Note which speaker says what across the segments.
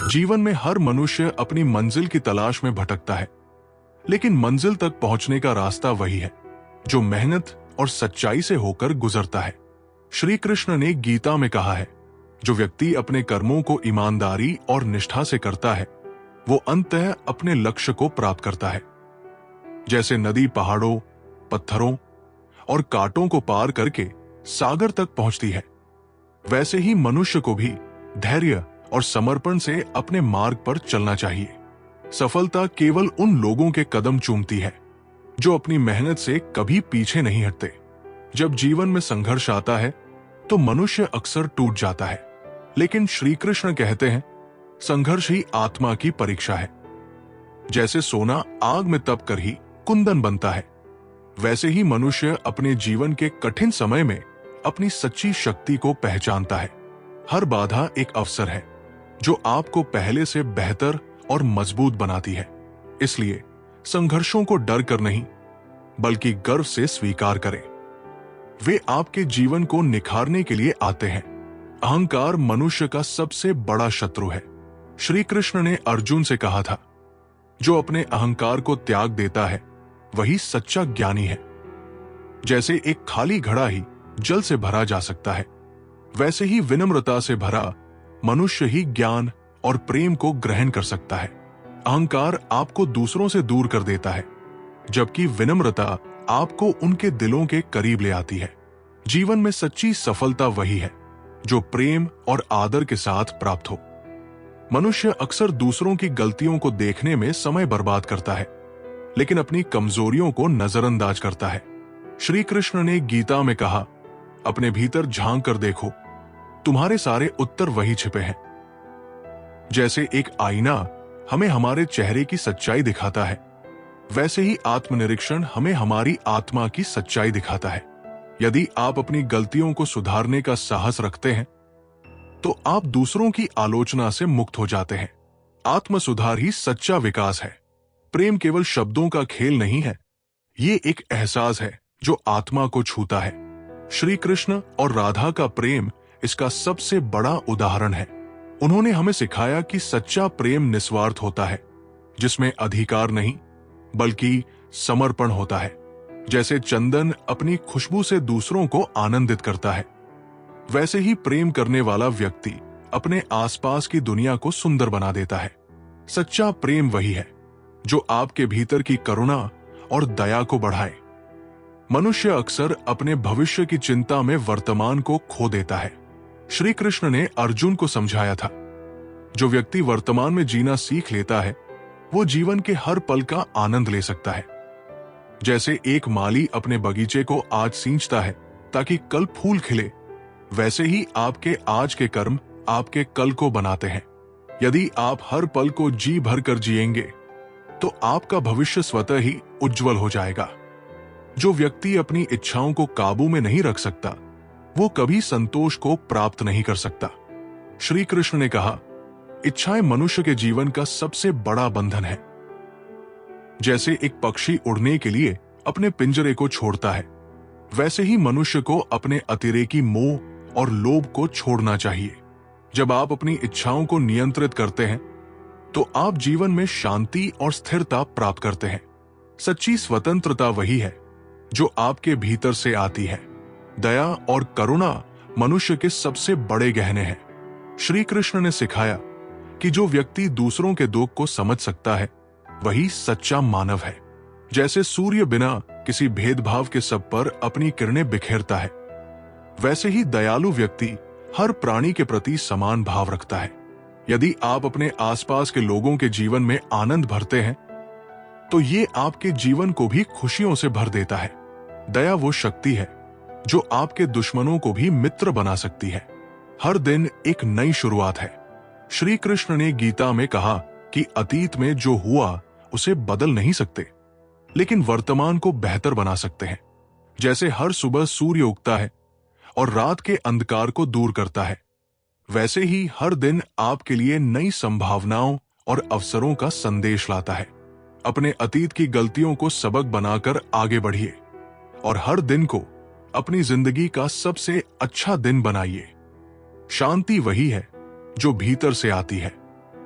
Speaker 1: जीवन में हर मनुष्य अपनी मंजिल की तलाश में भटकता है, लेकिन मंजिल तक पहुंचने का रास्ता वही है जो मेहनत और सच्चाई से होकर गुजरता है। श्री कृष्ण ने गीता में कहा है, जो व्यक्ति अपने कर्मों को ईमानदारी और निष्ठा से करता है, वो अंततः अपने लक्ष्य को प्राप्त करता है। जैसे नदी पहाड़ों, पत्थरों और कांटों को पार करके सागर तक पहुंचती है, वैसे ही मनुष्य को भी धैर्य और समर्पण से अपने मार्ग पर चलना चाहिए। सफलता केवल उन लोगों के कदम चूमती है जो अपनी मेहनत से कभी पीछे नहीं हटते। जब जीवन में संघर्ष आता है तो मनुष्य अक्सर टूट जाता है, लेकिन श्री कृष्ण कहते हैं, संघर्ष ही आत्मा की परीक्षा है। जैसे सोना आग में तप कर ही कुंदन बनता है, वैसे ही मनुष्य अपने जीवन के कठिन समय में अपनी सच्ची शक्ति को पहचानता है। हर बाधा एक अवसर है जो आपको पहले से बेहतर और मजबूत बनाती है। इसलिए संघर्षों को डर कर नहीं, बल्कि गर्व से स्वीकार करें। वे आपके जीवन को निखारने के लिए आते हैं। अहंकार मनुष्य का सबसे बड़ा शत्रु है। श्री कृष्ण ने अर्जुन से कहा था, जो अपने अहंकार को त्याग देता है वही सच्चा ज्ञानी है। जैसे एक खाली घड़ा ही जल से भरा जा सकता है, वैसे ही विनम्रता से भरा मनुष्य ही ज्ञान और प्रेम को ग्रहण कर सकता है। अहंकार आपको दूसरों से दूर कर देता है, जबकि विनम्रता आपको उनके दिलों के करीब ले आती है। जीवन में सच्ची सफलता वही है जो प्रेम और आदर के साथ प्राप्त हो। मनुष्य अक्सर दूसरों की गलतियों को देखने में समय बर्बाद करता है, लेकिन अपनी कमजोरियों को नजरअंदाज करता है। श्री कृष्ण ने गीता में कहा, अपने भीतर झांक कर देखो, तुम्हारे सारे उत्तर वही छिपे हैं। जैसे एक आईना हमें हमारे चेहरे की सच्चाई दिखाता है, वैसे ही आत्मनिरीक्षण हमें हमारी आत्मा की सच्चाई दिखाता है। यदि आप अपनी गलतियों को सुधारने का साहस रखते हैं, तो आप दूसरों की आलोचना से मुक्त हो जाते हैं। आत्म सुधार ही सच्चा विकास है। प्रेम केवल शब्दों का खेल नहीं है, ये एक एहसास है जो आत्मा को छूता है। श्री कृष्ण और राधा का प्रेम इसका सबसे बड़ा उदाहरण है। उन्होंने हमें सिखाया कि सच्चा प्रेम निस्वार्थ होता है, जिसमें अधिकार नहीं बल्कि समर्पण होता है। जैसे चंदन अपनी खुशबू से दूसरों को आनंदित करता है, वैसे ही प्रेम करने वाला व्यक्ति अपने आसपास की दुनिया को सुंदर बना देता है। सच्चा प्रेम वही है जो आपके भीतर की करुणा और दया को बढ़ाए। मनुष्य अक्सर अपने भविष्य की चिंता में वर्तमान को खो देता है। श्री कृष्ण ने अर्जुन को समझाया था, जो व्यक्ति वर्तमान में जीना सीख लेता है, वो जीवन के हर पल का आनंद ले सकता है। जैसे एक माली अपने बगीचे को आज सींचता है ताकि कल फूल खिले, वैसे ही आपके आज के कर्म आपके कल को बनाते हैं। यदि आप हर पल को जी भर कर जिएंगे, तो आपका भविष्य स्वतः ही उज्जवल हो जाएगा। जो व्यक्ति अपनी इच्छाओं को काबू में नहीं रख सकता, वो कभी संतोष को प्राप्त नहीं कर सकता। श्री कृष्ण ने कहा, इच्छाएं मनुष्य के जीवन का सबसे बड़ा बंधन है। जैसे एक पक्षी उड़ने के लिए अपने पिंजरे को छोड़ता है, वैसे ही मनुष्य को अपने अतिरेकी मोह और लोभ को छोड़ना चाहिए। जब आप अपनी इच्छाओं को नियंत्रित करते हैं, तो आप जीवन में शांति और स्थिरता प्राप्त करते हैं। सच्ची स्वतंत्रता वही है जो आपके भीतर से आती है। दया और करुणा मनुष्य के सबसे बड़े गहने हैं। श्री कृष्ण ने सिखाया कि जो व्यक्ति दूसरों के दुख को समझ सकता है, वही सच्चा मानव है। जैसे सूर्य बिना किसी भेदभाव के सब पर अपनी किरणें बिखेरता है, वैसे ही दयालु व्यक्ति हर प्राणी के प्रति समान भाव रखता है। यदि आप अपने आसपास के लोगों के जीवन में आनंद भरते हैं, तो ये आपके जीवन को भी खुशियों से भर देता है। दया वो शक्ति है जो आपके दुश्मनों को भी मित्र बना सकती है। हर दिन एक नई शुरुआत है। श्री कृष्ण ने गीता में कहा कि अतीत में जो हुआ उसे बदल नहीं सकते, लेकिन वर्तमान को बेहतर बना सकते हैं। जैसे हर सुबह सूर्य उगता है और रात के अंधकार को दूर करता है, वैसे ही हर दिन आपके लिए नई संभावनाओं और अवसरों का संदेश लाता है। अपने अतीत की गलतियों को सबक बनाकर आगे बढ़िए और हर दिन को अपनी जिंदगी का सबसे अच्छा दिन बनाइए। शांति वही है जो भीतर से आती है।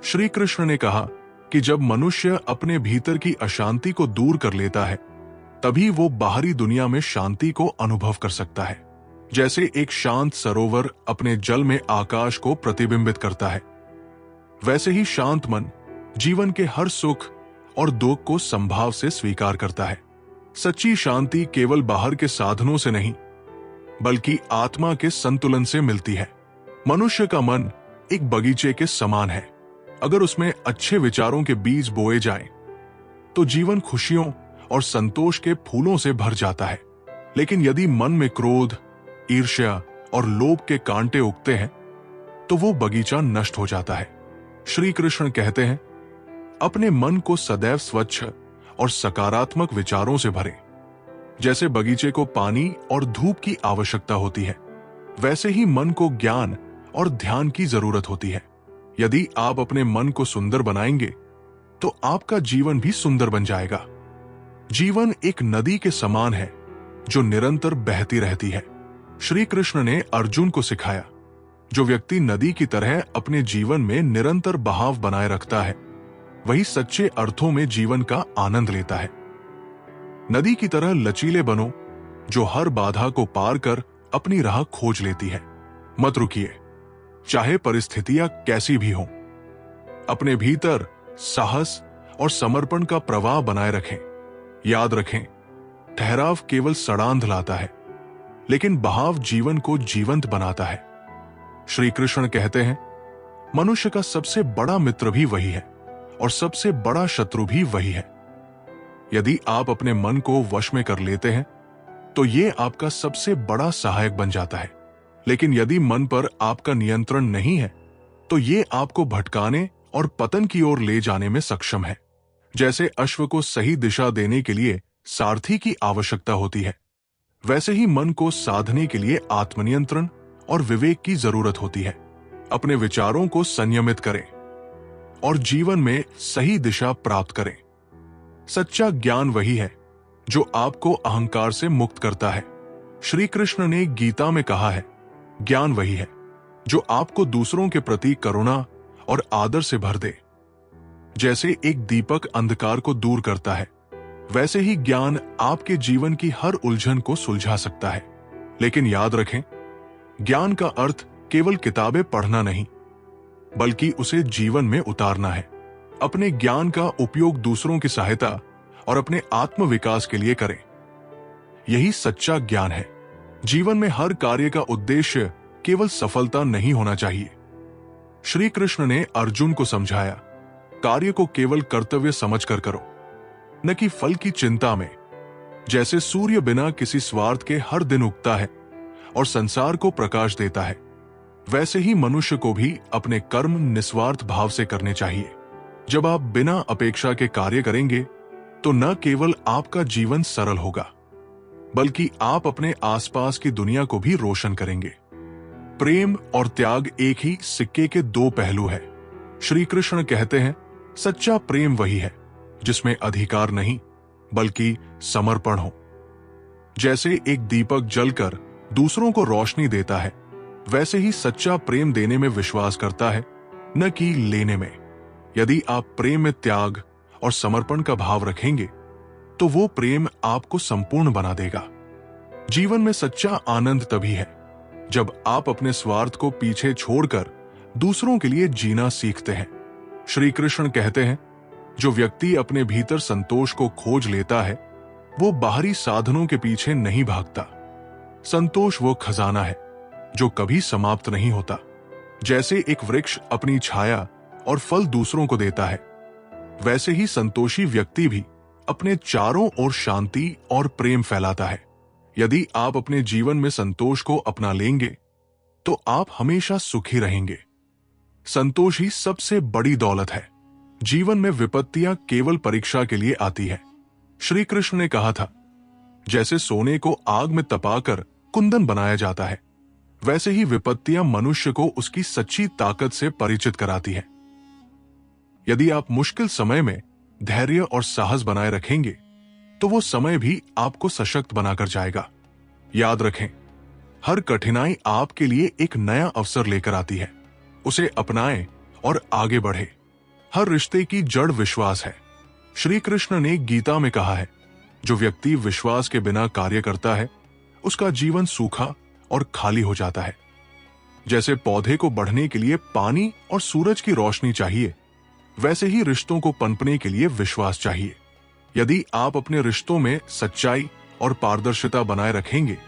Speaker 1: श्री कृष्ण ने कहा कि जब मनुष्य अपने भीतर की अशांति को दूर कर लेता है, तभी वो बाहरी दुनिया में शांति को अनुभव कर सकता है। जैसे एक शांत सरोवर अपने जल में आकाश को प्रतिबिंबित करता है, वैसे ही शांत मन जीवन के हर सुख और दुख को संभाव से स्वीकार करता है। सच्ची शांति केवल बाहर के साधनों से नहीं, बल्कि आत्मा के संतुलन से मिलती है। मनुष्य का मन एक बगीचे के समान है। अगर उसमें अच्छे विचारों के बीज बोए जाएं, तो जीवन खुशियों और संतोष के फूलों से भर जाता है। लेकिन यदि मन में क्रोध, ईर्ष्या और लोभ के कांटे उगते हैं, तो वो बगीचा नष्ट हो जाता है। श्री कृष्ण कहते हैं, अपने मन को सदैव स्वच्छ और सकारात्मक विचारों से भरें। जैसे बगीचे को पानी और धूप की आवश्यकता होती है, वैसे ही मन को ज्ञान और ध्यान की जरूरत होती है। यदि आप अपने मन को सुंदर बनाएंगे, तो आपका जीवन भी सुंदर बन जाएगा। जीवन एक नदी के समान है जो निरंतर बहती रहती है। श्री कृष्ण ने अर्जुन को सिखाया, जो व्यक्ति नदी की तरह अपने जीवन में निरंतर बहाव बनाए रखता है, वही सच्चे अर्थों में जीवन का आनंद लेता है। नदी की तरह लचीले बनो, जो हर बाधा को पार कर अपनी राह खोज लेती है। मत रुकिए, चाहे परिस्थितियां कैसी भी हों। अपने भीतर साहस और समर्पण का प्रवाह बनाए रखें। याद रखें, ठहराव केवल सड़ांध लाता है, लेकिन बहाव जीवन को जीवंत बनाता है। श्री कृष्ण कहते हैं, मनुष्य का सबसे बड़ा मित्र भी वही है और सबसे बड़ा शत्रु भी वही है। यदि आप अपने मन को वश में कर लेते हैं, तो ये आपका सबसे बड़ा सहायक बन जाता है। लेकिन यदि मन पर आपका नियंत्रण नहीं है, तो ये आपको भटकाने और पतन की ओर ले जाने में सक्षम है। जैसे अश्व को सही दिशा देने के लिए सारथी की आवश्यकता होती है, वैसे ही मन को साधने के लिए आत्मनियंत्रण और विवेक की जरूरत होती है। अपने विचारों को संयमित करें और जीवन में सही दिशा प्राप्त करें। सच्चा ज्ञान वही है जो आपको अहंकार से मुक्त करता है। श्री कृष्ण ने गीता में कहा है, ज्ञान वही है जो आपको दूसरों के प्रति करुणा और आदर से भर दे। जैसे एक दीपक अंधकार को दूर करता है, वैसे ही ज्ञान आपके जीवन की हर उलझन को सुलझा सकता है। लेकिन याद रखें, ज्ञान का अर्थ केवल किताबें पढ़ना नहीं, बल्कि उसे जीवन में उतारना है। अपने ज्ञान का उपयोग दूसरों की सहायता और अपने आत्म विकास के लिए करें। यही सच्चा ज्ञान है। जीवन में हर कार्य का उद्देश्य केवल सफलता नहीं होना चाहिए। श्री कृष्ण ने अर्जुन को समझाया, कार्य को केवल कर्तव्य समझकर करो, न कि फल की चिंता में। जैसे सूर्य बिना किसी स्वार्थ के हर दिन उगता है और संसार को प्रकाश देता है, वैसे ही मनुष्य को भी अपने कर्म निस्वार्थ भाव से करने चाहिए। जब आप बिना अपेक्षा के कार्य करेंगे, तो न केवल आपका जीवन सरल होगा, बल्कि आप अपने आसपास की दुनिया को भी रोशन करेंगे। प्रेम और त्याग एक ही सिक्के के दो पहलू है। श्री कृष्ण कहते हैं, सच्चा प्रेम वही है जिसमें अधिकार नहीं, बल्कि समर्पण हो। जैसे एक दीपक जलकर दूसरों को रोशनी देता है, वैसे ही सच्चा प्रेम देने में विश्वास करता है, न कि लेने में। यदि आप प्रेम में त्याग और समर्पण का भाव रखेंगे, तो वो प्रेम आपको संपूर्ण बना देगा। जीवन में सच्चा आनंद तभी है जब आप अपने स्वार्थ को पीछे छोड़कर दूसरों के लिए जीना सीखते हैं। श्री कृष्ण कहते हैं, जो व्यक्ति अपने भीतर संतोष को खोज लेता है, वो बाहरी साधनों के पीछे नहीं भागता। संतोष वो खजाना है जो कभी समाप्त नहीं होता। जैसे एक वृक्ष अपनी छाया और फल दूसरों को देता है, वैसे ही संतोषी व्यक्ति भी अपने चारों ओर शांति और प्रेम फैलाता है। यदि आप अपने जीवन में संतोष को अपना लेंगे, तो आप हमेशा सुखी रहेंगे। संतोष ही सबसे बड़ी दौलत है। जीवन में विपत्तियां केवल परीक्षा के लिए आती है। श्री कृष्ण ने कहा था, जैसे सोने को आग में तपाकर कुंदन बनाया जाता है, वैसे ही विपत्तियां मनुष्य को उसकी सच्ची ताकत से परिचित कराती है। यदि आप मुश्किल समय में धैर्य और साहस बनाए रखेंगे, तो वो समय भी आपको सशक्त बनाकर जाएगा। याद रखें, हर कठिनाई आपके लिए एक नया अवसर लेकर आती है। उसे अपनाएं और आगे बढ़े। हर रिश्ते की जड़ विश्वास है। श्री कृष्ण ने गीता में कहा है, जो व्यक्ति विश्वास के बिना कार्य करता है उसका जीवन सूखा और खाली हो जाता है। जैसे पौधे को बढ़ने के लिए पानी और सूरज की रोशनी चाहिए, वैसे ही रिश्तों को पनपने के लिए विश्वास चाहिए। यदि आप अपने रिश्तों में सच्चाई और पारदर्शिता बनाए रखेंगे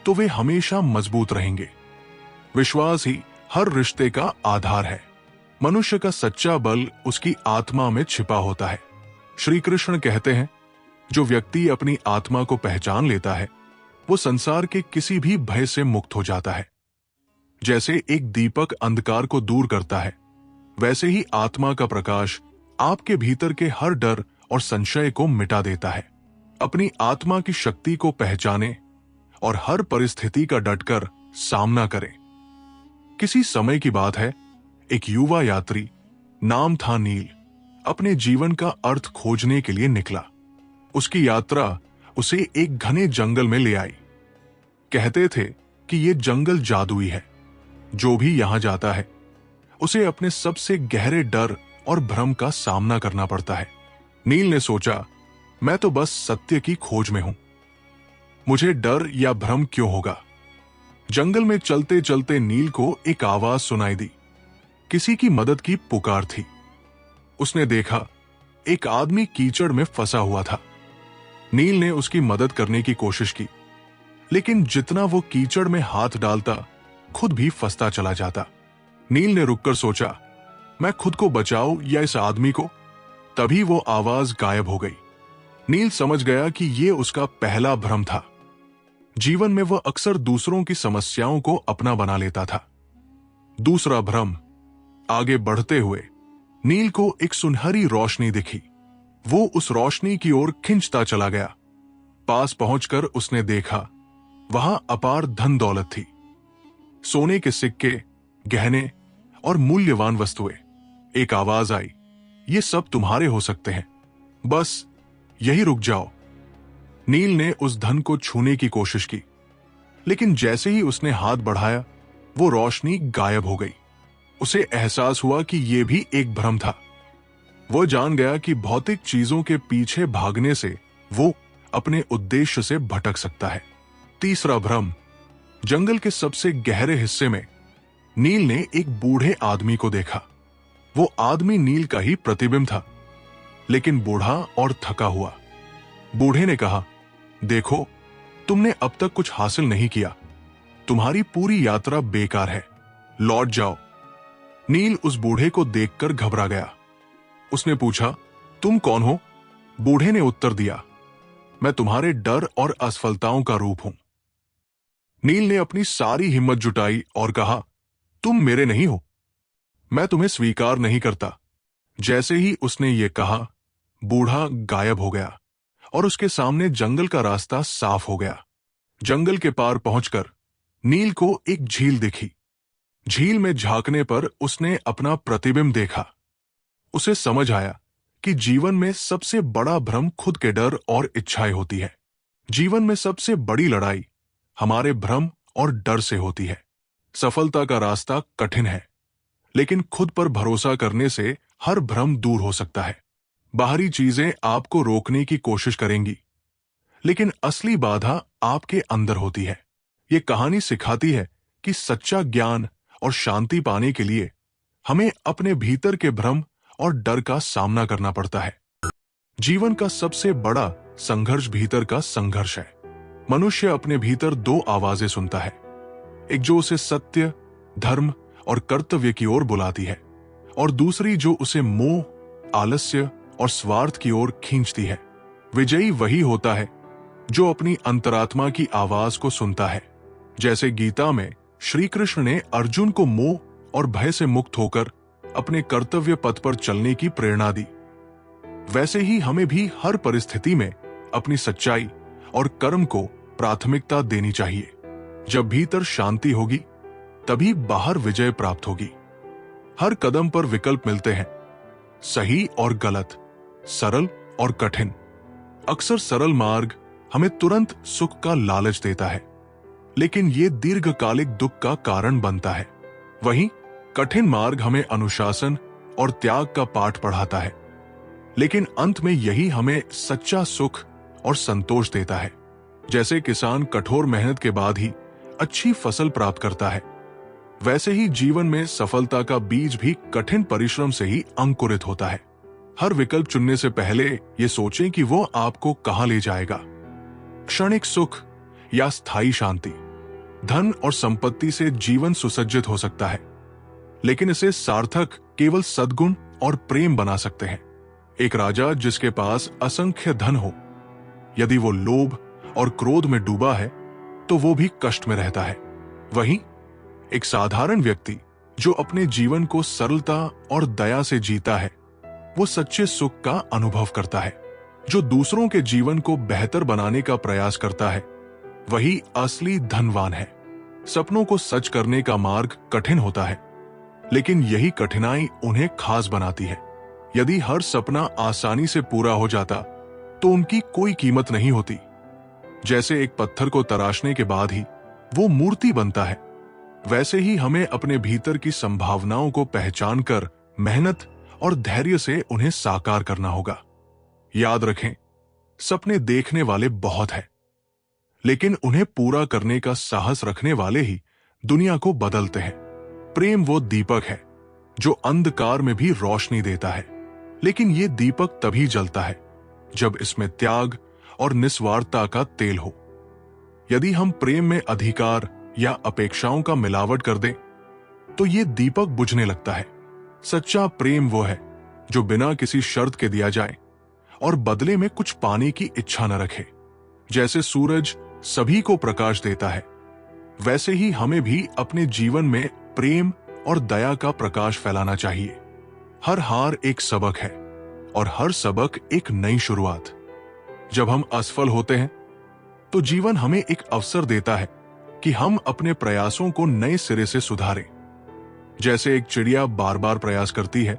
Speaker 1: तो वे हमेशा मजबूत रहेंगे। विश्वास ही हर रिश्ते का आधार है। मनुष्य का सच्चा बल उसकी आत्मा में छिपा होता है। श्री कृष्ण कहते हैं, जो व्यक्ति अपनी आत्मा को पहचान लेता है वो संसार के किसी भी भय से मुक्त हो जाता है। जैसे एक दीपक अंधकार को दूर करता है, वैसे ही आत्मा का प्रकाश आपके भीतर के हर डर और संशय को मिटा देता है। अपनी आत्मा की शक्ति को पहचानें और हर परिस्थिति का डटकर सामना करें। किसी समय की बात है, एक युवा यात्री, नाम था नील, अपने जीवन का अर्थ खोजने के लिए निकला। उसकी यात्रा उसे एक घने जंगल में ले आई। कहते थे कि यह जंगल जादुई है। जो भी यहां जाता है उसे अपने सबसे गहरे डर और भ्रम का सामना करना पड़ता है। नील ने सोचा, मैं तो बस सत्य की खोज में हूं, मुझे डर या भ्रम क्यों होगा। जंगल में चलते चलते नील को एक आवाज सुनाई दी। किसी की मदद की पुकार थी। उसने देखा, एक आदमी कीचड़ में फंसा हुआ था। नील ने उसकी मदद करने की कोशिश की, लेकिन जितना वो कीचड़ में हाथ डालता खुद भी फंसता चला जाता। नील ने रुककर सोचा, मैं खुद को बचाऊं या इस आदमी को। तभी वो आवाज गायब हो गई। नील समझ गया कि ये उसका पहला भ्रम था। जीवन में वह अक्सर दूसरों की समस्याओं को अपना बना लेता था। दूसरा भ्रम। आगे बढ़ते हुए नील को एक सुनहरी रोशनी दिखी। वो उस रोशनी की ओर खिंचता चला गया। पास पहुंचकर उसने देखा, वहां अपार धन दौलत थी। सोने के सिक्के, गहने और मूल्यवान वस्तुएं। एक आवाज आई, ये सब तुम्हारे हो सकते हैं, बस यही रुक जाओ। नील ने उस धन को छूने की कोशिश की, लेकिन जैसे ही उसने हाथ बढ़ाया वो रोशनी गायब हो गई। उसे एहसास हुआ कि यह भी एक भ्रम था। वो जान गया कि भौतिक चीजों के पीछे भागने से वो अपने उद्देश्य से भटक सकता है। तीसरा भ्रम। जंगल के सबसे गहरे हिस्से में नील ने एक बूढ़े आदमी को देखा। वो आदमी नील का ही प्रतिबिंब था, लेकिन बूढ़ा और थका हुआ। बूढ़े ने कहा, देखो, तुमने अब तक कुछ हासिल नहीं किया, तुम्हारी पूरी यात्रा बेकार है, लौट जाओ। नील उस बूढ़े को देखकर घबरा गया। उसने पूछा, तुम कौन हो? बूढ़े ने उत्तर दिया, मैं तुम्हारे डर और असफलताओं का रूप हूं। नील ने अपनी सारी हिम्मत जुटाई और कहा, तुम मेरे नहीं हो, मैं तुम्हें स्वीकार नहीं करता। जैसे ही उसने ये कहा, बूढ़ा गायब हो गया और उसके सामने जंगल का रास्ता साफ हो गया। जंगल के पार पहुंचकर नील को एक झील दिखी। झील में झांकने पर उसने अपना प्रतिबिंब देखा। उसे समझ आया कि जीवन में सबसे बड़ा भ्रम खुद के डर और इच्छाएं होती है। जीवन में सबसे बड़ी लड़ाई हमारे भ्रम और डर से होती है। सफलता का रास्ता कठिन है, लेकिन खुद पर भरोसा करने से हर भ्रम दूर हो सकता है। बाहरी चीजें आपको रोकने की कोशिश करेंगी, लेकिन असली बाधा आपके अंदर होती है। ये कहानी सिखाती है कि सच्चा ज्ञान और शांति पाने के लिए हमें अपने भीतर के भ्रम और डर का सामना करना पड़ता है। जीवन का सबसे बड़ा संघर्ष भीतर का संघर्ष है। मनुष्य अपने भीतर दो आवाजें सुनता है, एक जो उसे सत्य, धर्म और कर्तव्य की ओर बुलाती है, और दूसरी जो उसे मोह, आलस्य और स्वार्थ की ओर खींचती है। विजयी वही होता है जो अपनी अंतरात्मा की आवाज को सुनता है। जैसे गीता में श्री कृष्ण ने अर्जुन को मोह और भय से मुक्त होकर अपने कर्तव्य पथ पर चलने की प्रेरणा दी, वैसे ही हमें भी हर परिस्थिति में अपनी सच्चाई और कर्म को प्राथमिकता देनी चाहिए। जब भीतर शांति होगी, तभी बाहर विजय प्राप्त होगी। हर कदम पर विकल्प मिलते हैं, सही और गलत, सरल और कठिन। अक्सर सरल मार्ग हमें तुरंत सुख का लालच देता है, लेकिन ये दीर्घकालिक दुख का कारण बनता है। वहीं कठिन मार्ग हमें अनुशासन और त्याग का पाठ पढ़ाता है, लेकिन अंत में यही हमें सच्चा सुख और संतोष देता है। जैसे किसान कठोर मेहनत के बाद ही अच्छी फसल प्राप्त करता है, वैसे ही जीवन में सफलता का बीज भी कठिन परिश्रम से ही अंकुरित होता है। हर विकल्प चुनने से पहले ये सोचें कि वो आपको कहां ले जाएगा। क्षणिक सुख या स्थायी शांति, धन और संपत्ति से जीवन सुसज्जित हो सकता है, लेकिन इसे सार्थक केवल सद्गुण और प्रेम बना सकते हैं। एक राजा जिसके पास असंख्य धन हो, यदि वो लोभ और क्रोध में डूबा है तो वो भी कष्ट में रहता है। वहीं एक साधारण व्यक्ति जो अपने जीवन को सरलता और दया से जीता है, वो सच्चे सुख का अनुभव करता है। जो दूसरों के जीवन को बेहतर बनाने का प्रयास करता है, वही असली धनवान है। सपनों को सच करने का मार्ग कठिन होता है, लेकिन यही कठिनाई उन्हें खास बनाती है। यदि हर सपना आसानी से पूरा हो जाता तो उनकी कोई कीमत नहीं होती। जैसे एक पत्थर को तराशने के बाद ही वो मूर्ति बनता है, वैसे ही हमें अपने भीतर की संभावनाओं को पहचानकर मेहनत और धैर्य से उन्हें साकार करना होगा। याद रखें, सपने देखने वाले बहुत हैं, लेकिन उन्हें पूरा करने का साहस रखने वाले ही दुनिया को बदलते हैं। प्रेम वो दीपक है जो अंधकार में भी रोशनी देता है, लेकिन ये दीपक तभी जलता है जब इसमें त्याग और निस्वार्थता का तेल हो। यदि हम प्रेम में अधिकार या अपेक्षाओं का मिलावट कर दें, तो ये दीपक बुझने लगता है। सच्चा प्रेम वो है जो बिना किसी शर्त के दिया जाए और बदले में कुछ पाने की इच्छा न रखे। जैसे सूरज सभी को प्रकाश देता है, वैसे ही हमें भी अपने जीवन में प्रेम और दया का प्रकाश फैलाना चाहिए। हर हार एक सबक है और हर सबक एक नई शुरुआत। जब हम असफल होते हैं तो जीवन हमें एक अवसर देता है कि हम अपने प्रयासों को नए सिरे से सुधारें। जैसे एक चिड़िया बार बार प्रयास करती है,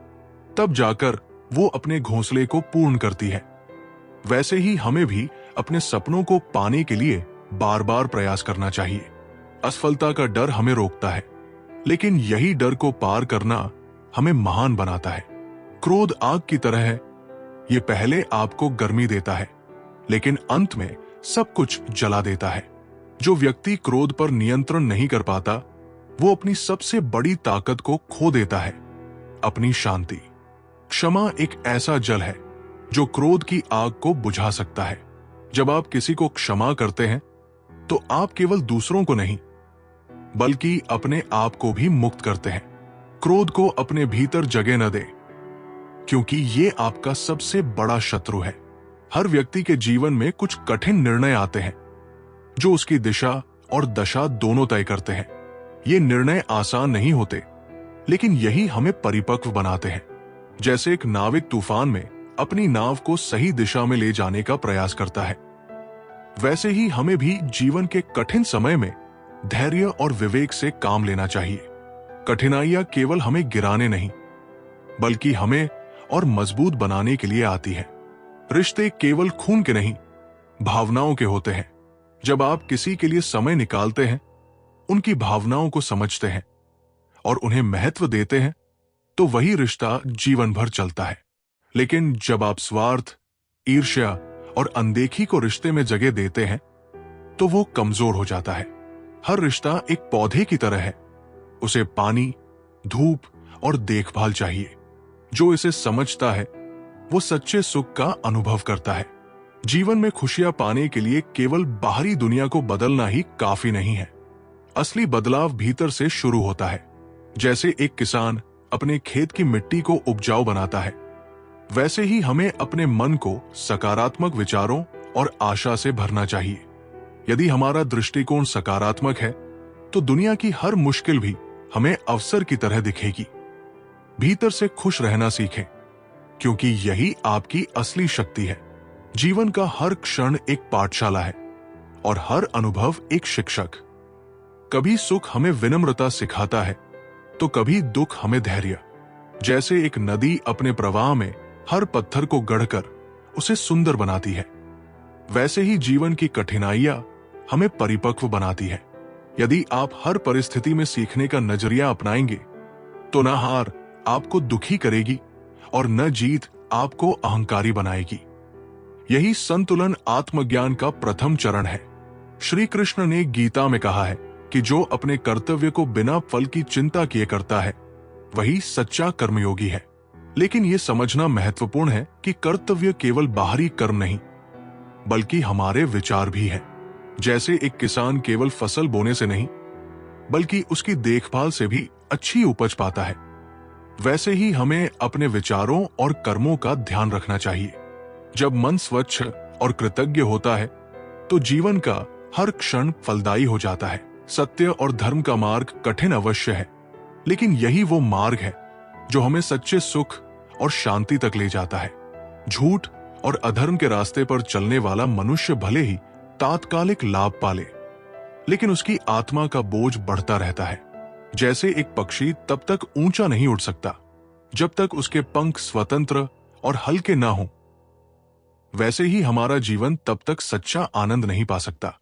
Speaker 1: तब जाकर वो अपने घोंसले को पूर्ण करती है, वैसे ही हमें भी अपने सपनों को पाने के लिए बार बार प्रयास करना चाहिए। असफलता का डर हमें रोकता है, लेकिन यही डर को पार करना हमें महान बनाता है। क्रोध आग की तरह है, ये पहले आपको गर्मी देता है, लेकिन अंत में सब कुछ जला देता है। जो व्यक्ति क्रोध पर नियंत्रण नहीं कर पाता, वो अपनी सबसे बड़ी ताकत को खो देता है, अपनी शांति। क्षमा एक ऐसा जल है जो क्रोध की आग को बुझा सकता है। जब आप किसी को क्षमा करते हैं, तो आप केवल दूसरों को नहीं, बल्कि अपने आप को भी मुक्त करते हैं। क्रोध को अपने भीतर जगह न दे, क्योंकि ये आपका सबसे बड़ा शत्रु है। हर व्यक्ति के जीवन में कुछ कठिन निर्णय आते हैं जो उसकी दिशा और दशा दोनों तय करते हैं। ये निर्णय आसान नहीं होते, लेकिन यही हमें परिपक्व बनाते हैं। जैसे एक नाविक तूफान में अपनी नाव को सही दिशा में ले जाने का प्रयास करता है, वैसे ही हमें भी जीवन के कठिन समय में धैर्य और विवेक से काम लेना चाहिए। कठिनाइयां केवल हमें गिराने नहीं, बल्कि हमें और मजबूत बनाने के लिए आती है। रिश्ते केवल खून के नहीं, भावनाओं के होते हैं। जब आप किसी के लिए समय निकालते हैं, उनकी भावनाओं को समझते हैं और उन्हें महत्व देते हैं, तो वही रिश्ता जीवन भर चलता है। लेकिन जब आप स्वार्थ, ईर्ष्या और अनदेखी को रिश्ते में जगह देते हैं, तो वो कमजोर हो जाता है। हर रिश्ता एक पौधे की तरह है, उसे पानी, धूप और देखभाल चाहिए। जो इसे समझता है, वो सच्चे सुख का अनुभव करता है। जीवन में खुशियां पाने के लिए केवल बाहरी दुनिया को बदलना ही काफी नहीं है। असली बदलाव भीतर से शुरू होता है। जैसे एक किसान अपने खेत की मिट्टी को उपजाऊ बनाता है, वैसे ही हमें अपने मन को सकारात्मक विचारों और आशा से भरना चाहिए। यदि हमारा दृष्टिकोण सकारात्मक है, तो दुनिया की हर मुश्किल भी हमें अवसर की तरह दिखेगी। भीतर से खुश रहना सीखें, क्योंकि यही आपकी असली शक्ति है। जीवन का हर क्षण एक पाठशाला है और हर अनुभव एक शिक्षक। कभी सुख हमें विनम्रता सिखाता है, तो कभी दुख हमें धैर्य। जैसे एक नदी अपने प्रवाह में हर पत्थर को गढ़कर उसे सुंदर बनाती है, वैसे ही जीवन की कठिनाइयां हमें परिपक्व बनाती है। यदि आप हर परिस्थिति में सीखने का नजरिया अपनाएंगे, तो ना हार आपको दुखी करेगी और न जीत आपको अहंकारी बनाएगी। यही संतुलन आत्मज्ञान का प्रथम चरण है। श्री कृष्ण ने गीता में कहा है कि जो अपने कर्तव्य को बिना फल की चिंता किए करता है वही सच्चा कर्मयोगी है। लेकिन यह समझना महत्वपूर्ण है कि कर्तव्य केवल बाहरी कर्म नहीं बल्कि हमारे विचार भी है। जैसे एक किसान केवल फसल बोने से नहीं बल्कि उसकी देखभाल से भी अच्छी उपज पाता है, वैसे ही हमें अपने विचारों और कर्मों का ध्यान रखना चाहिए। जब मन स्वच्छ और कृतज्ञ होता है तो जीवन का हर क्षण फलदायी हो जाता है। सत्य और धर्म का मार्ग कठिन अवश्य है, लेकिन यही वो मार्ग है जो हमें सच्चे सुख और शांति तक ले जाता है। झूठ और अधर्म के रास्ते पर चलने वाला मनुष्य भले ही तात्कालिक लाभ पाले, लेकिन उसकी आत्मा का बोझ बढ़ता रहता है। जैसे एक पक्षी तब तक ऊंचा नहीं उड़ सकता जब तक उसके पंख स्वतंत्र और हल्के ना हो, वैसे ही हमारा जीवन तब तक सच्चा आनंद नहीं पा सकता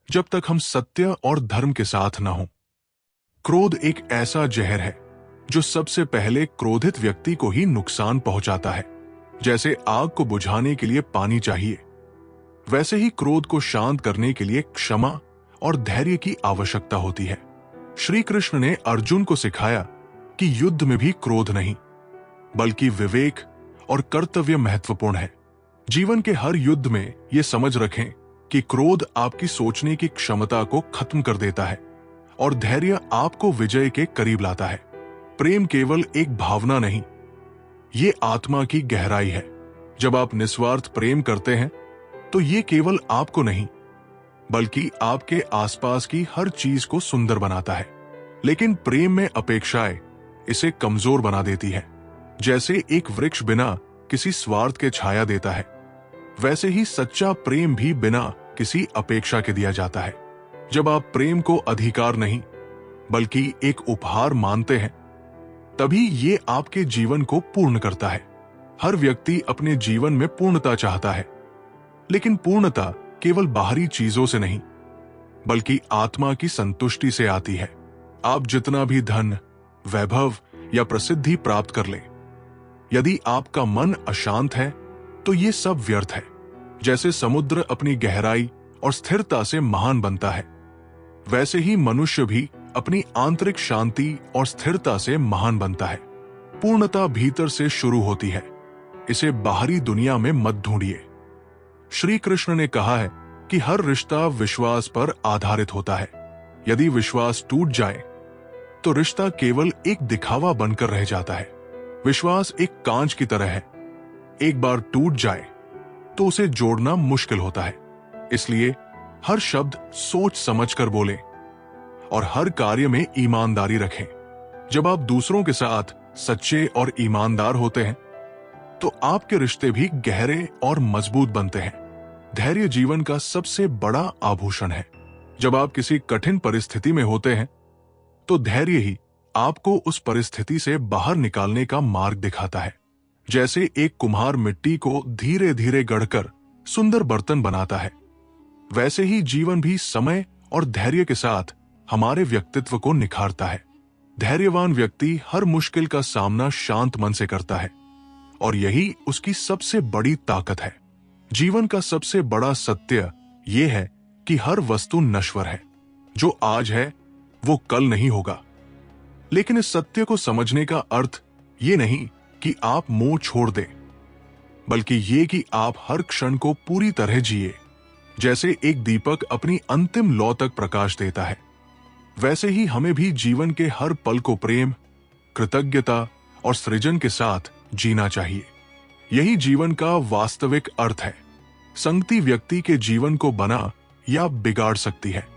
Speaker 1: जब तक हम सत्य और धर्म के साथ ना हो। क्रोध एक ऐसा जहर है जो सबसे पहले क्रोधित व्यक्ति को ही नुकसान पहुंचाता है। जैसे आग को बुझाने के लिए पानी चाहिए, वैसे ही क्रोध को शांत करने के लिए क्षमा और धैर्य की आवश्यकता होती है। श्री कृष्ण ने अर्जुन को सिखाया कि युद्ध में भी क्रोध नहीं बल्कि विवेक और कर्तव्य महत्वपूर्ण है। जीवन के हर युद्ध में यह समझ रखें कि क्रोध आपकी सोचने की क्षमता को खत्म कर देता है और धैर्य आपको विजय के करीब लाता है। प्रेम केवल एक भावना नहीं, ये आत्मा की गहराई है। जब आप निस्वार्थ प्रेम करते हैं तो ये केवल आपको नहीं बल्कि आपके आसपास की हर चीज को सुंदर बनाता है। लेकिन प्रेम में अपेक्षाएं इसे कमजोर बना देती है। जैसे एक वृक्ष बिना किसी स्वार्थ के छाया देता है, वैसे ही सच्चा प्रेम भी बिना किसी अपेक्षा के दिया जाता है। जब आप प्रेम को अधिकार नहीं बल्कि एक उपहार मानते हैं, तभी ये आपके जीवन को पूर्ण करता है। हर व्यक्ति अपने जीवन में पूर्णता चाहता है, लेकिन पूर्णता केवल बाहरी चीजों से नहीं बल्कि आत्मा की संतुष्टि से आती है। आप जितना भी धन, वैभव या प्रसिद्धि प्राप्त कर लें, यदि आपका मन अशांत है तो ये सब व्यर्थ है। जैसे समुद्र अपनी गहराई और स्थिरता से महान बनता है, वैसे ही मनुष्य भी अपनी आंतरिक शांति और स्थिरता से महान बनता है। पूर्णता भीतर से शुरू होती है, इसे बाहरी दुनिया में मत ढूंढिए। श्री कृष्ण ने कहा है कि हर रिश्ता विश्वास पर आधारित होता है। यदि विश्वास टूट जाए तो रिश्ता केवल एक दिखावा बनकर रह जाता है। विश्वास एक कांच की तरह है, एक बार टूट जाए तो उसे जोड़ना मुश्किल होता है। इसलिए हर शब्द सोच समझकर बोलें और हर कार्य में ईमानदारी रखें। जब आप दूसरों के साथ सच्चे और ईमानदार होते हैं तो आपके रिश्ते भी गहरे और मजबूत बनते हैं। धैर्य जीवन का सबसे बड़ा आभूषण है। जब आप किसी कठिन परिस्थिति में होते हैं तो धैर्य ही आपको उस परिस्थिति से बाहर निकालने का मार्ग दिखाता है। जैसे एक कुम्हार मिट्टी को धीरे धीरे गढ़कर सुंदर बर्तन बनाता है, वैसे ही जीवन भी समय और धैर्य के साथ हमारे व्यक्तित्व को निखारता है। धैर्यवान व्यक्ति हर मुश्किल का सामना शांत मन से करता है और यही उसकी सबसे बड़ी ताकत है। जीवन का सबसे बड़ा सत्य यह है कि हर वस्तु नश्वर है। जो आज है वो कल नहीं होगा। लेकिन इस सत्य को समझने का अर्थ ये नहीं कि आप मोह छोड़ दें, बल्कि ये कि आप हर क्षण को पूरी तरह जिए। जैसे एक दीपक अपनी अंतिम लौ तक प्रकाश देता है, वैसे ही हमें भी जीवन के हर पल को प्रेम, कृतज्ञता और सृजन के साथ जीना चाहिए। यही जीवन का वास्तविक अर्थ है। संगति व्यक्ति के जीवन को बना या बिगाड़ सकती है।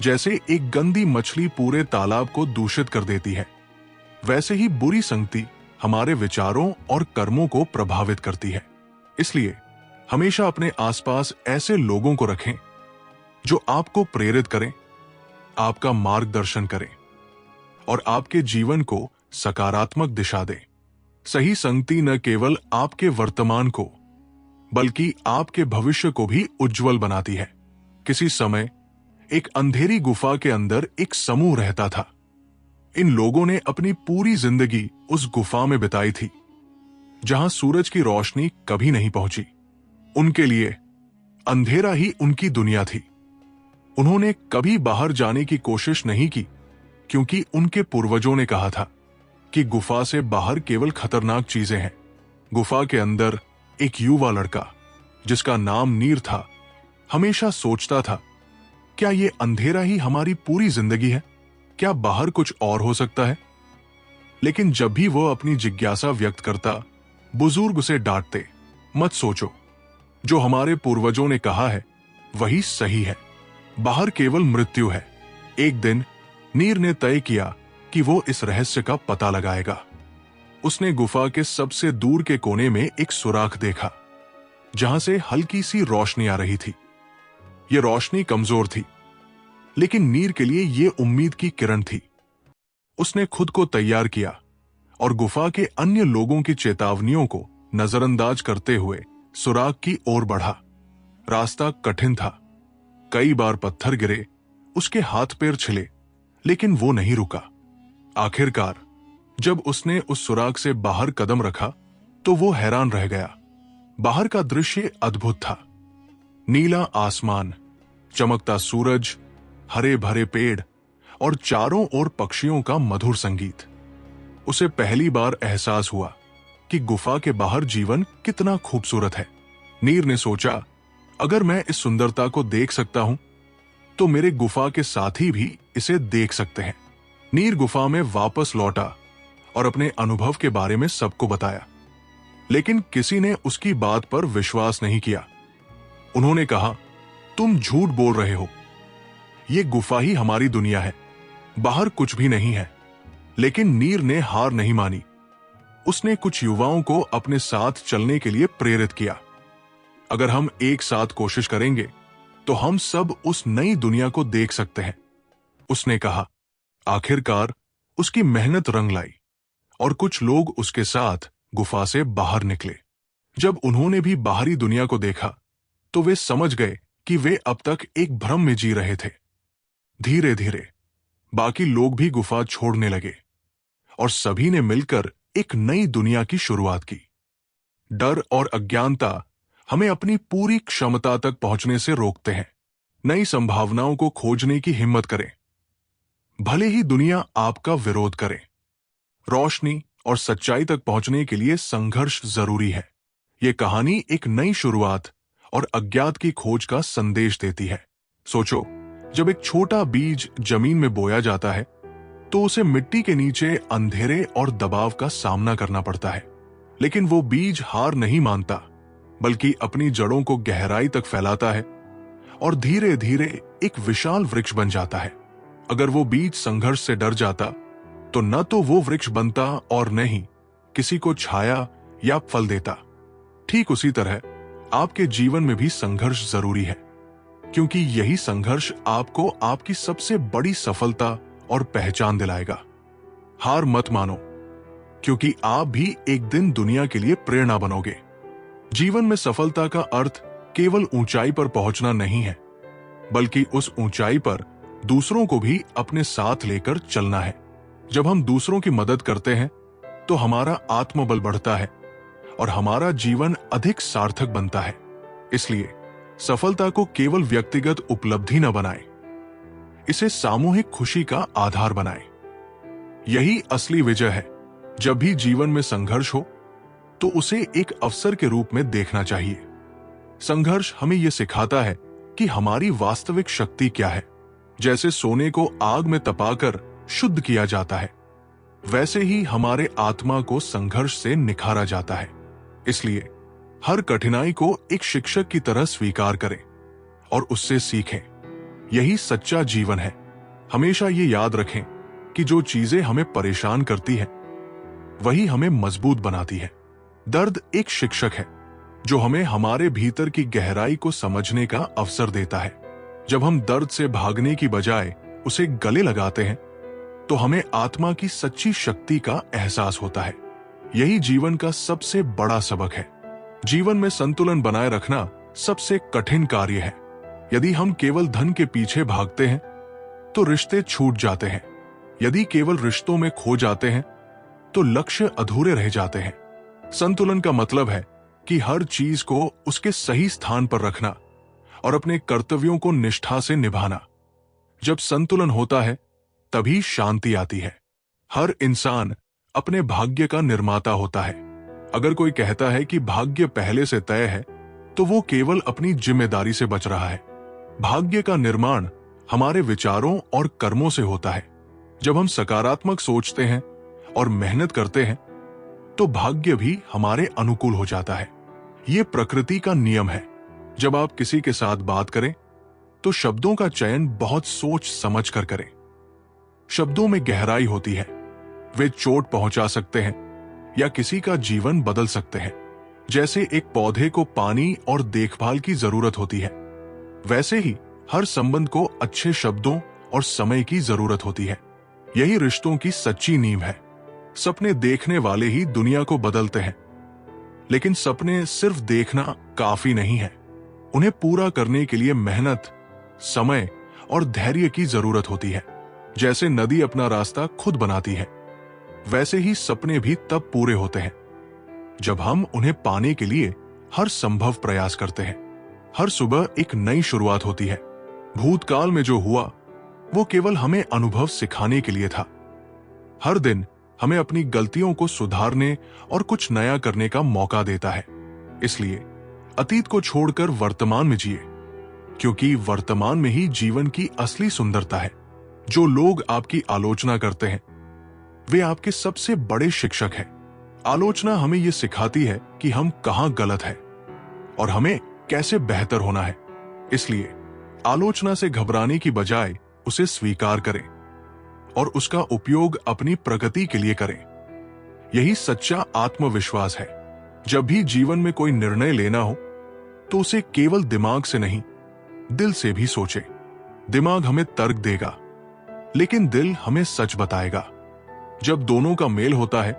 Speaker 1: जैसे एक गंदी मछली पूरे तालाब को दूषित कर देती है, वैसे ही बुरी संगति हमारे विचारों और कर्मों को प्रभावित करती है। इसलिए हमेशा अपने आसपास ऐसे लोगों को रखें जो आपको प्रेरित करें, आपका मार्गदर्शन करें और आपके जीवन को सकारात्मक दिशा दें। सही संगति न केवल आपके वर्तमान को बल्कि आपके भविष्य को भी उज्जवल बनाती है। किसी समय एक अंधेरी गुफा के अंदर एक समूह रहता था। इन लोगों ने अपनी पूरी जिंदगी उस गुफा में बिताई थी जहां सूरज की रोशनी कभी नहीं पहुंची। उनके लिए अंधेरा ही उनकी दुनिया थी। उन्होंने कभी बाहर जाने की कोशिश नहीं की, क्योंकि उनके पूर्वजों ने कहा था कि गुफा से बाहर केवल खतरनाक चीजें हैं। गुफा के अंदर एक युवा लड़का जिसका नाम नीर था, हमेशा सोचता था, क्या ये अंधेरा ही हमारी पूरी जिंदगी है? क्या बाहर कुछ और हो सकता है? लेकिन जब भी वो अपनी जिज्ञासा व्यक्त करता, बुजुर्ग उसे डांटते, मत सोचो, जो हमारे पूर्वजों ने कहा है वही सही है, बाहर केवल मृत्यु है। एक दिन नीर ने तय किया कि वो इस रहस्य का पता लगाएगा। उसने गुफा के सबसे दूर के कोने में एक सुराख देखा, जहां से हल्की सी रोशनी आ रही थी। यह रोशनी कमजोर थी, लेकिन नीर के लिए यह उम्मीद की किरण थी। उसने खुद को तैयार किया और गुफा के अन्य लोगों की चेतावनियों को नजरअंदाज करते हुए सुराख की ओर बढ़ा। रास्ता कठिन था, कई बार पत्थर गिरे, उसके हाथ पैर छिले, लेकिन वो नहीं रुका। आखिरकार जब उसने उस सुराख से बाहर कदम रखा तो वो हैरान रह गया। बाहर का दृश्य अद्भुत था। नीला आसमान, चमकता सूरज, हरे भरे पेड़ और चारों ओर पक्षियों का मधुर संगीत। उसे पहली बार एहसास हुआ कि गुफा के बाहर जीवन कितना खूबसूरत है। नीर ने सोचा, अगर मैं इस सुंदरता को देख सकता हूं तो मेरे गुफा के साथी भी इसे देख सकते हैं। नीर गुफा में वापस लौटा और अपने अनुभव के बारे में सबको बताया, लेकिन किसी ने उसकी बात पर विश्वास नहीं किया। उन्होंने कहा, तुम झूठ बोल रहे हो, ये गुफा ही हमारी दुनिया है, बाहर कुछ भी नहीं है। लेकिन नीर ने हार नहीं मानी। उसने कुछ युवाओं को अपने साथ चलने के लिए प्रेरित किया। अगर हम एक साथ कोशिश करेंगे तो हम सब उस नई दुनिया को देख सकते हैं, उसने कहा। आखिरकार उसकी मेहनत रंग लाई और कुछ लोग उसके साथ गुफा से बाहर निकले। जब उन्होंने भी बाहरी दुनिया को देखा तो वे समझ गए कि वे अब तक एक भ्रम में जी रहे थे। धीरे धीरे बाकी लोग भी गुफा छोड़ने लगे और सभी ने मिलकर एक नई दुनिया की शुरुआत की। डर और अज्ञानता हमें अपनी पूरी क्षमता तक पहुंचने से रोकते हैं। नई संभावनाओं को खोजने की हिम्मत करें, भले ही दुनिया आपका विरोध करे। रोशनी और सच्चाई तक पहुंचने के लिए संघर्ष जरूरी है। यह कहानी एक नई शुरुआत और अज्ञात की खोज का संदेश देती है। सोचो, जब एक छोटा बीज जमीन में बोया जाता है तो उसे मिट्टी के नीचे अंधेरे और दबाव का सामना करना पड़ता है, लेकिन वो बीज हार नहीं मानता, बल्कि अपनी जड़ों को गहराई तक फैलाता है और धीरे धीरे एक विशाल वृक्ष बन जाता है। अगर वो बीज संघर्ष से डर जाता तो न तो वो वृक्ष बनता और न ही किसी को छाया या फल देता। ठीक उसी तरह आपके जीवन में भी संघर्ष जरूरी है, क्योंकि यही संघर्ष आपको आपकी सबसे बड़ी सफलता और पहचान दिलाएगा। हार मत मानो, क्योंकि आप भी एक दिन दुनिया के लिए प्रेरणा बनोगे। जीवन में सफलता का अर्थ केवल ऊंचाई पर पहुंचना नहीं है, बल्कि उस ऊंचाई पर दूसरों को भी अपने साथ लेकर चलना है। जब हम दूसरों की मदद करते हैं तो हमारा आत्मबल बढ़ता है और हमारा जीवन अधिक सार्थक बनता है। इसलिए सफलता को केवल व्यक्तिगत उपलब्धि न बनाएं, इसे सामूहिक खुशी का आधार बनाएं। यही असली विजय है। जब भी जीवन में संघर्ष हो तो उसे एक अवसर के रूप में देखना चाहिए। संघर्ष हमें यह सिखाता है कि हमारी वास्तविक शक्ति क्या है। जैसे सोने को आग में तपाकर शुद्ध किया जाता है, वैसे ही हमारे आत्मा को संघर्ष से निखारा जाता है। इसलिए हर कठिनाई को एक शिक्षक की तरह स्वीकार करें और उससे सीखें। यही सच्चा जीवन है। हमेशा ये याद रखें कि जो चीजें हमें परेशान करती हैं, वही हमें मजबूत बनाती है। दर्द एक शिक्षक है जो हमें हमारे भीतर की गहराई को समझने का अवसर देता है। जब हम दर्द से भागने की बजाय उसे गले लगाते हैं तो हमें आत्मा की सच्ची शक्ति का एहसास होता है। यही जीवन का सबसे बड़ा सबक है। जीवन में संतुलन बनाए रखना सबसे कठिन कार्य है। यदि हम केवल धन के पीछे भागते हैं तो रिश्ते छूट जाते हैं, यदि केवल रिश्तों में खो जाते हैं तो लक्ष्य अधूरे रह जाते हैं। संतुलन का मतलब है कि हर चीज को उसके सही स्थान पर रखना और अपने कर्तव्यों को निष्ठा से निभाना। जब संतुलन होता है तभी शांति आती है। हर इंसान अपने भाग्य का निर्माता होता है। अगर कोई कहता है कि भाग्य पहले से तय है तो वो केवल अपनी जिम्मेदारी से बच रहा है। भाग्य का निर्माण हमारे विचारों और कर्मों से होता है। जब हम सकारात्मक सोचते हैं और मेहनत करते हैं तो भाग्य भी हमारे अनुकूल हो जाता है। ये प्रकृति का नियम है। जब आप किसी के साथ बात करें तो शब्दों का चयन बहुत सोच समझ कर करें। शब्दों में गहराई होती है। वे चोट पहुंचा सकते हैं या किसी का जीवन बदल सकते हैं। जैसे एक पौधे को पानी और देखभाल की जरूरत होती है, वैसे ही हर संबंध को अच्छे शब्दों और समय की जरूरत होती है। यही रिश्तों की सच्ची नींव है। सपने देखने वाले ही दुनिया को बदलते हैं, लेकिन सपने सिर्फ देखना काफी नहीं है। उन्हें पूरा करने के लिए मेहनत, समय और धैर्य की जरूरत होती है। जैसे नदी अपना रास्ता खुद बनाती है, वैसे ही सपने भी तब पूरे होते हैं जब हम उन्हें पाने के लिए हर संभव प्रयास करते हैं। हर सुबह एक नई शुरुआत होती है। भूतकाल में जो हुआ वो केवल हमें अनुभव सिखाने के लिए था। हर दिन हमें अपनी गलतियों को सुधारने और कुछ नया करने का मौका देता है। इसलिए अतीत को छोड़कर वर्तमान में जिए, क्योंकि वर्तमान में ही जीवन की असली सुंदरता है। जो लोग आपकी आलोचना करते हैं वे आपके सबसे बड़े शिक्षक हैं। आलोचना हमें यह सिखाती है कि हम कहां गलत हैं और हमें कैसे बेहतर होना है। इसलिए आलोचना से घबराने की बजाय उसे स्वीकार करें और उसका उपयोग अपनी प्रगति के लिए करें। यही सच्चा आत्मविश्वास है। जब भी जीवन में कोई निर्णय लेना हो तो उसे केवल दिमाग से नहीं, दिल से भी सोचे। दिमाग हमें तर्क देगा, लेकिन दिल हमें सच बताएगा। जब दोनों का मेल होता है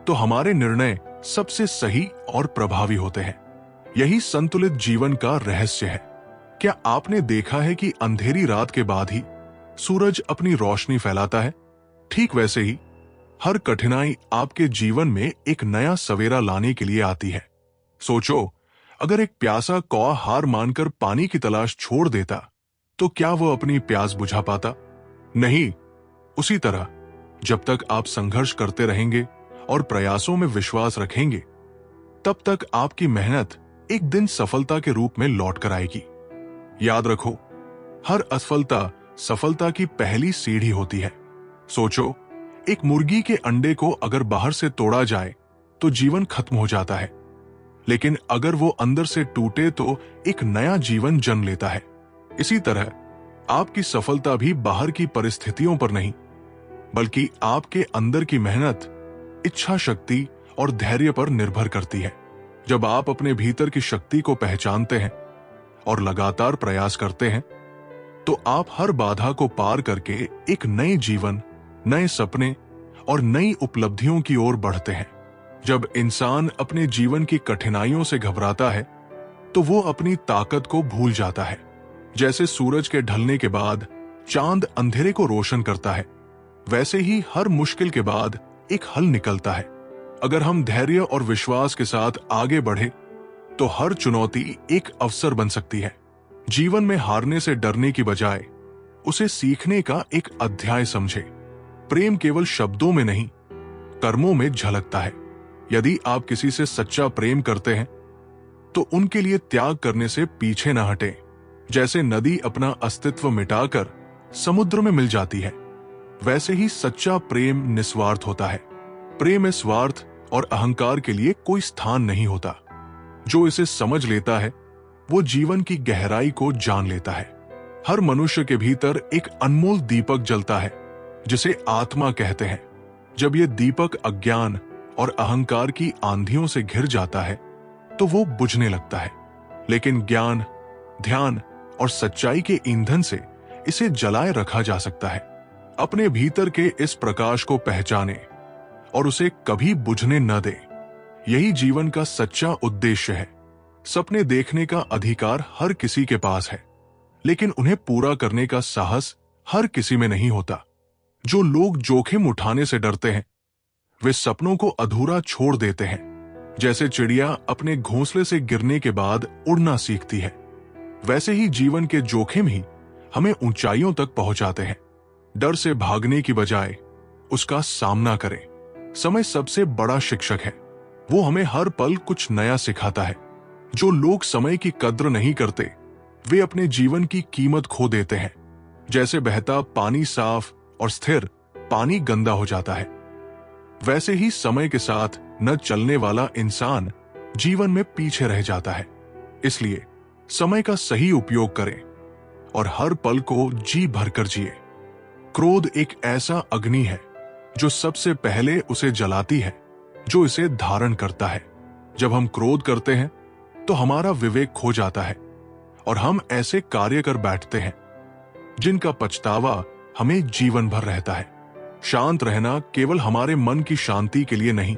Speaker 1: तो हमारे निर्णय सबसे सही और प्रभावी होते हैं। यही संतुलित जीवन का रहस्य है। क्या आपने देखा है कि अंधेरी रात के बाद ही सूरज अपनी रोशनी फैलाता है? ठीक वैसे ही हर कठिनाई आपके जीवन में एक नया सवेरा लाने के लिए आती है। सोचो, अगर एक प्यासा कौवा हार मानकर पानी की तलाश छोड़ देता तो क्या वो अपनी प्यास बुझा पाता? नहीं। उसी तरह जब तक आप संघर्ष करते रहेंगे और प्रयासों में विश्वास रखेंगे, तब तक आपकी मेहनत एक दिन सफलता के रूप में लौट कर आएगी। याद रखो, हर असफलता सफलता की पहली सीढ़ी होती है। सोचो, एक मुर्गी के अंडे को अगर बाहर से तोड़ा जाए तो जीवन खत्म हो जाता है, लेकिन अगर वो अंदर से टूटे तो एक नया जीवन जन्म लेता है। इसी तरह आपकी सफलता भी बाहर की परिस्थितियों पर नहीं, बल्कि आपके अंदर की मेहनत, इच्छा शक्ति और धैर्य पर निर्भर करती है। जब आप अपने भीतर की शक्ति को पहचानते हैं और लगातार प्रयास करते हैं, तो आप हर बाधा को पार करके एक नए जीवन, नए सपने और नई उपलब्धियों की ओर बढ़ते हैं। जब इंसान अपने जीवन की कठिनाइयों से घबराता है, तो वो अपनी ताकत को भूल जाता है। जैसे सूरज के ढलने के बाद चांद अंधेरे को रोशन करता है, वैसे ही हर मुश्किल के बाद एक हल निकलता है। अगर हम धैर्य और विश्वास के साथ आगे बढ़े तो हर चुनौती एक अवसर बन सकती है। जीवन में हारने से डरने की बजाय उसे सीखने का एक अध्याय समझे। प्रेम केवल शब्दों में नहीं, कर्मों में झलकता है। यदि आप किसी से सच्चा प्रेम करते हैं तो उनके लिए त्याग करने से पीछे न हटें। जैसे नदी अपना अस्तित्व मिटाकर समुद्र में मिल जाती है, वैसे ही सच्चा प्रेम निस्वार्थ होता है। प्रेम में स्वार्थ और अहंकार के लिए कोई स्थान नहीं होता। जो इसे समझ लेता है वो जीवन की गहराई को जान लेता है। हर मनुष्य के भीतर एक अनमोल दीपक जलता है जिसे आत्मा कहते हैं। जब ये दीपक अज्ञान और अहंकार की आंधियों से घिर जाता है तो वो बुझने लगता है, लेकिन ज्ञान, ध्यान और सच्चाई के ईंधन से इसे जलाए रखा जा सकता है। अपने भीतर के इस प्रकाश को पहचाने और उसे कभी बुझने न दे। यही जीवन का सच्चा उद्देश्य है। सपने देखने का अधिकार हर किसी के पास है, लेकिन उन्हें पूरा करने का साहस हर किसी में नहीं होता। जो लोग जोखिम उठाने से डरते हैं वे सपनों को अधूरा छोड़ देते हैं। जैसे चिड़िया अपने घोंसले से गिरने के बाद उड़ना सीखती है, वैसे ही जीवन के जोखिम ही हमें ऊंचाइयों तक पहुंचाते हैं। डर से भागने की बजाय उसका सामना करें। समय सबसे बड़ा शिक्षक है, वो हमें हर पल कुछ नया सिखाता है। जो लोग समय की कद्र नहीं करते वे अपने जीवन की कीमत खो देते हैं। जैसे बहता पानी साफ और स्थिर, पानी गंदा हो जाता है, वैसे ही समय के साथ न चलने वाला इंसान जीवन में पीछे रह जाता है। इसलिए समय का सही उपयोग करें और हर पल को जी भरकर जिए। क्रोध एक ऐसा अग्नि है जो सबसे पहले उसे जलाती है जो इसे धारण करता है। जब हम क्रोध करते हैं तो हमारा विवेक खो जाता है और हम ऐसे कार्य कर बैठते हैं जिनका पछतावा हमें जीवन भर रहता है। शांत रहना केवल हमारे मन की शांति के लिए नहीं,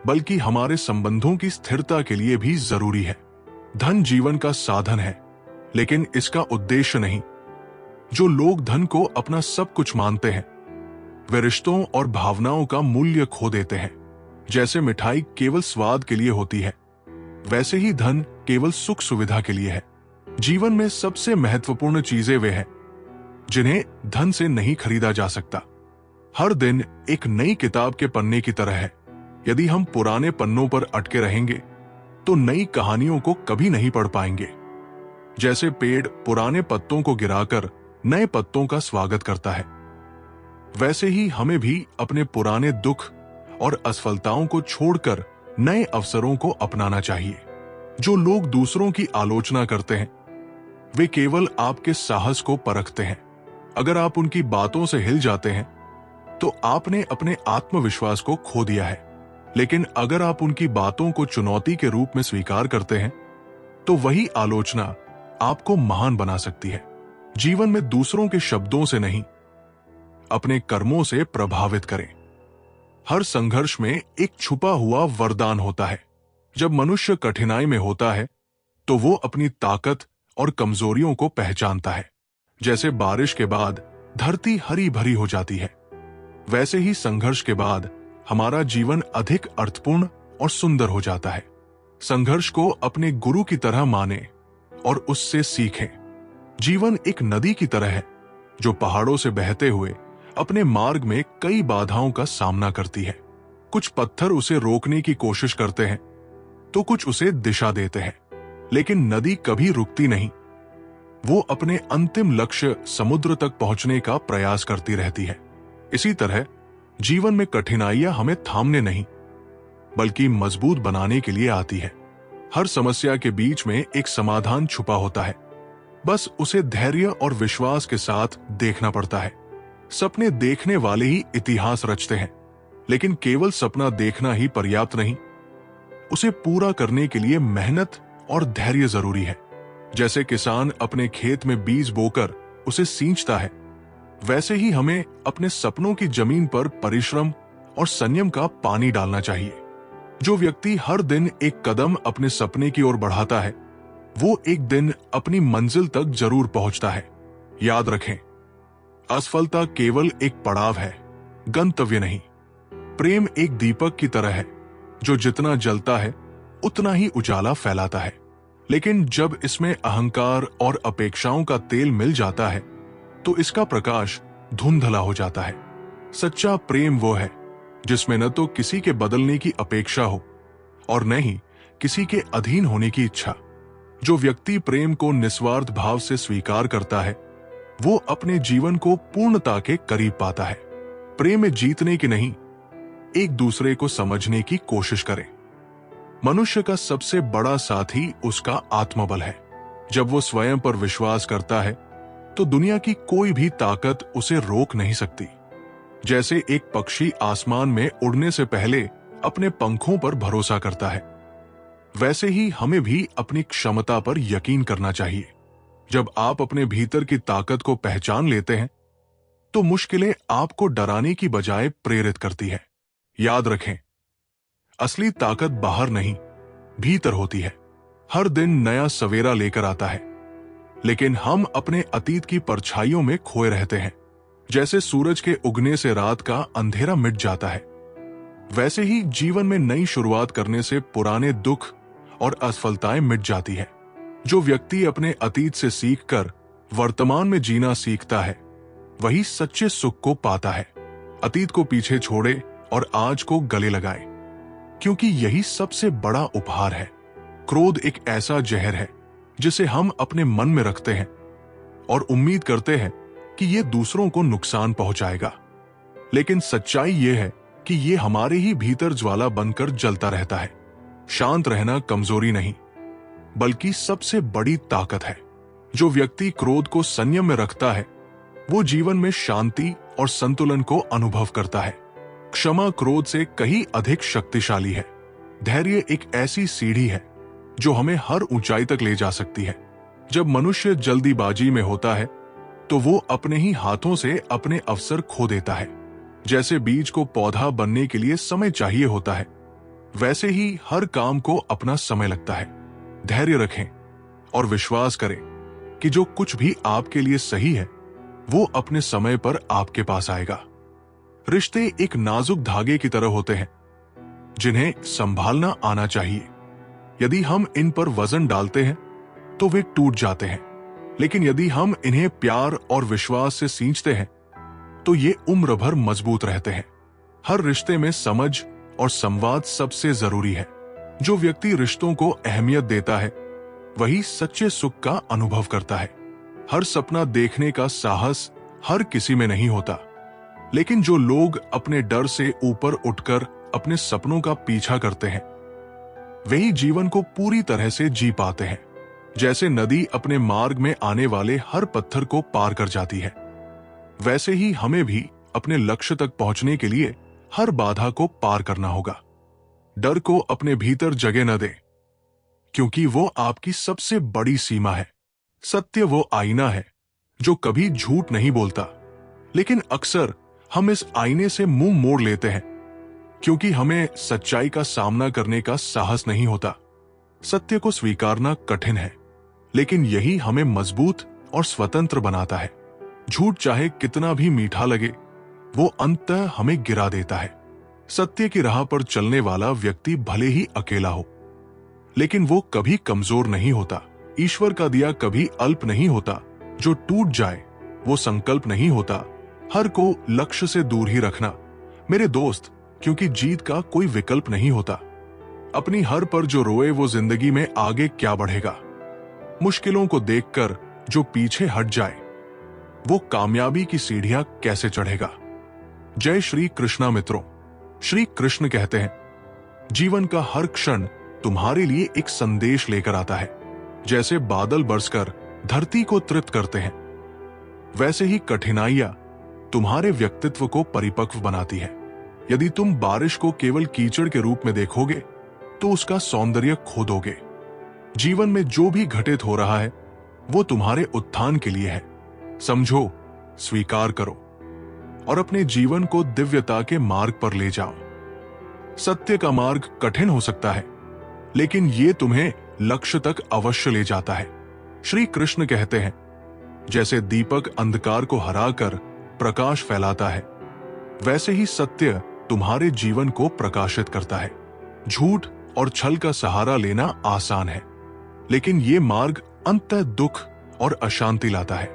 Speaker 1: बल्कि हमारे संबंधों की स्थिरता के लिए भी जरूरी है। धन जीवन का साधन है, लेकिन इसका उद्देश्य नहीं। जो लोग धन को अपना सब कुछ मानते हैं वे रिश्तों और भावनाओं का मूल्य खो देते हैं। जैसे मिठाई केवल स्वाद के लिए होती है, वैसे ही धन केवल सुख सुविधा के लिए है। जीवन में सबसे महत्वपूर्ण चीजें वे हैं जिन्हें धन से नहीं खरीदा जा सकता। हर दिन एक नई किताब के पन्ने की तरह है। यदि हम पुराने पन्नों पर अटके रहेंगे तो नई कहानियों को कभी नहीं पढ़ पाएंगे। जैसे पेड़ पुराने पत्तों को गिराकर नए पत्तों का स्वागत करता है, वैसे ही हमें भी अपने पुराने दुख और असफलताओं को छोड़कर नए अवसरों को अपनाना चाहिए। जो लोग दूसरों की आलोचना करते हैं वे केवल आपके साहस को परखते हैं। अगर आप उनकी बातों से हिल जाते हैं तो आपने अपने आत्मविश्वास को खो दिया है। लेकिन अगर आप उनकी बातों को चुनौती के रूप में स्वीकार करते हैं तो वही आलोचना आपको महान बना सकती है। जीवन में दूसरों के शब्दों से नहीं, अपने कर्मों से प्रभावित करें। हर संघर्ष में एक छुपा हुआ वरदान होता है। जब मनुष्य कठिनाई में होता है तो वो अपनी ताकत और कमजोरियों को पहचानता है। जैसे बारिश के बाद धरती हरी भरी हो जाती है, वैसे ही संघर्ष के बाद हमारा जीवन अधिक अर्थपूर्ण और सुंदर हो जाता है। संघर्ष को अपने गुरु की तरह माने और उससे सीखें। जीवन एक नदी की तरह है जो पहाड़ों से बहते हुए अपने मार्ग में कई बाधाओं का सामना करती है। कुछ पत्थर उसे रोकने की कोशिश करते हैं तो कुछ उसे दिशा देते हैं, लेकिन नदी कभी रुकती नहीं। वो अपने अंतिम लक्ष्य समुद्र तक पहुंचने का प्रयास करती रहती है। इसी तरह जीवन में कठिनाइयां हमें थामने नहीं, बल्कि मजबूत बनाने के लिए आती है। हर समस्या के बीच में एक समाधान छुपा होता है, बस उसे धैर्य और विश्वास के साथ देखना पड़ता है। सपने देखने वाले ही इतिहास रचते हैं, लेकिन केवल सपना देखना ही पर्याप्त नहीं, उसे पूरा करने के लिए मेहनत और धैर्य जरूरी है। जैसे किसान अपने खेत में बीज बोकर उसे सींचता है, वैसे ही हमें अपने सपनों की जमीन पर परिश्रम और संयम का पानी डालना चाहिए। जो व्यक्ति हर दिन एक कदम अपने सपने की ओर बढ़ाता है वो एक दिन अपनी मंजिल तक जरूर पहुंचता है। याद रखें, असफलता केवल एक पड़ाव है, गंतव्य नहीं। प्रेम एक दीपक की तरह है जो जितना जलता है उतना ही उजाला फैलाता है, लेकिन जब इसमें अहंकार और अपेक्षाओं का तेल मिल जाता है तो इसका प्रकाश धुंधला हो जाता है। सच्चा प्रेम वो है जिसमें न तो किसी के बदलने की अपेक्षा हो और न ही किसी के अधीन होने की इच्छा। जो व्यक्ति प्रेम को निस्वार्थ भाव से स्वीकार करता है वो अपने जीवन को पूर्णता के करीब पाता है। प्रेम में जीतने की नहीं, एक दूसरे को समझने की कोशिश करें। मनुष्य का सबसे बड़ा साथी उसका आत्मबल है। जब वो स्वयं पर विश्वास करता है तो दुनिया की कोई भी ताकत उसे रोक नहीं सकती। जैसे एक पक्षी आसमान में उड़ने से पहले अपने पंखों पर भरोसा करता है, वैसे ही हमें भी अपनी क्षमता पर यकीन करना चाहिए। जब आप अपने भीतर की ताकत को पहचान लेते हैं तो मुश्किलें आपको डराने की बजाय प्रेरित करती है। याद रखें, असली ताकत बाहर नहीं, भीतर होती है। हर दिन नया सवेरा लेकर आता है, लेकिन हम अपने अतीत की परछाइयों में खोए रहते हैं। जैसे सूरज के उगने से रात का अंधेरा मिट जाता है, वैसे ही जीवन में नई शुरुआत करने से पुराने दुख और असफलताएं मिट जाती है। जो व्यक्ति अपने अतीत से सीखकर वर्तमान में जीना सीखता है, वही सच्चे सुख को पाता है। अतीत को पीछे छोड़े और आज को गले लगाए, क्योंकि यही सबसे बड़ा उपहार है। क्रोध एक ऐसा जहर है जिसे हम अपने मन में रखते हैं और उम्मीद करते हैं कि यह दूसरों को नुकसान पहुंचाएगा, लेकिन सच्चाई यह है कि यह हमारे ही भीतर ज्वाला बनकर जलता रहता है। शांत रहना कमजोरी नहीं, बल्कि सबसे बड़ी ताकत है। जो व्यक्ति क्रोध को संयम में रखता है, वो जीवन में शांति और संतुलन को अनुभव करता है। क्षमा क्रोध से कहीं अधिक शक्तिशाली है। धैर्य एक ऐसी सीढ़ी है जो हमें हर ऊंचाई तक ले जा सकती है। जब मनुष्य जल्दीबाजी में होता है, तो वो अपने ही हाथों से अपने अवसर खो देता है। जैसे बीज को पौधा बनने के लिए समय चाहिए होता है, वैसे ही हर काम को अपना समय लगता है। धैर्य रखें और विश्वास करें कि जो कुछ भी आपके लिए सही है, वो अपने समय पर आपके पास आएगा। रिश्ते एक नाजुक धागे की तरह होते हैं, जिन्हें संभालना आना चाहिए। यदि हम इन पर वजन डालते हैं, तो वे टूट जाते हैं, लेकिन यदि हम इन्हें प्यार और विश्वास से सींचते हैं, तो ये उम्र भर मजबूत रहते हैं। हर रिश्ते में समझ और संवाद सबसे जरूरी है। जो व्यक्ति रिश्तों को अहमियत देता है, वही सच्चे सुख का अनुभव करता है। हर सपना देखने का साहस हर किसी में नहीं होता, लेकिन जो लोग अपने डर से ऊपर उठकर अपने सपनों का पीछा करते हैं, वही जीवन को पूरी तरह से जी पाते हैं। जैसे नदी अपने मार्ग में आने वाले हर पत्थर को पार कर जाती है, वैसे ही हमें भी अपने लक्ष्य तक पहुंचने के लिए हर बाधा को पार करना होगा। डर को अपने भीतर जगह न दें, क्योंकि वो आपकी सबसे बड़ी सीमा है। सत्य वो आईना है जो कभी झूठ नहीं बोलता, लेकिन अक्सर हम इस आईने से मुंह मोड़ लेते हैं, क्योंकि हमें सच्चाई का सामना करने का साहस नहीं होता। सत्य को स्वीकारना कठिन है, लेकिन यही हमें मजबूत और स्वतंत्र बनाता है। झूठ चाहे कितना भी मीठा लगे, वो अंततः हमें गिरा देता है। सत्य की राह पर चलने वाला व्यक्ति भले ही अकेला हो, लेकिन वो कभी कमजोर नहीं होता। ईश्वर का दिया कभी अल्प नहीं होता। जो टूट जाए वो संकल्प नहीं होता। हर को लक्ष्य से दूर ही रखना मेरे दोस्त, क्योंकि जीत का कोई विकल्प नहीं होता। अपनी हर पर जो रोए, वो जिंदगी में आगे क्या बढ़ेगा। मुश्किलों को देखकर जो पीछे हट जाए, वो कामयाबी की सीढ़ियां कैसे चढ़ेगा। जय श्री कृष्णा मित्रों। श्री कृष्ण कहते हैं, जीवन का हर क्षण तुम्हारे लिए एक संदेश लेकर आता है। जैसे बादल बरसकर धरती को तृप्त करते हैं, वैसे ही कठिनाइयां तुम्हारे व्यक्तित्व को परिपक्व बनाती है। यदि तुम बारिश को केवल कीचड़ के रूप में देखोगे, तो उसका सौंदर्य खो दोगे। जीवन में जो भी घटित हो रहा है, वो तुम्हारे उत्थान के लिए है। समझो, स्वीकार करो और अपने जीवन को दिव्यता के मार्ग पर ले जाओ। सत्य का मार्ग कठिन हो सकता है, लेकिन ये तुम्हें लक्ष्य तक अवश्य ले जाता है। श्री कृष्ण कहते हैं, जैसे दीपक अंधकार को हराकर प्रकाश फैलाता है, वैसे ही सत्य तुम्हारे जीवन को प्रकाशित करता है। झूठ और छल का सहारा लेना आसान है, लेकिन ये मार्ग अंततः दुख और अशांति लाता है।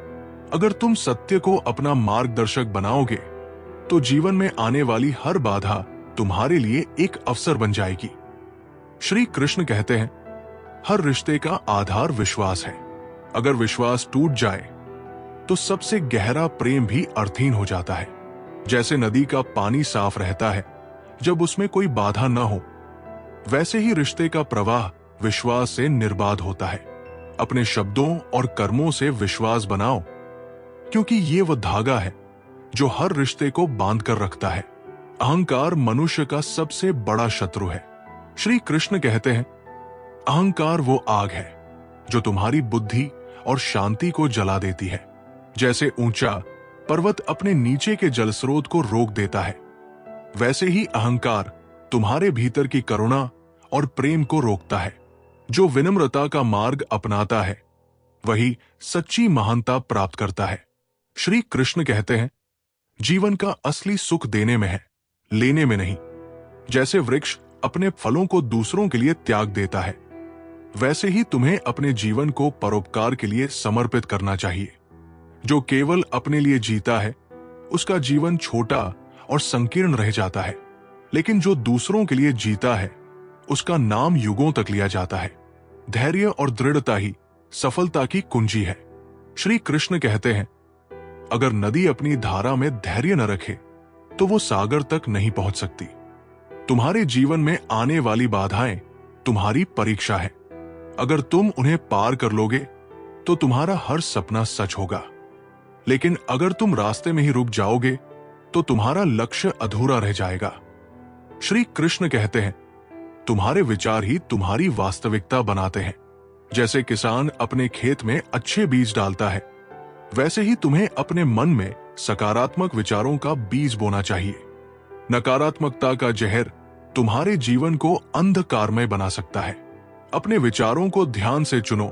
Speaker 1: अगर तुम सत्य को अपना मार्गदर्शक बनाओगे, तो जीवन में आने वाली हर बाधा तुम्हारे लिए एक अवसर बन जाएगी। श्री कृष्ण कहते हैं, हर रिश्ते का आधार विश्वास है। अगर विश्वास टूट जाए, तो सबसे गहरा प्रेम भी अर्थहीन हो जाता है। जैसे नदी का पानी साफ रहता है जब उसमें कोई बाधा न हो, वैसे ही रिश्ते का प्रवाह विश्वास से निर्बाध होता है। अपने शब्दों और कर्मों से विश्वास बनाओ, क्योंकि ये वो धागा है जो हर रिश्ते को बांध कर रखता है। अहंकार मनुष्य का सबसे बड़ा शत्रु है। श्री कृष्ण कहते हैं, अहंकार वो आग है जो तुम्हारी बुद्धि और शांति को जला देती है। जैसे ऊंचा पर्वत अपने नीचे के जलस्रोत को रोक देता है, वैसे ही अहंकार तुम्हारे भीतर की करुणा और प्रेम को रोकता है। जो विनम्रता का मार्ग अपनाता है, वही सच्ची महानता प्राप्त करता है। श्री कृष्ण कहते हैं, जीवन का असली सुख देने में है, लेने में नहीं। जैसे वृक्ष अपने फलों को दूसरों के लिए त्याग देता है, वैसे ही तुम्हें अपने जीवन को परोपकार के लिए समर्पित करना चाहिए। जो केवल अपने लिए जीता है, उसका जीवन छोटा और संकीर्ण रह जाता है, लेकिन जो दूसरों के लिए जीता है, उसका नाम युगों तक लिया जाता है। धैर्य और दृढ़ता ही सफलता की कुंजी है। श्री कृष्ण कहते हैं, अगर नदी अपनी धारा में धैर्य न रखे तो वो सागर तक नहीं पहुंच सकती। तुम्हारे जीवन में आने वाली बाधाएं तुम्हारी परीक्षा है। अगर तुम उन्हें पार कर लोगे तो तुम्हारा हर सपना सच होगा, लेकिन अगर तुम रास्ते में ही रुक जाओगे तो तुम्हारा लक्ष्य अधूरा रह जाएगा। श्री कृष्ण कहते हैं, तुम्हारे विचार ही तुम्हारी वास्तविकता बनाते हैं। जैसे किसान अपने खेत में अच्छे बीज डालता है, वैसे ही तुम्हें अपने मन में सकारात्मक विचारों का बीज बोना चाहिए। नकारात्मकता का जहर तुम्हारे जीवन को अंधकारमय बना सकता है। अपने विचारों को ध्यान से चुनो,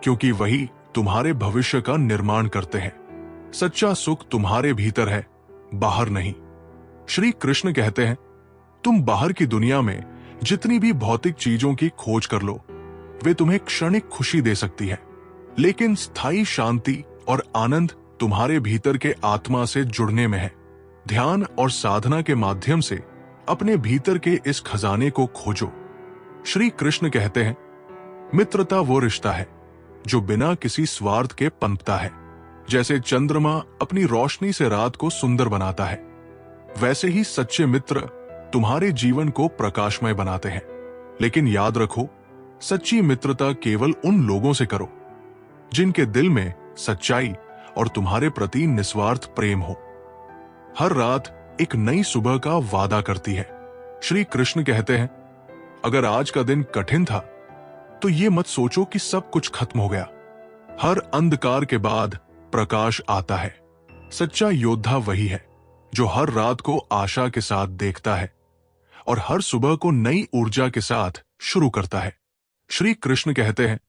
Speaker 1: क्योंकि वही तुम्हारे भविष्य का निर्माण करते हैं। सच्चा सुख तुम्हारे भीतर है, बाहर नहीं। श्री कृष्ण कहते हैं, तुम बाहर की दुनिया में जितनी भी भौतिक चीजों की खोज कर लो, वे तुम्हें क्षणिक खुशी दे सकती है, लेकिन स्थायी शांति और आनंद तुम्हारे भीतर के आत्मा से जुड़ने में है। ध्यान और साधना के माध्यम से अपने भीतर के इस खजाने को खोजो। श्री कृष्ण कहते हैं, मित्रता वो रिश्ता है जो बिना किसी स्वार्थ के पनपता है। जैसे चंद्रमा अपनी रोशनी से रात को सुंदर बनाता है, वैसे ही सच्चे मित्र तुम्हारे जीवन को प्रकाशमय बनाते हैं। लेकिन याद रखो, सच्ची मित्रता केवल उन लोगों से करो जिनके दिल में सच्चाई और तुम्हारे प्रति निस्वार्थ प्रेम हो। हर रात एक नई सुबह का वादा करती है। श्री कृष्ण कहते हैं, अगर आज का दिन कठिन था तो ये मत सोचो कि सब कुछ खत्म हो गया। हर अंधकार के बाद प्रकाश आता है। सच्चा योद्धा वही है जो हर रात को आशा के साथ देखता है और हर सुबह को नई ऊर्जा के साथ शुरू करता है। श्री कृष्ण कहते हैं,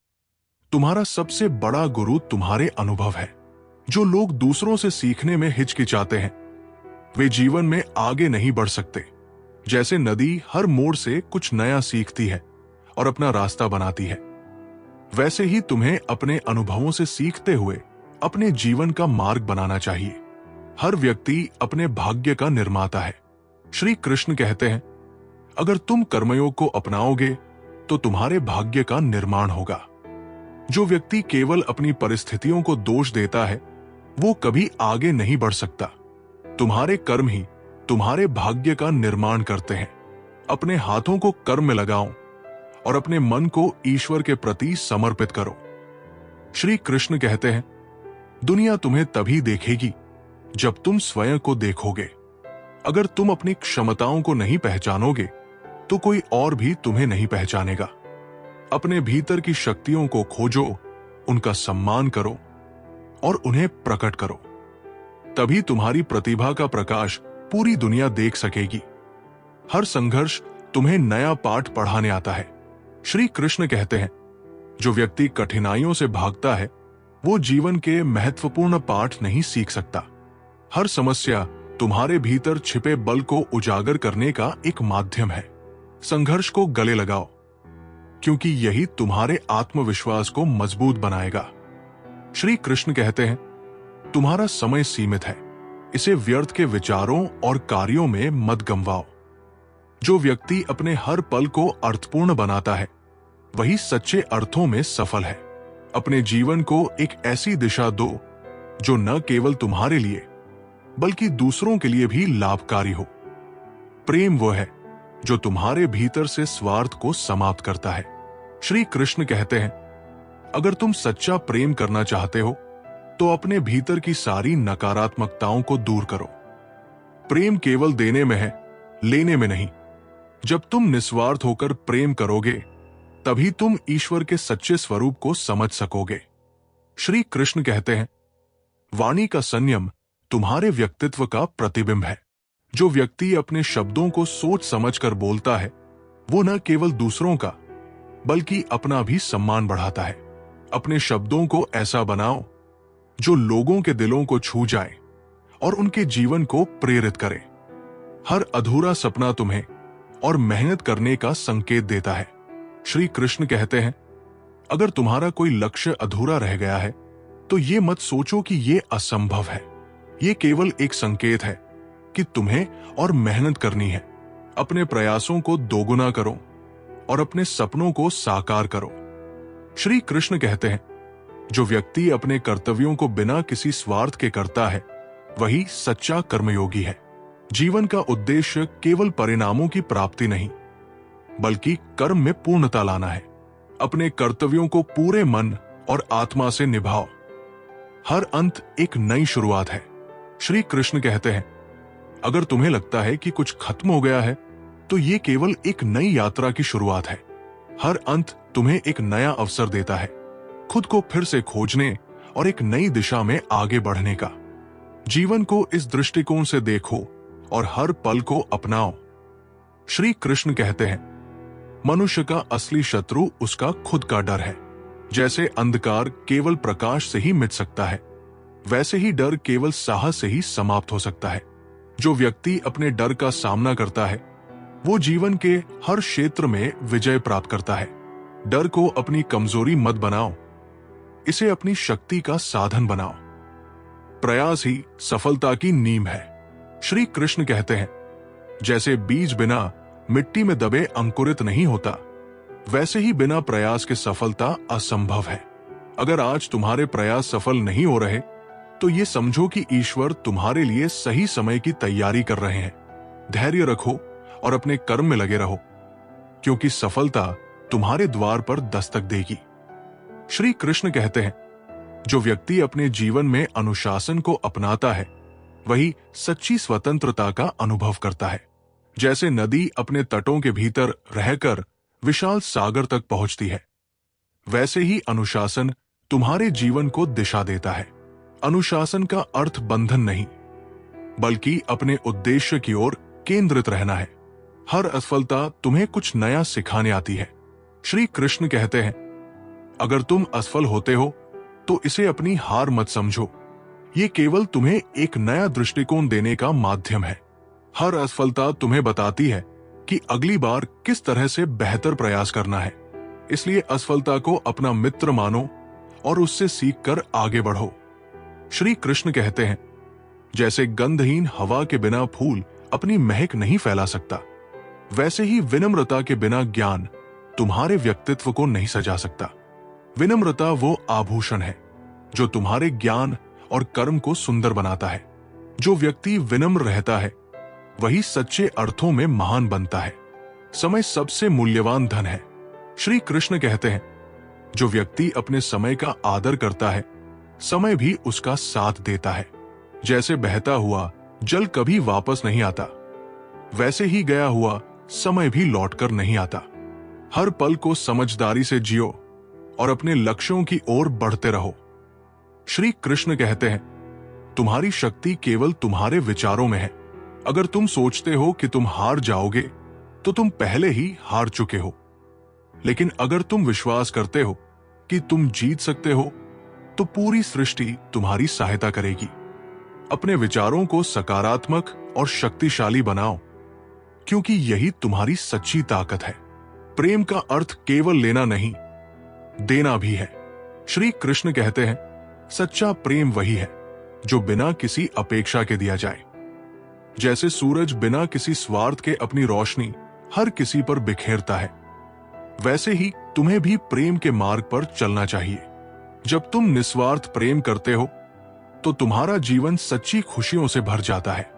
Speaker 1: तुम्हारा सबसे बड़ा गुरु तुम्हारे अनुभव है। जो लोग दूसरों से सीखने में हिचकिचाते हैं, वे जीवन में आगे नहीं बढ़ सकते। जैसे नदी हर मोड़ से कुछ नया सीखती है और अपना रास्ता बनाती है, वैसे ही तुम्हें अपने अनुभवों से सीखते हुए अपने जीवन का मार्ग बनाना चाहिए। हर व्यक्ति अपने भाग्य का निर्माता है। श्री कृष्ण कहते हैं, अगर तुम कर्मयोग को अपनाओगे तो तुम्हारे भाग्य का निर्माण होगा। जो व्यक्ति केवल अपनी परिस्थितियों को दोष देता है, वो कभी आगे नहीं बढ़ सकता। तुम्हारे कर्म ही तुम्हारे भाग्य का निर्माण करते हैं। अपने हाथों को कर्म में लगाओ और अपने मन को ईश्वर के प्रति समर्पित करो। श्री कृष्ण कहते हैं, दुनिया तुम्हें तभी देखेगी जब तुम स्वयं को देखोगे। अगर तुम अपनी क्षमताओं को नहीं पहचानोगे तो कोई और भी तुम्हें नहीं पहचानेगा। अपने भीतर की शक्तियों को खोजो, उनका सम्मान करो और उन्हें प्रकट करो। तभी तुम्हारी प्रतिभा का प्रकाश पूरी दुनिया देख सकेगी। हर संघर्ष तुम्हें नया पाठ पढ़ाने आता है। श्री कृष्ण कहते हैं, जो व्यक्ति कठिनाइयों से भागता है, वो जीवन के महत्वपूर्ण पाठ नहीं सीख सकता। हर समस्या तुम्हारे भीतर छिपे बल को उजागर करने का एक माध्यम है। संघर्ष को गले लगाओ, क्योंकि यही तुम्हारे आत्मविश्वास को मजबूत बनाएगा। श्री कृष्ण कहते हैं, तुम्हारा समय सीमित है, इसे व्यर्थ के विचारों और कार्यों में मत गंवाओ। जो व्यक्ति अपने हर पल को अर्थपूर्ण बनाता है, वही सच्चे अर्थों में सफल है। अपने जीवन को एक ऐसी दिशा दो जो न केवल तुम्हारे लिए बल्कि दूसरों के लिए भी लाभकारी हो। प्रेम वो है जो तुम्हारे भीतर से स्वार्थ को समाप्त करता है। श्री कृष्ण कहते हैं, अगर तुम सच्चा प्रेम करना चाहते हो तो अपने भीतर की सारी नकारात्मकताओं को दूर करो। प्रेम केवल देने में है, लेने में नहीं। जब तुम निस्वार्थ होकर प्रेम करोगे, तभी तुम ईश्वर के सच्चे स्वरूप को समझ सकोगे। श्री कृष्ण कहते हैं, वाणी का संयम तुम्हारे व्यक्तित्व का प्रतिबिंब है। जो व्यक्ति अपने शब्दों को सोच समझकर बोलता है, वो न केवल दूसरों का बल्कि अपना भी सम्मान बढ़ाता है। अपने शब्दों को ऐसा बनाओ जो लोगों के दिलों को छू जाए और उनके जीवन को प्रेरित करे। हर अधूरा सपना तुम्हें और मेहनत करने का संकेत देता है। श्री कृष्ण कहते हैं, अगर तुम्हारा कोई लक्ष्य अधूरा रह गया है तो ये मत सोचो कि ये असंभव है। ये केवल एक संकेत है कि तुम्हें और मेहनत करनी है। अपने प्रयासों को दोगुना करो और अपने सपनों को साकार करो। श्री कृष्ण कहते हैं, जो व्यक्ति अपने कर्तव्यों को बिना किसी स्वार्थ के करता है वही सच्चा कर्मयोगी है। जीवन का उद्देश्य केवल परिणामों की प्राप्ति नहीं बल्कि कर्म में पूर्णता लाना है। अपने कर्तव्यों को पूरे मन और आत्मा से निभाओ। हर अंत एक नई शुरुआत है। श्री कृष्ण कहते हैं, अगर तुम्हें लगता है कि कुछ खत्म हो गया है तो ये केवल एक नई यात्रा की शुरुआत है। हर अंत तुम्हें एक नया अवसर देता है, खुद को फिर से खोजने और एक नई दिशा में आगे बढ़ने का। जीवन को इस दृष्टिकोण से देखो और हर पल को अपनाओ। श्री कृष्ण कहते हैं, मनुष्य का असली शत्रु उसका खुद का डर है। जैसे अंधकार केवल प्रकाश से ही मिट सकता है, वैसे ही डर केवल साहस से ही समाप्त हो सकता है। जो व्यक्ति अपने डर का सामना करता है वो जीवन के हर क्षेत्र में विजय प्राप्त करता है। डर को अपनी कमजोरी मत बनाओ, इसे अपनी शक्ति का साधन बनाओ। प्रयास ही सफलता की नींव है। श्री कृष्ण कहते हैं, जैसे बीज बिना मिट्टी में दबे अंकुरित नहीं होता, वैसे ही बिना प्रयास के सफलता असंभव है। अगर आज तुम्हारे प्रयास सफल नहीं हो रहे तो ये समझो कि ईश्वर तुम्हारे लिए सही समय की तैयारी कर रहे हैं। धैर्य रखो और अपने कर्म में लगे रहो, क्योंकि सफलता तुम्हारे द्वार पर दस्तक देगी। श्री कृष्ण कहते हैं, जो व्यक्ति अपने जीवन में अनुशासन को अपनाता है वही सच्ची स्वतंत्रता का अनुभव करता है। जैसे नदी अपने तटों के भीतर रहकर विशाल सागर तक पहुंचती है, वैसे ही अनुशासन तुम्हारे जीवन को दिशा देता है। अनुशासन का अर्थ बंधन नहीं बल्कि अपने उद्देश्य की ओर केंद्रित रहना है। हर असफलता तुम्हें कुछ नया सिखाने आती है। श्री कृष्ण कहते हैं, अगर तुम असफल होते हो तो इसे अपनी हार मत समझो, ये केवल तुम्हें एक नया दृष्टिकोण देने का माध्यम है। हर असफलता तुम्हें बताती है कि अगली बार किस तरह से बेहतर प्रयास करना है। इसलिए असफलता को अपना मित्र मानो और उससे सीखकर आगे बढ़ो। श्री कृष्ण कहते हैं, जैसे गंधहीन हवा के बिना फूल अपनी महक नहीं फैला सकता, वैसे ही विनम्रता के बिना ज्ञान तुम्हारे व्यक्तित्व को नहीं सजा सकता। विनम्रता वो आभूषण है जो तुम्हारे ज्ञान और कर्म को सुंदर बनाता है। जो व्यक्ति विनम्र रहता है वही सच्चे अर्थों में महान बनता है। समय सबसे मूल्यवान धन है। श्री कृष्ण कहते हैं, जो व्यक्ति अपने समय का आदर करता है समय भी उसका साथ देता है। जैसे बहता हुआ जल कभी वापस नहीं आता, वैसे ही गया हुआ समय भी लौटकर नहीं आता। हर पल को समझदारी से जियो और अपने लक्ष्यों की ओर बढ़ते रहो। श्री कृष्ण कहते हैं, तुम्हारी शक्ति केवल तुम्हारे विचारों में है। अगर तुम सोचते हो कि तुम हार जाओगे तो तुम पहले ही हार चुके हो। लेकिन अगर तुम विश्वास करते हो कि तुम जीत सकते हो तो पूरी सृष्टि तुम्हारी सहायता करेगी। अपने विचारों को सकारात्मक और शक्तिशाली बनाओ, क्योंकि यही तुम्हारी सच्ची ताकत है। प्रेम का अर्थ केवल लेना नहीं, देना भी है। श्री कृष्ण कहते हैं, सच्चा प्रेम वही है जो बिना किसी अपेक्षा के दिया जाए। जैसे सूरज बिना किसी स्वार्थ के अपनी रोशनी हर किसी पर बिखेरता है, वैसे ही तुम्हें भी प्रेम के मार्ग पर चलना चाहिए। जब तुम निस्वार्थ प्रेम करते हो तो तुम्हारा जीवन सच्ची खुशियों से भर जाता है।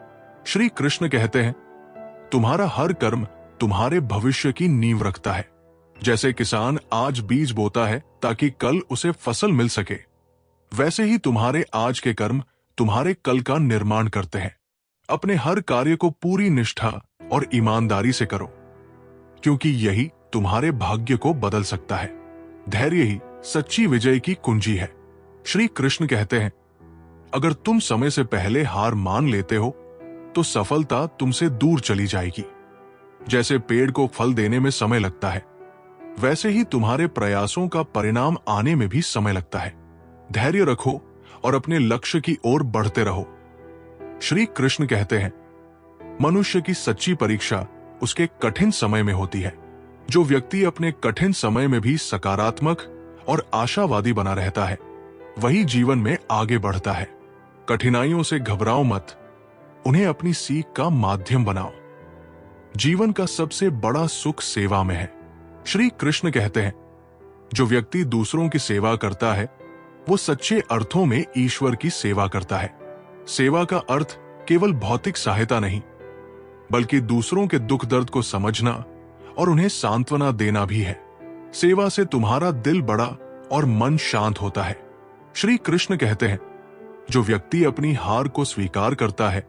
Speaker 1: श्री कृष्ण कहते हैं, तुम्हारा हर कर्म तुम्हारे भविष्य की नींव रखता है। जैसे किसान आज बीज बोता है ताकि कल उसे फसल मिल सके, वैसे ही तुम्हारे आज के कर्म तुम्हारे कल का निर्माण करते हैं। अपने हर कार्य को पूरी निष्ठा और ईमानदारी से करो, क्योंकि यही तुम्हारे भाग्य को बदल सकता है। धैर्य ही सच्ची विजय की कुंजी है। श्री कृष्ण कहते हैं, अगर तुम समय से पहले हार मान लेते हो तो सफलता तुमसे दूर चली जाएगी। जैसे पेड़ को फल देने में समय लगता है, वैसे ही तुम्हारे प्रयासों का परिणाम आने में भी समय लगता है। धैर्य रखो और अपने लक्ष्य की ओर बढ़ते रहो। श्री कृष्ण कहते हैं, मनुष्य की सच्ची परीक्षा उसके कठिन समय में होती है। जो व्यक्ति अपने कठिन समय में भी सकारात्मक और आशावादी बना रहता है, वही जीवन में आगे बढ़ता है। कठिनाइयों से घबराओ मत, उन्हें अपनी सीख का माध्यम बनाओ। जीवन का सबसे बड़ा सुख सेवा में है। श्री कृष्ण कहते हैं, जो व्यक्ति दूसरों की सेवा करता है, वो सच्चे अर्थों में ईश्वर की सेवा करता है। सेवा का अर्थ केवल भौतिक सहायता नहीं, बल्कि दूसरों के दुख दर्द को समझना और उन्हें सांत्वना देना भी है। सेवा से तुम्हारा दिल बड़ा और मन शांत होता है। श्री कृष्ण कहते हैं, जो व्यक्ति अपनी हार को स्वीकार करता है,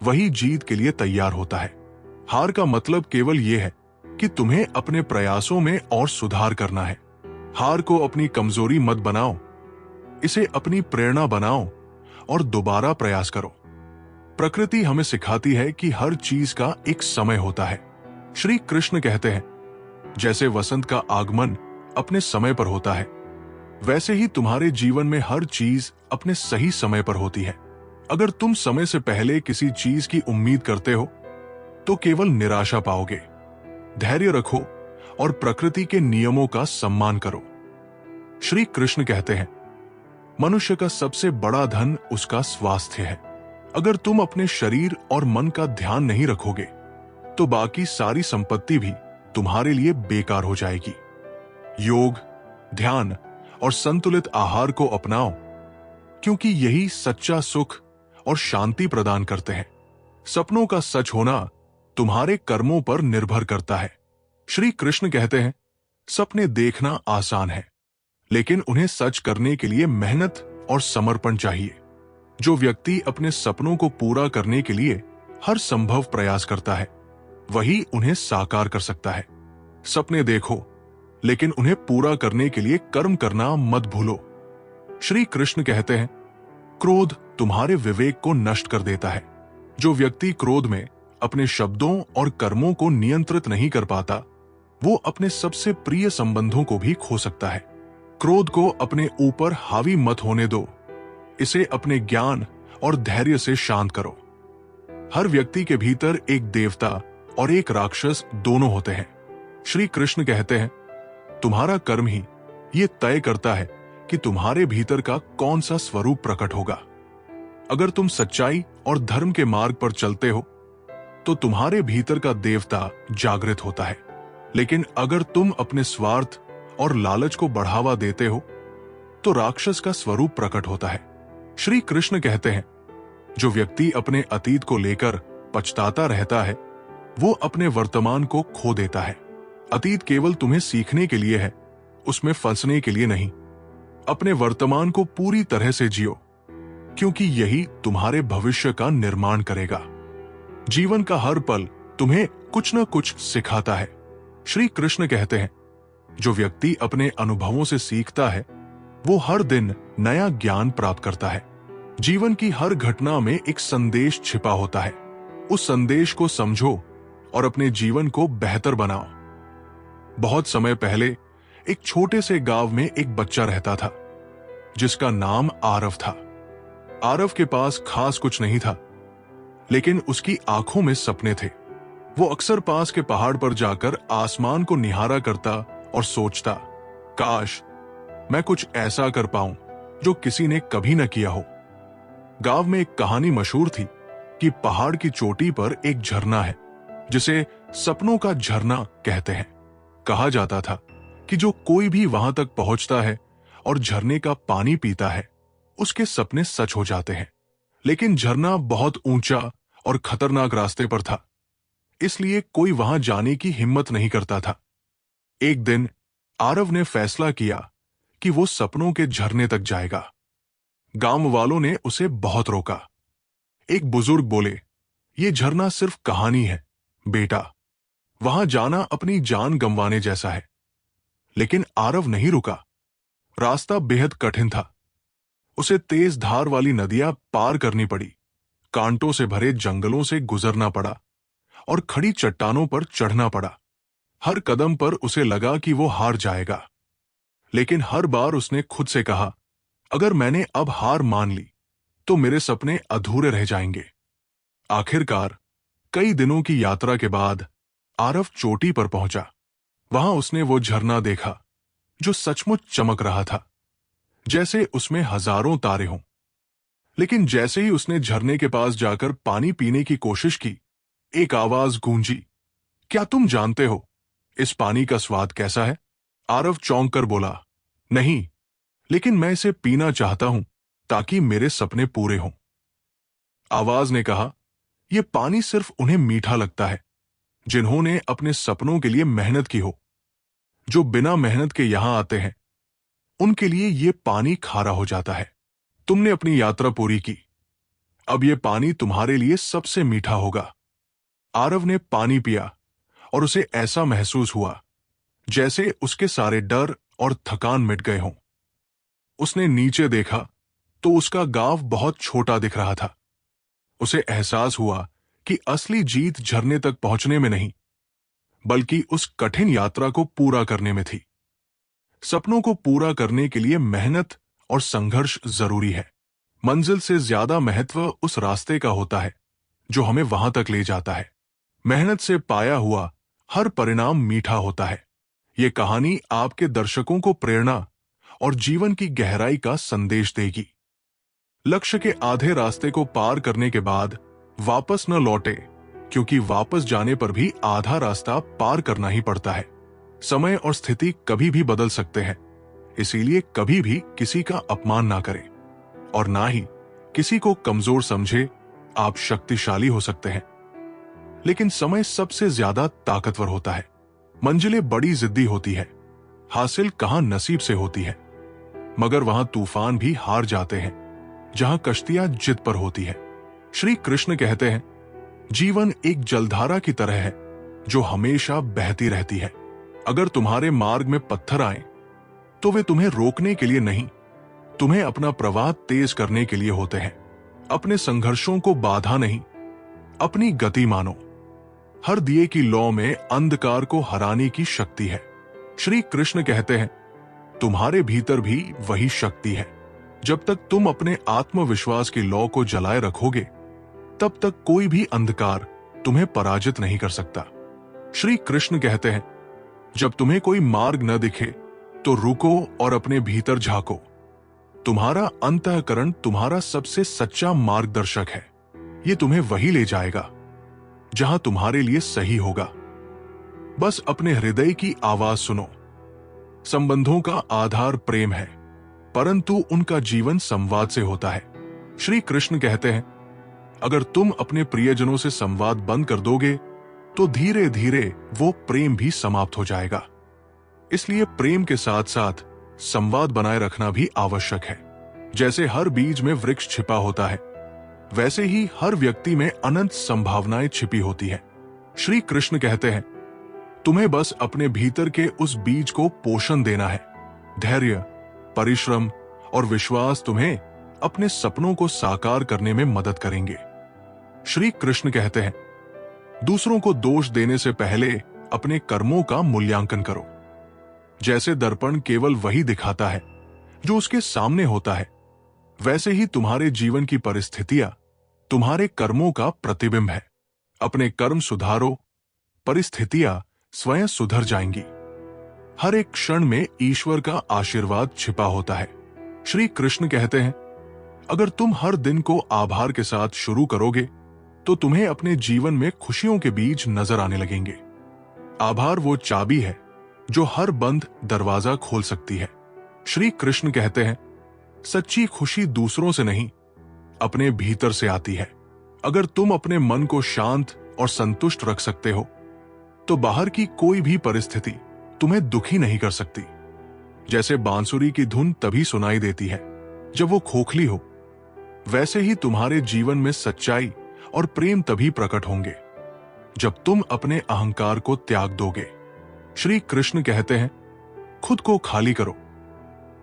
Speaker 1: वही जीत के लिए तैयार होता है। हार का मतलब केवल यह है कि तुम्हें अपने प्रयासों में और सुधार करना है। हार को अपनी कमजोरी मत बनाओ, इसे अपनी प्रेरणा बनाओ और दोबारा प्रयास करो। प्रकृति हमें सिखाती है कि हर चीज का एक समय होता है। श्री कृष्ण कहते हैं, जैसे वसंत का आगमन अपने समय पर होता है, वैसे ही तुम्हारे जीवन में हर चीज अपने सही समय पर होती है। अगर तुम समय से पहले किसी चीज की उम्मीद करते हो, तो केवल निराशा पाओगे। धैर्य रखो और प्रकृति के नियमों का सम्मान करो। श्री कृष्ण कहते हैं, मनुष्य का सबसे बड़ा धन उसका स्वास्थ्य है। अगर तुम अपने शरीर और मन का ध्यान नहीं रखोगे, तो बाकी सारी संपत्ति भी तुम्हारे लिए बेकार हो जाएगी। योग, ध्यान और संतुलित आहार को अपनाओ, क्योंकि यही सच्चा सुख और शांति प्रदान करते हैं। सपनों का सच होना तुम्हारे कर्मों पर निर्भर करता है। श्री कृष्ण कहते हैं, सपने देखना आसान है, लेकिन उन्हें सच करने के लिए मेहनत और समर्पण चाहिए। जो व्यक्ति अपने सपनों को पूरा करने के लिए हर संभव प्रयास करता है, वही उन्हें साकार कर सकता है। सपने देखो, लेकिन उन्हें पूरा करने के लिए कर्म करना मत भूलो। श्री कृष्ण कहते हैं, क्रोध तुम्हारे विवेक को नष्ट कर देता है। जो व्यक्ति क्रोध में अपने शब्दों और कर्मों को नियंत्रित नहीं कर पाता, वो अपने सबसे प्रिय संबंधों को भी खो सकता है। क्रोध को अपने ऊपर हावी मत होने दो, इसे अपने ज्ञान और धैर्य से शांत करो। हर व्यक्ति के भीतर एक देवता और एक राक्षस दोनों होते हैं। श्री कृष्ण कहते हैं, तुम्हारा कर्म ही ये तय करता है कि तुम्हारे भीतर का कौन सा स्वरूप प्रकट होगा। अगर तुम सच्चाई और धर्म के मार्ग पर चलते हो, तो तुम्हारे भीतर का देवता जागृत होता है। लेकिन अगर तुम अपने स्वार्थ और लालच को बढ़ावा देते हो, तो राक्षस का स्वरूप प्रकट होता है। श्री कृष्ण कहते हैं, जो व्यक्ति अपने अतीत को लेकर पछताता रहता है, वो अपने वर्तमान को खो देता है। अतीत केवल तुम्हें सीखने के लिए है, उसमें फंसने के लिए नहीं। अपने वर्तमान को पूरी तरह से जियो, क्योंकि यही तुम्हारे भविष्य का निर्माण करेगा। जीवन का हर पल तुम्हें कुछ न कुछ सिखाता है। श्री कृष्ण कहते हैं, जो व्यक्ति अपने अनुभवों से सीखता है, वो हर दिन नया ज्ञान प्राप्त करता है। जीवन की हर घटना में एक संदेश छिपा होता है। उस संदेश को समझो और अपने जीवन को बेहतर बनाओ। बहुत समय पहले एक छोटे से गांव में एक बच्चा रहता था, जिसका नाम आरव था। आरव के पास खास कुछ नहीं था, लेकिन उसकी आंखों में सपने थे। वो अक्सर पास के पहाड़ पर जाकर आसमान को निहारा करता और सोचता, काश मैं कुछ ऐसा कर पाऊं जो किसी ने कभी न किया हो। गांव में एक कहानी मशहूर थी कि पहाड़ की चोटी पर एक झरना है, जिसे सपनों का झरना कहते हैं। कहा जाता था कि जो कोई भी वहां तक पहुंचता है और झरने का पानी पीता है, उसके सपने सच हो जाते हैं। लेकिन झरना बहुत ऊंचा और खतरनाक रास्ते पर था, इसलिए कोई वहां जाने की हिम्मत नहीं करता था। एक दिन आरव ने फैसला किया कि वो सपनों के झरने तक जाएगा। गांव वालों ने उसे बहुत रोका। एक बुजुर्ग बोले, ये झरना सिर्फ कहानी है बेटा, वहां जाना अपनी जान गंवाने जैसा है। लेकिन आरव नहीं रुका। रास्ता बेहद कठिन था। उसे तेज धार वाली नदियां पार करनी पड़ी, कांटों से भरे जंगलों से गुजरना पड़ा और खड़ी चट्टानों पर चढ़ना पड़ा। हर कदम पर उसे लगा कि वो हार जाएगा, लेकिन हर बार उसने खुद से कहा, अगर मैंने अब हार मान ली तो मेरे सपने अधूरे रह जाएंगे। आखिरकार कई दिनों की यात्रा के बाद आरव चोटी पर पहुंचा। वहां उसने वो झरना देखा जो सचमुच चमक रहा था, जैसे उसमें हजारों तारे हों। लेकिन जैसे ही उसने झरने के पास जाकर पानी पीने की कोशिश की, एक आवाज गूंजी, क्या तुम जानते हो इस पानी का स्वाद कैसा है? आरव चौंक कर बोला, नहीं, लेकिन मैं इसे पीना चाहता हूं ताकि मेरे सपने पूरे हों। आवाज ने कहा, यह पानी सिर्फ उन्हें मीठा लगता है जिन्होंने अपने सपनों के लिए मेहनत की हो। जो बिना मेहनत के यहां आते हैं उनके लिए यह पानी खारा हो जाता है। तुमने अपनी यात्रा पूरी की, अब यह पानी तुम्हारे लिए सबसे मीठा होगा। आरव ने पानी पिया और उसे ऐसा महसूस हुआ जैसे उसके सारे डर और थकान मिट गए हों। उसने नीचे देखा तो उसका गांव बहुत छोटा दिख रहा था। उसे एहसास हुआ कि असली जीत झरने तक पहुंचने में नहीं, बल्कि उस कठिन यात्रा को पूरा करने में थी। सपनों को पूरा करने के लिए मेहनत और संघर्ष जरूरी है। मंजिल से ज्यादा महत्व उस रास्ते का होता है जो हमें वहां तक ले जाता है। मेहनत से पाया हुआ हर परिणाम मीठा होता है। ये कहानी आपके दर्शकों को प्रेरणा और जीवन की गहराई का संदेश देगी। लक्ष्य के आधे रास्ते को पार करने के बाद वापस न लौटे, क्योंकि वापस जाने पर भी आधा रास्ता पार करना ही पड़ता है। समय और स्थिति कभी भी बदल सकते हैं, इसीलिए कभी भी किसी का अपमान ना करें और ना ही किसी को कमजोर समझे। आप शक्तिशाली हो सकते हैं, लेकिन समय सबसे ज्यादा ताकतवर होता है। मंजिलें बड़ी जिद्दी होती है, हासिल कहां नसीब से होती है, मगर वहां तूफान भी हार जाते हैं जहां कश्तियां जिद पर होती है। श्री कृष्ण कहते हैं, जीवन एक जलधारा की तरह है जो हमेशा बहती रहती है। अगर तुम्हारे मार्ग में पत्थर आए तो वे तुम्हें रोकने के लिए नहीं, तुम्हें अपना प्रवाह तेज करने के लिए होते हैं। अपने संघर्षों को बाधा नहीं, अपनी गति मानो। हर दिए की लौ में अंधकार को हराने की शक्ति है। श्री कृष्ण कहते हैं, तुम्हारे भीतर भी वही शक्ति है। जब तक तुम अपने आत्मविश्वास की लौ को जलाए रखोगे, तब तक कोई भी अंधकार तुम्हें पराजित नहीं कर सकता। श्री कृष्ण कहते हैं, जब तुम्हें कोई मार्ग न दिखे तो रुको और अपने भीतर झांको। तुम्हारा अंतःकरण तुम्हारा सबसे सच्चा मार्गदर्शक है। ये तुम्हें वही ले जाएगा जहां तुम्हारे लिए सही होगा। बस अपने हृदय की आवाज सुनो। संबंधों का आधार प्रेम है, परंतु उनका जीवन संवाद से होता है। श्री कृष्ण कहते हैं, अगर तुम अपने प्रियजनों से संवाद बंद कर दोगे तो धीरे धीरे वो प्रेम भी समाप्त हो जाएगा। इसलिए प्रेम के साथ साथ संवाद बनाए रखना भी आवश्यक है। जैसे हर बीज में वृक्ष छिपा होता है, वैसे ही हर व्यक्ति में अनंत संभावनाएं छिपी होती है। श्री कृष्ण कहते हैं, तुम्हें बस अपने भीतर के उस बीज को पोषण देना है। धैर्य, परिश्रम और विश्वास तुम्हें अपने सपनों को साकार करने में मदद करेंगे। श्री कृष्ण कहते हैं, दूसरों को दोष देने से पहले अपने कर्मों का मूल्यांकन करो। जैसे दर्पण केवल वही दिखाता है जो उसके सामने होता है, वैसे ही तुम्हारे जीवन की परिस्थितियां तुम्हारे कर्मों का प्रतिबिंब है। अपने कर्म सुधारो, परिस्थितियां स्वयं सुधर जाएंगी। हर एक क्षण में ईश्वर का आशीर्वाद छिपा होता है। श्री कृष्ण कहते हैं, अगर तुम हर दिन को आभार के साथ शुरू करोगे तो तुम्हें अपने जीवन में खुशियों के बीज नजर आने लगेंगे। आभार वो चाबी है जो हर बंद दरवाजा खोल सकती है। श्री कृष्ण कहते हैं, सच्ची खुशी दूसरों से नहीं, अपने भीतर से आती है। अगर तुम अपने मन को शांत और संतुष्ट रख सकते हो तो बाहर की कोई भी परिस्थिति तुम्हें दुखी नहीं कर सकती। जैसे बांसुरी की धुन तभी सुनाई देती है जब वो खोखली हो, वैसे ही तुम्हारे जीवन में सच्चाई और प्रेम तभी प्रकट होंगे जब तुम अपने अहंकार को त्याग दोगे। श्री कृष्ण कहते हैं, खुद को खाली करो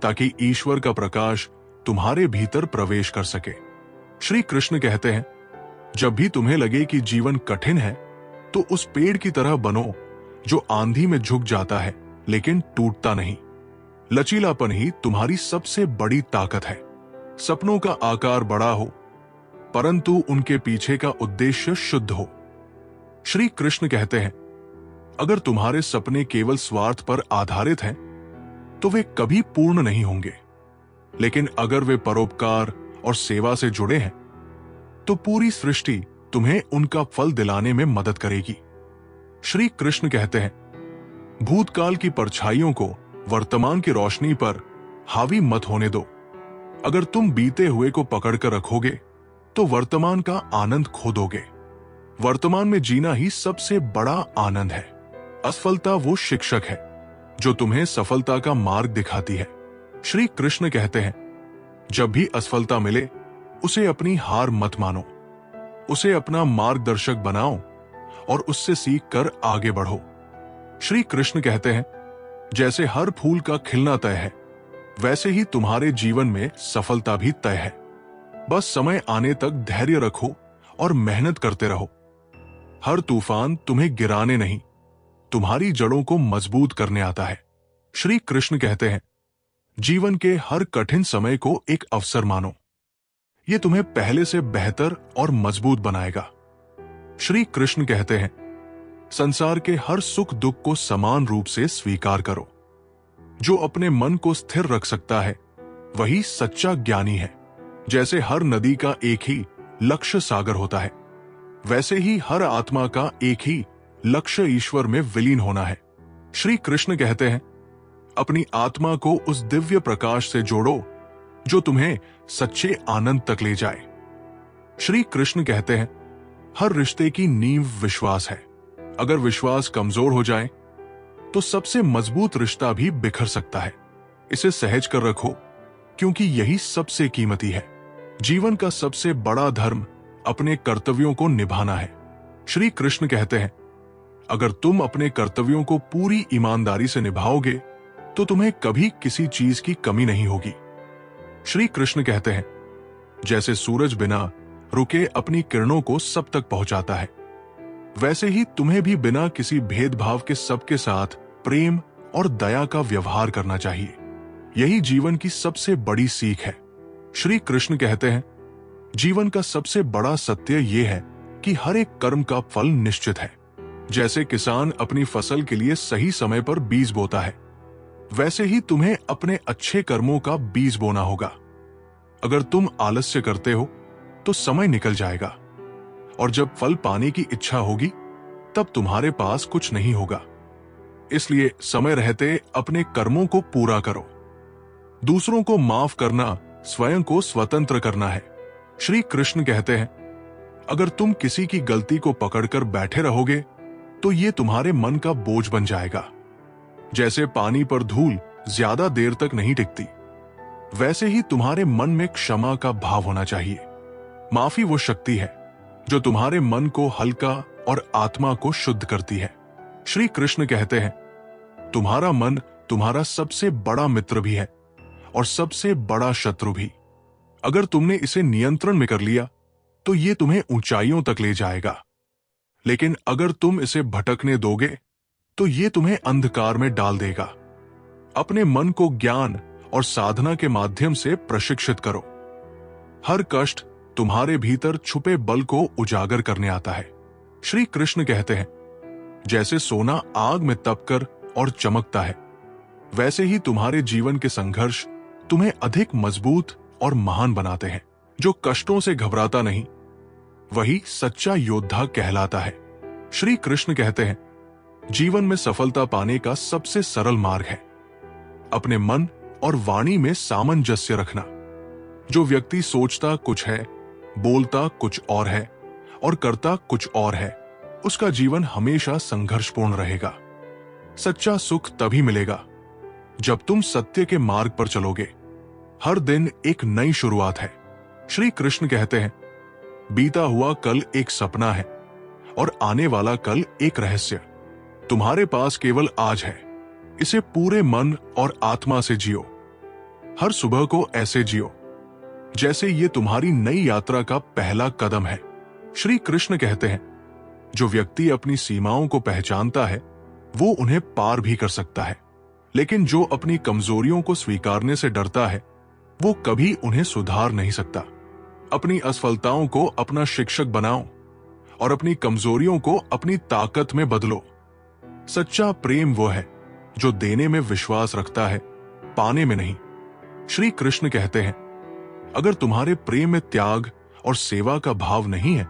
Speaker 1: ताकि ईश्वर का प्रकाश तुम्हारे भीतर प्रवेश कर सके। श्री कृष्ण कहते हैं, जब भी तुम्हें लगे कि जीवन कठिन है तो उस पेड़ की तरह बनो जो आंधी में झुक जाता है लेकिन टूटता नहीं। लचीलापन ही तुम्हारी सबसे बड़ी ताकत है। सपनों का आकार बड़ा हो परंतु उनके पीछे का उद्देश्य शुद्ध हो। श्री कृष्ण कहते हैं, अगर तुम्हारे सपने केवल स्वार्थ पर आधारित हैं, तो वे कभी पूर्ण नहीं होंगे। लेकिन अगर वे परोपकार और सेवा से जुड़े हैं, तो पूरी सृष्टि तुम्हें उनका फल दिलाने में मदद करेगी। श्री कृष्ण कहते हैं, भूतकाल की परछाइयों को वर्तमान की रोशनी पर हावी मत होने दो। अगर तुम बीते हुए को पकड़कर रखोगे, तो वर्तमान का आनंद खो दोगे। वर्तमान में जीना ही सबसे बड़ा आनंद है। असफलता वो शिक्षक है जो तुम्हें सफलता का मार्ग दिखाती है। श्री कृष्ण कहते हैं, जब भी असफलता मिले, उसे अपनी हार मत मानो, उसे अपना मार्गदर्शक बनाओ और उससे सीख कर आगे बढ़ो। श्री कृष्ण कहते हैं, जैसे हर फूल का खिलना तय है, वैसे ही तुम्हारे जीवन में सफलता भी तय है। बस समय आने तक धैर्य रखो और मेहनत करते रहो। हर तूफान तुम्हें गिराने नहीं, तुम्हारी जड़ों को मजबूत करने आता है। श्री कृष्ण कहते हैं, जीवन के हर कठिन समय को एक अवसर मानो, यह तुम्हें पहले से बेहतर और मजबूत बनाएगा। श्री कृष्ण कहते हैं, संसार के हर सुख दुख को समान रूप से स्वीकार करो। जो अपने मन को स्थिर रख सकता है, वही सच्चा ज्ञानी है। जैसे हर नदी का एक ही लक्ष्य सागर होता है, वैसे ही हर आत्मा का एक ही लक्ष्य ईश्वर में विलीन होना है। श्री कृष्ण कहते हैं, अपनी आत्मा को उस दिव्य प्रकाश से जोड़ो जो तुम्हें सच्चे आनंद तक ले जाए। श्री कृष्ण कहते हैं, हर रिश्ते की नींव विश्वास है। अगर विश्वास कमजोर हो जाए, तो सबसे मजबूत रिश्ता भी बिखर सकता है। इसे सहज कर रखो, क्योंकि यही सबसे कीमती है। जीवन का सबसे बड़ा धर्म अपने कर्तव्यों को निभाना है। श्री कृष्ण कहते हैं, अगर तुम अपने कर्तव्यों को पूरी ईमानदारी से निभाओगे, तो तुम्हें कभी किसी चीज की कमी नहीं होगी। श्री कृष्ण कहते हैं, जैसे सूरज बिना रुके अपनी किरणों को सब तक पहुंचाता है, वैसे ही तुम्हें भी बिना किसी भेदभाव के सबके साथ प्रेम और दया का व्यवहार करना चाहिए। यही जीवन की सबसे बड़ी सीख है। श्री कृष्ण कहते हैं, जीवन का सबसे बड़ा सत्य यह है कि हर एक कर्म का फल निश्चित है। जैसे किसान अपनी फसल के लिए सही समय पर बीज बोता है, वैसे ही तुम्हें अपने अच्छे कर्मों का बीज बोना होगा। अगर तुम आलस्य करते हो, तो समय निकल जाएगा, और जब फल पाने की इच्छा होगी, तब तुम्हारे पास कुछ नहीं होगा। इसलिए समय रहते अपने कर्मों को पूरा करो। दूसरों को माफ करना स्वयं को स्वतंत्र करना है। श्री कृष्ण कहते हैं, अगर तुम किसी की गलती को पकड़कर बैठे रहोगे, तो ये तुम्हारे मन का बोझ बन जाएगा। जैसे पानी पर धूल ज्यादा देर तक नहीं टिकती, वैसे ही तुम्हारे मन में क्षमा का भाव होना चाहिए। माफी वो शक्ति है जो तुम्हारे मन को हल्का और आत्मा को शुद्ध करती है। श्री कृष्ण कहते हैं, तुम्हारा मन तुम्हारा सबसे बड़ा मित्र भी है और सबसे बड़ा शत्रु भी। अगर तुमने इसे नियंत्रण में कर लिया, तो ये तुम्हें ऊंचाइयों तक ले जाएगा। लेकिन अगर तुम इसे भटकने दोगे, तो ये तुम्हें अंधकार में डाल देगा। अपने मन को ज्ञान और साधना के माध्यम से प्रशिक्षित करो। हर कष्ट तुम्हारे भीतर छुपे बल को उजागर करने आता है। श्री कृष्ण कहते हैं, जैसे सोना आग में तपकर और चमकता है, वैसे ही तुम्हारे जीवन के संघर्ष तुम्हें अधिक मजबूत और महान बनाते हैं। जो कष्टों से घबराता नहीं, वही सच्चा योद्धा कहलाता है। श्री कृष्ण कहते हैं, जीवन में सफलता पाने का सबसे सरल मार्ग है अपने मन और वाणी में सामंजस्य रखना। जो व्यक्ति सोचता कुछ है, बोलता कुछ और है और करता कुछ और है, उसका जीवन हमेशा संघर्षपूर्ण रहेगा। सच्चा सुख तभी मिलेगा जब तुम सत्य के मार्ग पर चलोगे। हर दिन एक नई शुरुआत है। श्री कृष्ण कहते हैं, बीता हुआ कल एक सपना है और आने वाला कल एक रहस्य। तुम्हारे पास केवल आज है, इसे पूरे मन और आत्मा से जियो। हर सुबह को ऐसे जियो जैसे ये तुम्हारी नई यात्रा का पहला कदम है। श्री कृष्ण कहते हैं, जो व्यक्ति अपनी सीमाओं को पहचानता है, वो उन्हें पार भी कर सकता है, लेकिन जो अपनी कमजोरियों को स्वीकारने से डरता है, वो कभी उन्हें सुधार नहीं सकता। अपनी असफलताओं को अपना शिक्षक बनाओ और अपनी कमजोरियों को अपनी ताकत में बदलो। सच्चा प्रेम वो है जो देने में विश्वास रखता है, पाने में नहीं। श्री कृष्ण कहते हैं, अगर तुम्हारे प्रेम में त्याग और सेवा का भाव नहीं है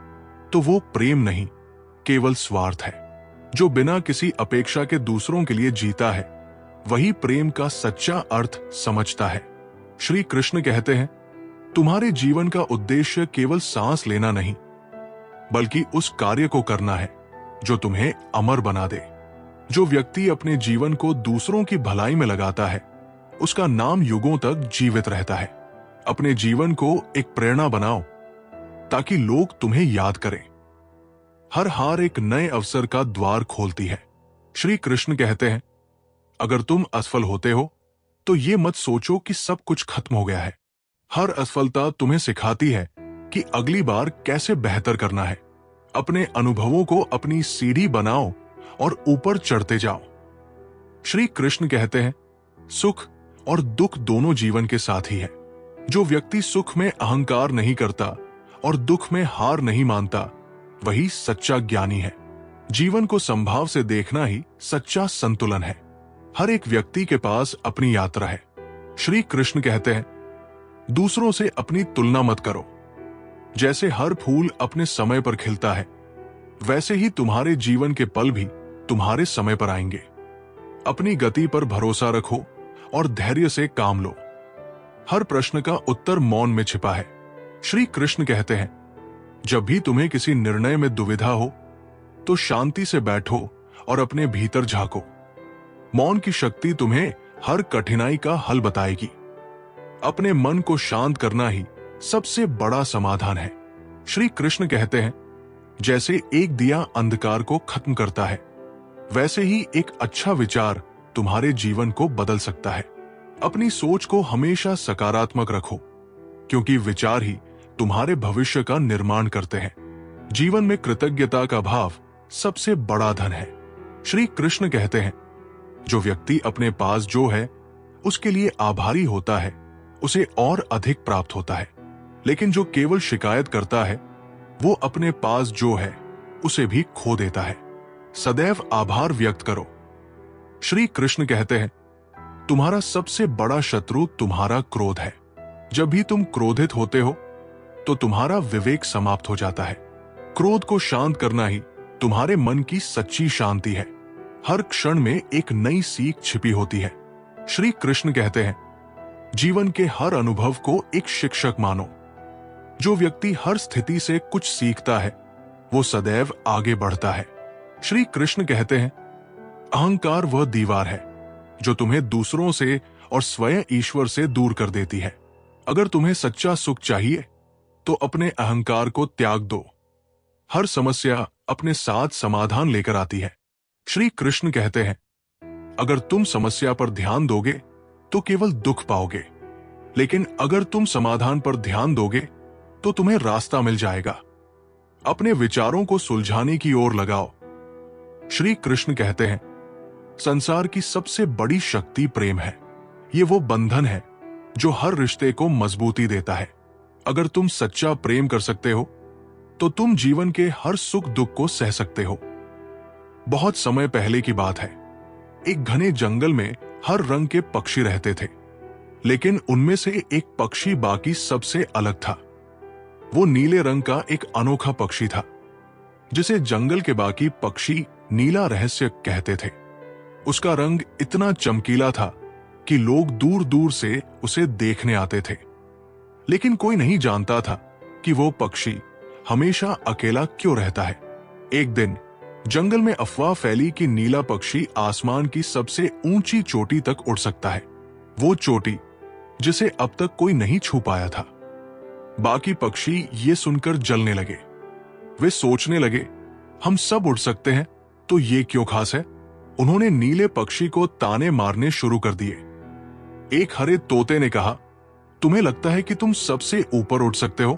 Speaker 1: तो वो प्रेम नहीं, केवल स्वार्थ है। जो बिना किसी अपेक्षा के दूसरों के लिए जीता है वही प्रेम का सच्चा अर्थ समझता है। श्री कृष्ण कहते हैं, तुम्हारे जीवन का उद्देश्य केवल सांस लेना नहीं, बल्कि उस कार्य को करना है जो तुम्हें अमर बना दे। जो व्यक्ति अपने जीवन को दूसरों की भलाई में लगाता है उसका नाम युगों तक जीवित रहता है। अपने जीवन को एक प्रेरणा बनाओ ताकि लोग तुम्हें याद करें। हर हार एक नए अवसर का द्वार खोलती है। श्री कृष्ण कहते हैं, अगर तुम असफल होते हो तो ये मत सोचो कि सब कुछ खत्म हो गया है। हर असफलता तुम्हें सिखाती है कि अगली बार कैसे बेहतर करना है। अपने अनुभवों को अपनी सीढ़ी बनाओ और ऊपर चढ़ते जाओ। श्री कृष्ण कहते हैं, सुख और दुख दोनों जीवन के साथी है। जो व्यक्ति सुख में अहंकार नहीं करता और दुख में हार नहीं मानता वही सच्चा ज्ञानी है। जीवन को संभाव से देखना ही सच्चा संतुलन है। हर एक व्यक्ति के पास अपनी यात्रा है। श्री कृष्ण कहते हैं, दूसरों से अपनी तुलना मत करो। जैसे हर फूल अपने समय पर खिलता है वैसे ही तुम्हारे जीवन के पल भी तुम्हारे समय पर आएंगे। अपनी गति पर भरोसा रखो और धैर्य से काम लो। हर प्रश्न का उत्तर मौन में छिपा है। श्री कृष्ण कहते हैं, जब भी तुम्हें किसी निर्णय में दुविधा हो तो शांति से बैठो और अपने भीतर झांको। मौन की शक्ति तुम्हें हर कठिनाई का हल बताएगी। अपने मन को शांत करना ही सबसे बड़ा समाधान है। श्री कृष्ण कहते हैं, जैसे एक दिया अंधकार को खत्म करता है वैसे ही एक अच्छा विचार तुम्हारे जीवन को बदल सकता है। अपनी सोच को हमेशा सकारात्मक रखो क्योंकि विचार ही तुम्हारे भविष्य का निर्माण करते हैं। जीवन में कृतज्ञता का भाव सबसे बड़ा धन है। श्री कृष्ण कहते हैं, जो व्यक्ति अपने पास जो है उसके लिए आभारी होता है उसे और अधिक प्राप्त होता है, लेकिन जो केवल शिकायत करता है वो अपने पास जो है उसे भी खो देता है। सदैव आभार व्यक्त करो। श्री कृष्ण कहते हैं, तुम्हारा सबसे बड़ा शत्रु तुम्हारा क्रोध है। जब भी तुम क्रोधित होते हो तो तुम्हारा विवेक समाप्त हो जाता है। क्रोध को शांत करना ही तुम्हारे मन की सच्ची शांति है। हर क्षण में एक नई सीख छिपी होती है। श्री कृष्ण कहते हैं, जीवन के हर अनुभव को एक शिक्षक मानो। जो व्यक्ति हर स्थिति से कुछ सीखता है वो सदैव आगे बढ़ता है। श्री कृष्ण कहते हैं, अहंकार वह दीवार है जो तुम्हें दूसरों से और स्वयं ईश्वर से दूर कर देती है। अगर तुम्हें सच्चा सुख चाहिए तो अपने अहंकार को त्याग दो। हर समस्या अपने साथ समाधान लेकर आती है। श्री कृष्ण कहते हैं, अगर तुम समस्या पर ध्यान दोगे तो केवल दुख पाओगे, लेकिन अगर तुम समाधान पर ध्यान दोगे तो तुम्हें रास्ता मिल जाएगा। अपने विचारों को सुलझाने की ओर लगाओ। श्री कृष्ण कहते हैं, संसार की सबसे बड़ी शक्ति प्रेम है। ये वो बंधन है जो हर रिश्ते को मजबूती देता है। अगर तुम सच्चा प्रेम कर सकते हो तो तुम जीवन के हर सुख दुख को सह सकते हो। बहुत समय पहले की बात है, एक घने जंगल में हर रंग के पक्षी रहते थे, लेकिन उनमें से एक पक्षी बाकी सबसे अलग था। वो नीले रंग का एक अनोखा पक्षी था जिसे जंगल के बाकी पक्षी नीला रहस्य कहते थे। उसका रंग इतना चमकीला था कि लोग दूर दूर से उसे देखने आते थे, लेकिन कोई नहीं जानता था कि वो पक्षी हमेशा अकेला क्यों रहता है। एक दिन जंगल में अफवाह फैली कि नीला पक्षी आसमान की सबसे ऊंची चोटी तक उड़ सकता है, वो चोटी जिसे अब तक कोई नहीं छू पाया था। बाकी पक्षी ये सुनकर जलने लगे। वे सोचने लगे, हम सब उड़ सकते हैं तो ये क्यों खास है। उन्होंने नीले पक्षी को ताने मारने शुरू कर दिए। एक हरे तोते ने कहा, तुम्हें लगता है कि तुम सबसे ऊपर उड़ सकते हो?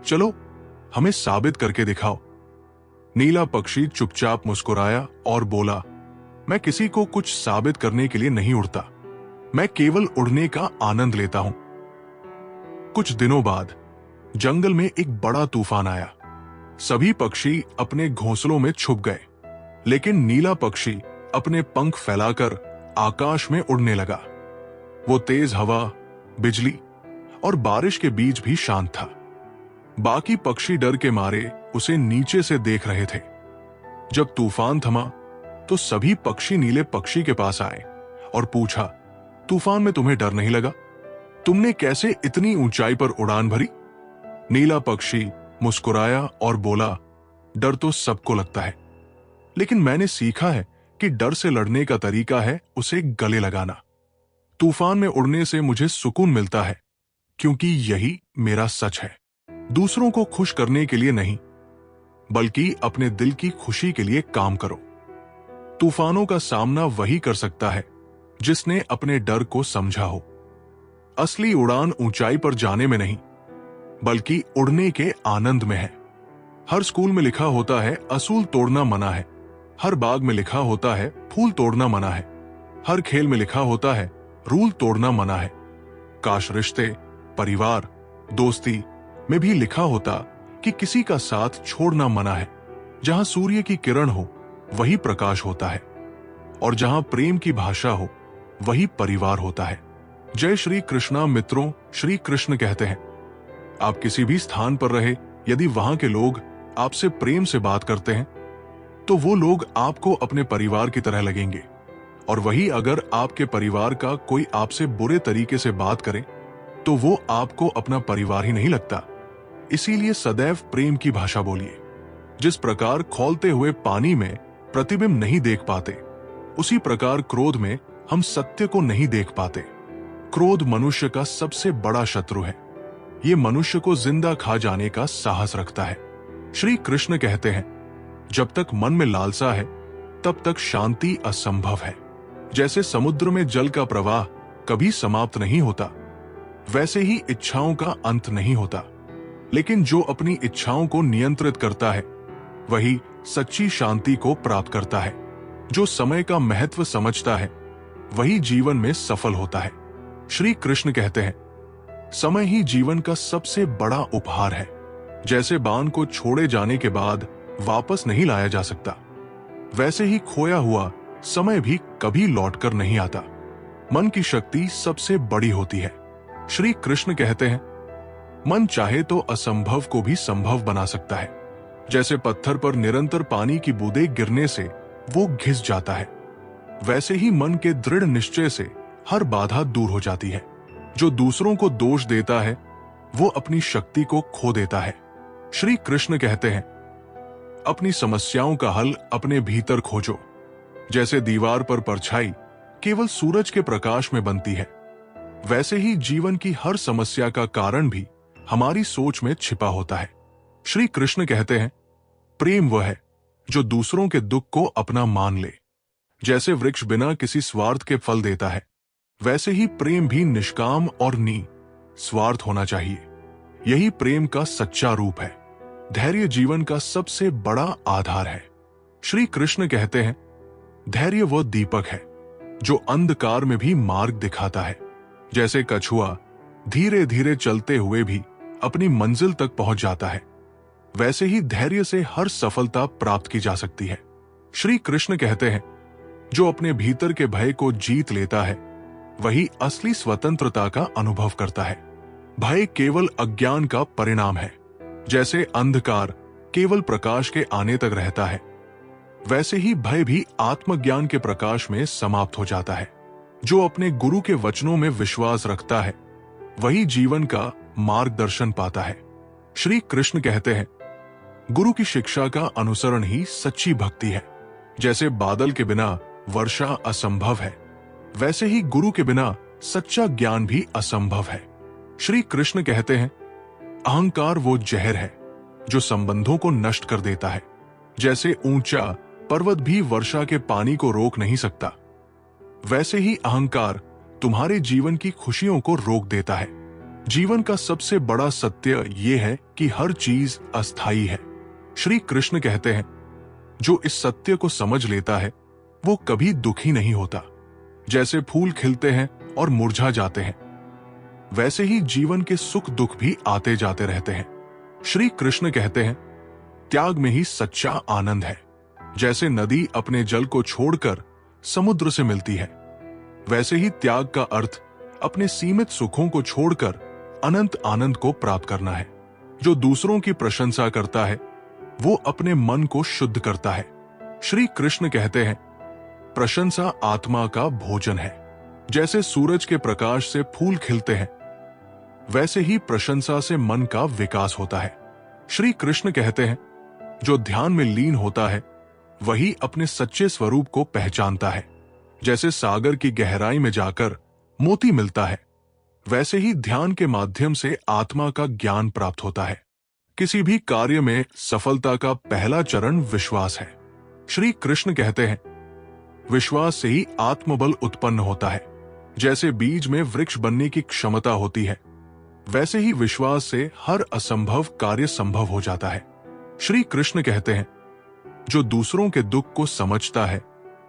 Speaker 1: चलो हमें साबित करके दिखाओ। नीला पक्षी चुपचाप मुस्कुराया और बोला, मैं किसी को कुछ साबित करने के लिए नहीं उड़ता, मैं केवल उड़ने का आनंद लेता हूं। कुछ दिनों बाद जंगल में एक बड़ा तूफान आया। सभी पक्षी अपने घोंसलों में छुप गए, लेकिन नीला पक्षी अपने पंख फैलाकर आकाश में उड़ने लगा। वो तेज हवा, बिजली और बारिश के बीच भी शांत था। बाकी पक्षी डर के मारे उसे नीचे से देख रहे थे। जब तूफान थमा तो सभी पक्षी नीले पक्षी के पास आए और पूछा, तूफान में तुम्हें डर नहीं लगा? तुमने कैसे इतनी ऊंचाई पर उड़ान भरी? नीला पक्षी मुस्कुराया और बोला, डर तो सबको लगता है, लेकिन मैंने सीखा है कि डर से लड़ने का तरीका है उसे गले लगाना। तूफान में उड़ने से मुझे सुकून मिलता है, क्योंकि यही मेरा सच है। दूसरों को खुश करने के लिए नहीं, बल्कि अपने दिल की खुशी के लिए काम करो। तूफानों का सामना वही कर सकता है जिसने अपने डर को समझा हो। असली उड़ान ऊंचाई पर जाने में नहीं, बल्कि उड़ने के आनंद में है। हर स्कूल में लिखा होता है असूल तोड़ना मना है। हर बाग में लिखा होता है फूल तोड़ना मना है। हर खेल में लिखा होता है रूल तोड़ना मना है। काश रिश्ते, परिवार, दोस्ती में भी लिखा होता कि किसी का साथ छोड़ना मना है। जहां सूर्य की किरण हो वही प्रकाश होता है, और जहां प्रेम की भाषा हो वही परिवार होता है। जय श्री कृष्णा मित्रों। श्री कृष्ण कहते हैं, आप किसी भी स्थान पर रहे, यदि वहां के लोग आपसे प्रेम से बात करते हैं तो वो लोग आपको अपने परिवार की तरह लगेंगे, और वही अगर आपके परिवार का कोई आपसे बुरे तरीके से बात करे तो वो आपको अपना परिवार ही नहीं लगता। इसीलिए सदैव प्रेम की भाषा बोलिए। जिस प्रकार खौलते हुए पानी में प्रतिबिंब नहीं देख पाते, उसी प्रकार क्रोध में हम सत्य को नहीं देख पाते। क्रोध मनुष्य का सबसे बड़ा शत्रु है। ये मनुष्य को जिंदा खा जाने का साहस रखता है। श्री कृष्ण कहते हैं, जब तक मन में लालसा है तब तक शांति असंभव है। जैसे समुद्र में जल का प्रवाह कभी समाप्त नहीं होता, वैसे ही इच्छाओं का अंत नहीं होता। लेकिन जो अपनी इच्छाओं को नियंत्रित करता है वही सच्ची शांति को प्राप्त करता है। जो समय का महत्व समझता है वही जीवन में सफल होता है। श्री कृष्ण कहते हैं, समय ही जीवन का सबसे बड़ा उपहार है। जैसे बाण को छोड़े जाने के बाद वापस नहीं लाया जा सकता, वैसे ही खोया हुआ समय भी कभी लौटकर नहीं आता। मन की शक्ति सबसे बड़ी होती है। श्री कृष्ण कहते हैं, मन चाहे तो असंभव को भी संभव बना सकता है। जैसे पत्थर पर निरंतर पानी की बूंदें गिरने से वो घिस जाता है, वैसे ही मन के दृढ़ निश्चय से हर बाधा दूर हो जाती है। जो दूसरों को दोष देता है वो अपनी शक्ति को खो देता है। श्री कृष्ण कहते हैं, अपनी समस्याओं का हल अपने भीतर खोजो। जैसे दीवार पर परछाई केवल सूरज के प्रकाश में बनती है, वैसे ही जीवन की हर समस्या का कारण भी हमारी सोच में छिपा होता है। श्री कृष्ण कहते हैं, प्रेम वह है जो दूसरों के दुख को अपना मान ले। जैसे वृक्ष बिना किसी स्वार्थ के फल देता है, वैसे ही प्रेम भी निष्काम और निस्वार्थ होना चाहिए। यही प्रेम का सच्चा रूप है। धैर्य जीवन का सबसे बड़ा आधार है। श्री कृष्ण कहते हैं, धैर्य वह दीपक है जो अंधकार में भी मार्ग दिखाता है। जैसे कछुआ धीरे धीरे चलते हुए भी अपनी मंजिल तक पहुंच जाता है, वैसे ही धैर्य से हर सफलता प्राप्त की जा सकती है। श्री कृष्ण कहते हैं, जो अपने भीतर के भय को जीत लेता है वही असली स्वतंत्रता का अनुभव करता है। भय केवल अज्ञान का परिणाम है। जैसे अंधकार केवल प्रकाश के आने तक रहता है, वैसे ही भय भी आत्मज्ञान के प्रकाश में समाप्त हो जाता है। जो अपने गुरु के वचनों में विश्वास रखता है वही जीवन का मार्गदर्शन पाता है। श्री कृष्ण कहते हैं, गुरु की शिक्षा का अनुसरण ही सच्ची भक्ति है। जैसे बादल के बिना वर्षा असंभव है, वैसे ही गुरु के बिना सच्चा ज्ञान भी असंभव है। श्री कृष्ण कहते हैं, अहंकार वो जहर है जो संबंधों को नष्ट कर देता है। जैसे ऊंचा पर्वत भी वर्षा के पानी को रोक नहीं सकता, वैसे ही अहंकार तुम्हारे जीवन की खुशियों को रोक देता है। जीवन का सबसे बड़ा सत्य यह है कि हर चीज अस्थायी है। श्री कृष्ण कहते हैं, जो इस सत्य को समझ लेता है वो कभी दुखी नहीं होता। जैसे फूल खिलते हैं और मुरझा जाते हैं, वैसे ही जीवन के सुख दुख भी आते जाते रहते हैं। श्री कृष्ण कहते हैं, त्याग में ही सच्चा आनंद है। जैसे नदी अपने जल को छोड़कर समुद्र से मिलती है, वैसे ही त्याग का अर्थ अपने सीमित सुखों को छोड़कर अनंत आनंद को प्राप्त करना है। जो दूसरों की प्रशंसा करता है वो अपने मन को शुद्ध करता है। श्री कृष्ण कहते हैं, प्रशंसा आत्मा का भोजन है। जैसे सूरज के प्रकाश से फूल खिलते हैं, वैसे ही प्रशंसा से मन का विकास होता है। श्री कृष्ण कहते हैं, जो ध्यान में लीन होता है वही अपने सच्चे स्वरूप को पहचानता है। जैसे सागर की गहराई में जाकर मोती मिलता है, वैसे ही ध्यान के माध्यम से आत्मा का ज्ञान प्राप्त होता है। किसी भी कार्य में सफलता का पहला चरण विश्वास है। श्री कृष्ण कहते हैं, विश्वास से ही आत्मबल उत्पन्न होता है। जैसे बीज में वृक्ष बनने की क्षमता होती है, वैसे ही विश्वास से हर असंभव कार्य संभव हो जाता है। श्री कृष्ण कहते हैं, जो दूसरों के दुख को समझता है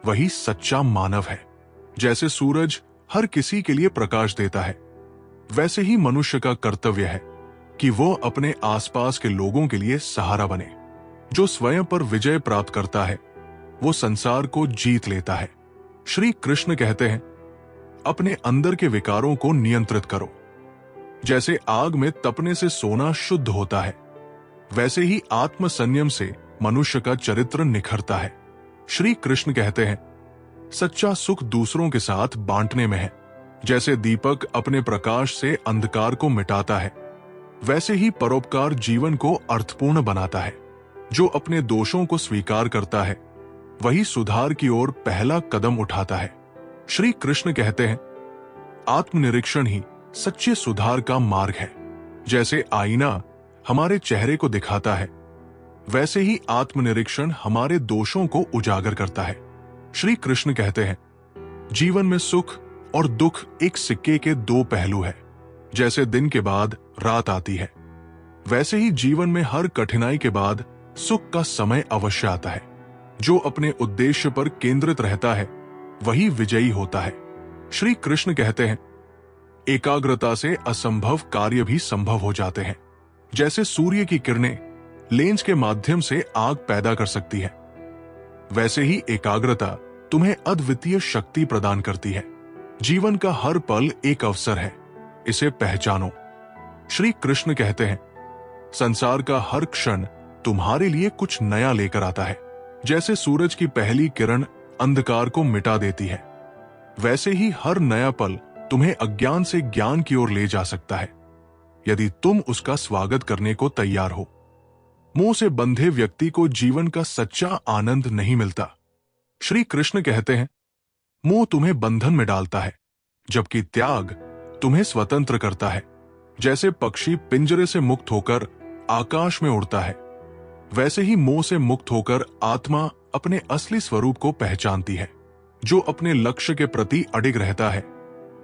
Speaker 1: वही सच्चा मानव है। जैसे सूरज हर किसी के लिए प्रकाश देता है, वैसे ही मनुष्य का कर्तव्य है कि वो अपने आसपास के लोगों के लिए सहारा बने। जो स्वयं पर विजय प्राप्त करता है वो संसार को जीत लेता है। श्री कृष्ण कहते हैं, अपने अंदर के विकारों को नियंत्रित करो। जैसे आग में तपने से सोना शुद्ध होता है, वैसे ही आत्म संयम से मनुष्य का चरित्र निखरता है। श्री कृष्ण कहते हैं, सच्चा सुख दूसरों के साथ बांटने में है। जैसे दीपक अपने प्रकाश से अंधकार को मिटाता है, वैसे ही परोपकार जीवन को अर्थपूर्ण बनाता है। जो अपने दोषों को स्वीकार करता है वही सुधार की ओर पहला कदम उठाता है। श्री कृष्ण कहते हैं, आत्मनिरीक्षण ही सच्चे सुधार का मार्ग है। जैसे आईना हमारे चेहरे को दिखाता है, वैसे ही आत्मनिरीक्षण हमारे दोषों को उजागर करता है। श्री कृष्ण कहते हैं, जीवन में सुख और दुख एक सिक्के के दो पहलू है। जैसे दिन के बाद रात आती है, वैसे ही जीवन में हर कठिनाई के बाद सुख का समय अवश्य आता है। जो अपने उद्देश्य पर केंद्रित रहता है वही विजयी होता है। श्री कृष्ण कहते हैं, एकाग्रता से असंभव कार्य भी संभव हो जाते हैं। जैसे सूर्य की किरणें लेंस के माध्यम से आग पैदा कर सकती है, वैसे ही एकाग्रता तुम्हें अद्वितीय शक्ति प्रदान करती है। जीवन का हर पल एक अवसर है, इसे पहचानो। श्री कृष्ण कहते हैं, संसार का हर क्षण तुम्हारे लिए कुछ नया लेकर आता है। जैसे सूरज की पहली किरण अंधकार को मिटा देती है, वैसे ही हर नया पल तुम्हें अज्ञान से ज्ञान की ओर ले जा सकता है, यदि तुम उसका स्वागत करने को तैयार हो। मोह से बंधे व्यक्ति को जीवन का सच्चा आनंद नहीं मिलता। श्री कृष्ण कहते हैं, मोह तुम्हें बंधन में डालता है, जबकि त्याग तुम्हें स्वतंत्र करता है। जैसे पक्षी पिंजरे से मुक्त होकर आकाश में उड़ता है, वैसे ही मोह से मुक्त होकर आत्मा अपने असली स्वरूप को पहचानती है। जो अपने लक्ष्य के प्रति अडिग रहता है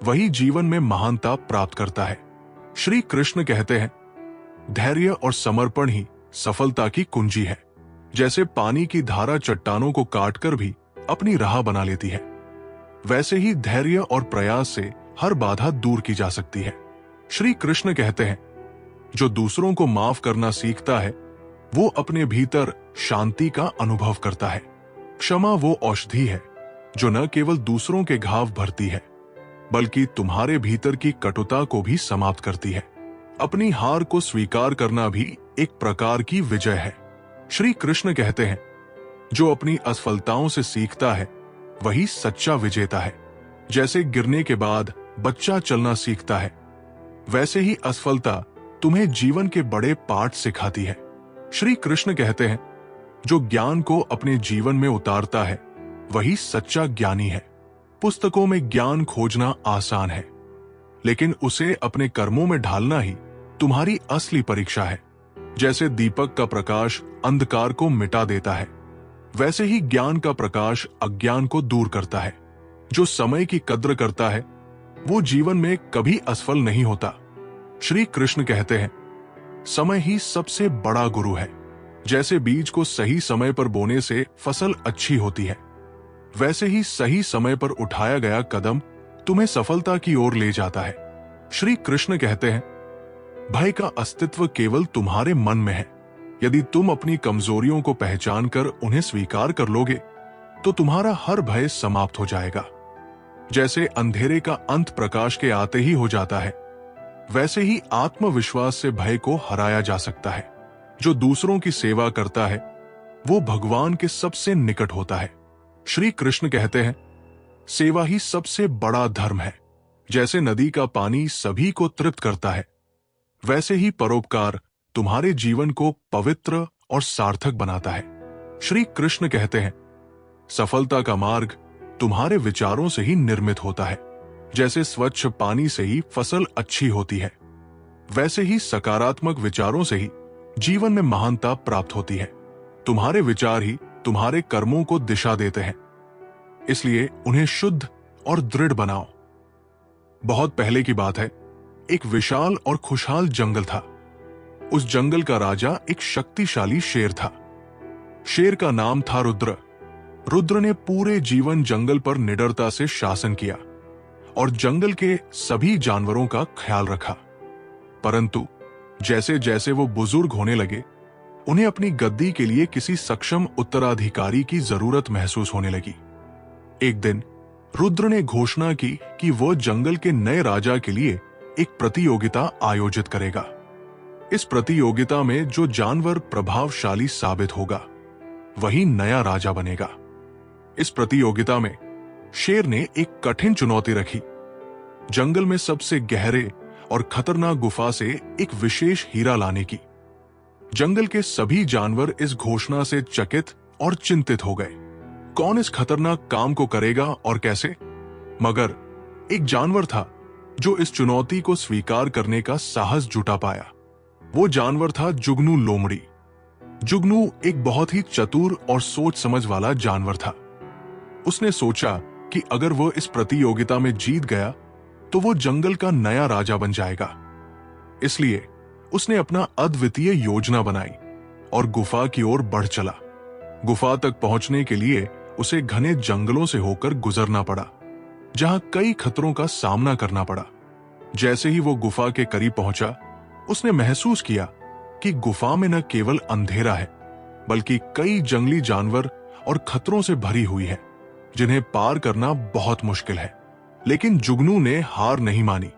Speaker 1: वही जीवन में महानता प्राप्त करता है। श्री कृष्ण कहते हैं, धैर्य और समर्पण ही सफलता की कुंजी है। जैसे पानी की धारा चट्टानों को काटकर भी अपनी राह बना लेती है, वैसे ही धैर्य और प्रयास से हर बाधा दूर की जा सकती है। श्री कृष्ण कहते हैं, जो दूसरों को माफ करना सीखता है वो अपने भीतर शांति का अनुभव करता है। क्षमा वो औषधि है जो न केवल दूसरों के घाव भरती है, बल्कि तुम्हारे भीतर की कटुता को भी समाप्त करती है। अपनी हार को स्वीकार करना भी एक प्रकार की विजय है। श्री कृष्ण कहते हैं, जो अपनी असफलताओं से सीखता है वही सच्चा विजेता है। जैसे गिरने के बाद बच्चा चलना सीखता है, वैसे ही असफलता तुम्हें जीवन के बड़े पाठ सिखाती है। श्री कृष्ण कहते हैं, जो ज्ञान को अपने जीवन में उतारता है वही सच्चा ज्ञानी है। पुस्तकों में ज्ञान खोजना आसान है, लेकिन उसे अपने कर्मों में ढालना ही तुम्हारी असली परीक्षा है। जैसे दीपक का प्रकाश अंधकार को मिटा देता है, वैसे ही ज्ञान का प्रकाश अज्ञान को दूर करता है। जो समय की कद्र करता है वो जीवन में कभी असफल नहीं होता। श्री कृष्ण कहते हैं, समय ही सबसे बड़ा गुरु है। जैसे बीज को सही समय पर बोने से फसल अच्छी होती है, वैसे ही सही समय पर उठाया गया कदम तुम्हें सफलता की ओर ले जाता है। श्री कृष्ण कहते हैं, भय का अस्तित्व केवल तुम्हारे मन में है। यदि तुम अपनी कमजोरियों को पहचान कर उन्हें स्वीकार कर लोगे तो तुम्हारा हर भय समाप्त हो जाएगा। जैसे अंधेरे का अंत प्रकाश के आते ही हो जाता है, वैसे ही आत्मविश्वास से भय को हराया जा सकता है। जो दूसरों की सेवा करता है वो भगवान के सबसे निकट होता है। श्री कृष्ण कहते हैं, सेवा ही सबसे बड़ा धर्म है। जैसे नदी का पानी सभी को तृप्त करता है, वैसे ही परोपकार तुम्हारे जीवन को पवित्र और सार्थक बनाता है। श्री कृष्ण कहते हैं, सफलता का मार्ग तुम्हारे विचारों से ही निर्मित होता है। जैसे स्वच्छ पानी से ही फसल अच्छी होती है, वैसे ही सकारात्मक विचारों से ही जीवन में महानता प्राप्त होती है। तुम्हारे विचार ही तुम्हारे कर्मों को दिशा देते हैं, इसलिए उन्हें शुद्ध और दृढ़ बनाओ। बहुत पहले की बात है, एक विशाल और खुशहाल जंगल था। उस जंगल का राजा एक शक्तिशाली शेर था। शेर का नाम था रुद्र। रुद्र ने पूरे जीवन जंगल पर निडरता से शासन किया और जंगल के सभी जानवरों का ख्याल रखा। परंतु जैसे जैसे वो बुजुर्ग होने लगे, उन्हें अपनी गद्दी के लिए किसी सक्षम उत्तराधिकारी की जरूरत महसूस होने लगी। एक दिन रुद्र ने घोषणा की कि वो जंगल के नए राजा के लिए एक प्रतियोगिता आयोजित करेगा। इस प्रतियोगिता में जो जानवर प्रभावशाली साबित होगा वही नया राजा बनेगा। इस प्रतियोगिता में शेर ने एक कठिन चुनौती रखी, जंगल में सबसे गहरे और खतरनाक गुफा से एक विशेष हीरा लाने की। जंगल के सभी जानवर इस घोषणा से चकित और चिंतित हो गए। कौन इस खतरनाक काम को करेगा और कैसे? मगर एक जानवर था जो इस चुनौती को स्वीकार करने का साहस जुटा पाया। वो जानवर था जुगनू लोमड़ी। जुगनू एक बहुत ही चतुर और सोच समझ वाला जानवर था। उसने सोचा कि अगर वो इस प्रतियोगिता में जीत गया तो वो जंगल का नया राजा बन जाएगा। इसलिए उसने अपना अद्वितीय योजना बनाई और गुफा की ओर बढ़ चला। गुफा तक पहुंचने के लिए उसे घने जंगलों से होकर गुजरना पड़ा, जहां कई खतरों का सामना करना पड़ा। जैसे ही वो गुफा के करीब पहुंचा, उसने महसूस किया कि गुफा में न केवल अंधेरा है, बल्कि कई जंगली जानवर और खतरों से भरी हुई है, जिन्हें पार करना बहुत मुश्किल है। लेकिन जुगनू ने हार नहीं मानी।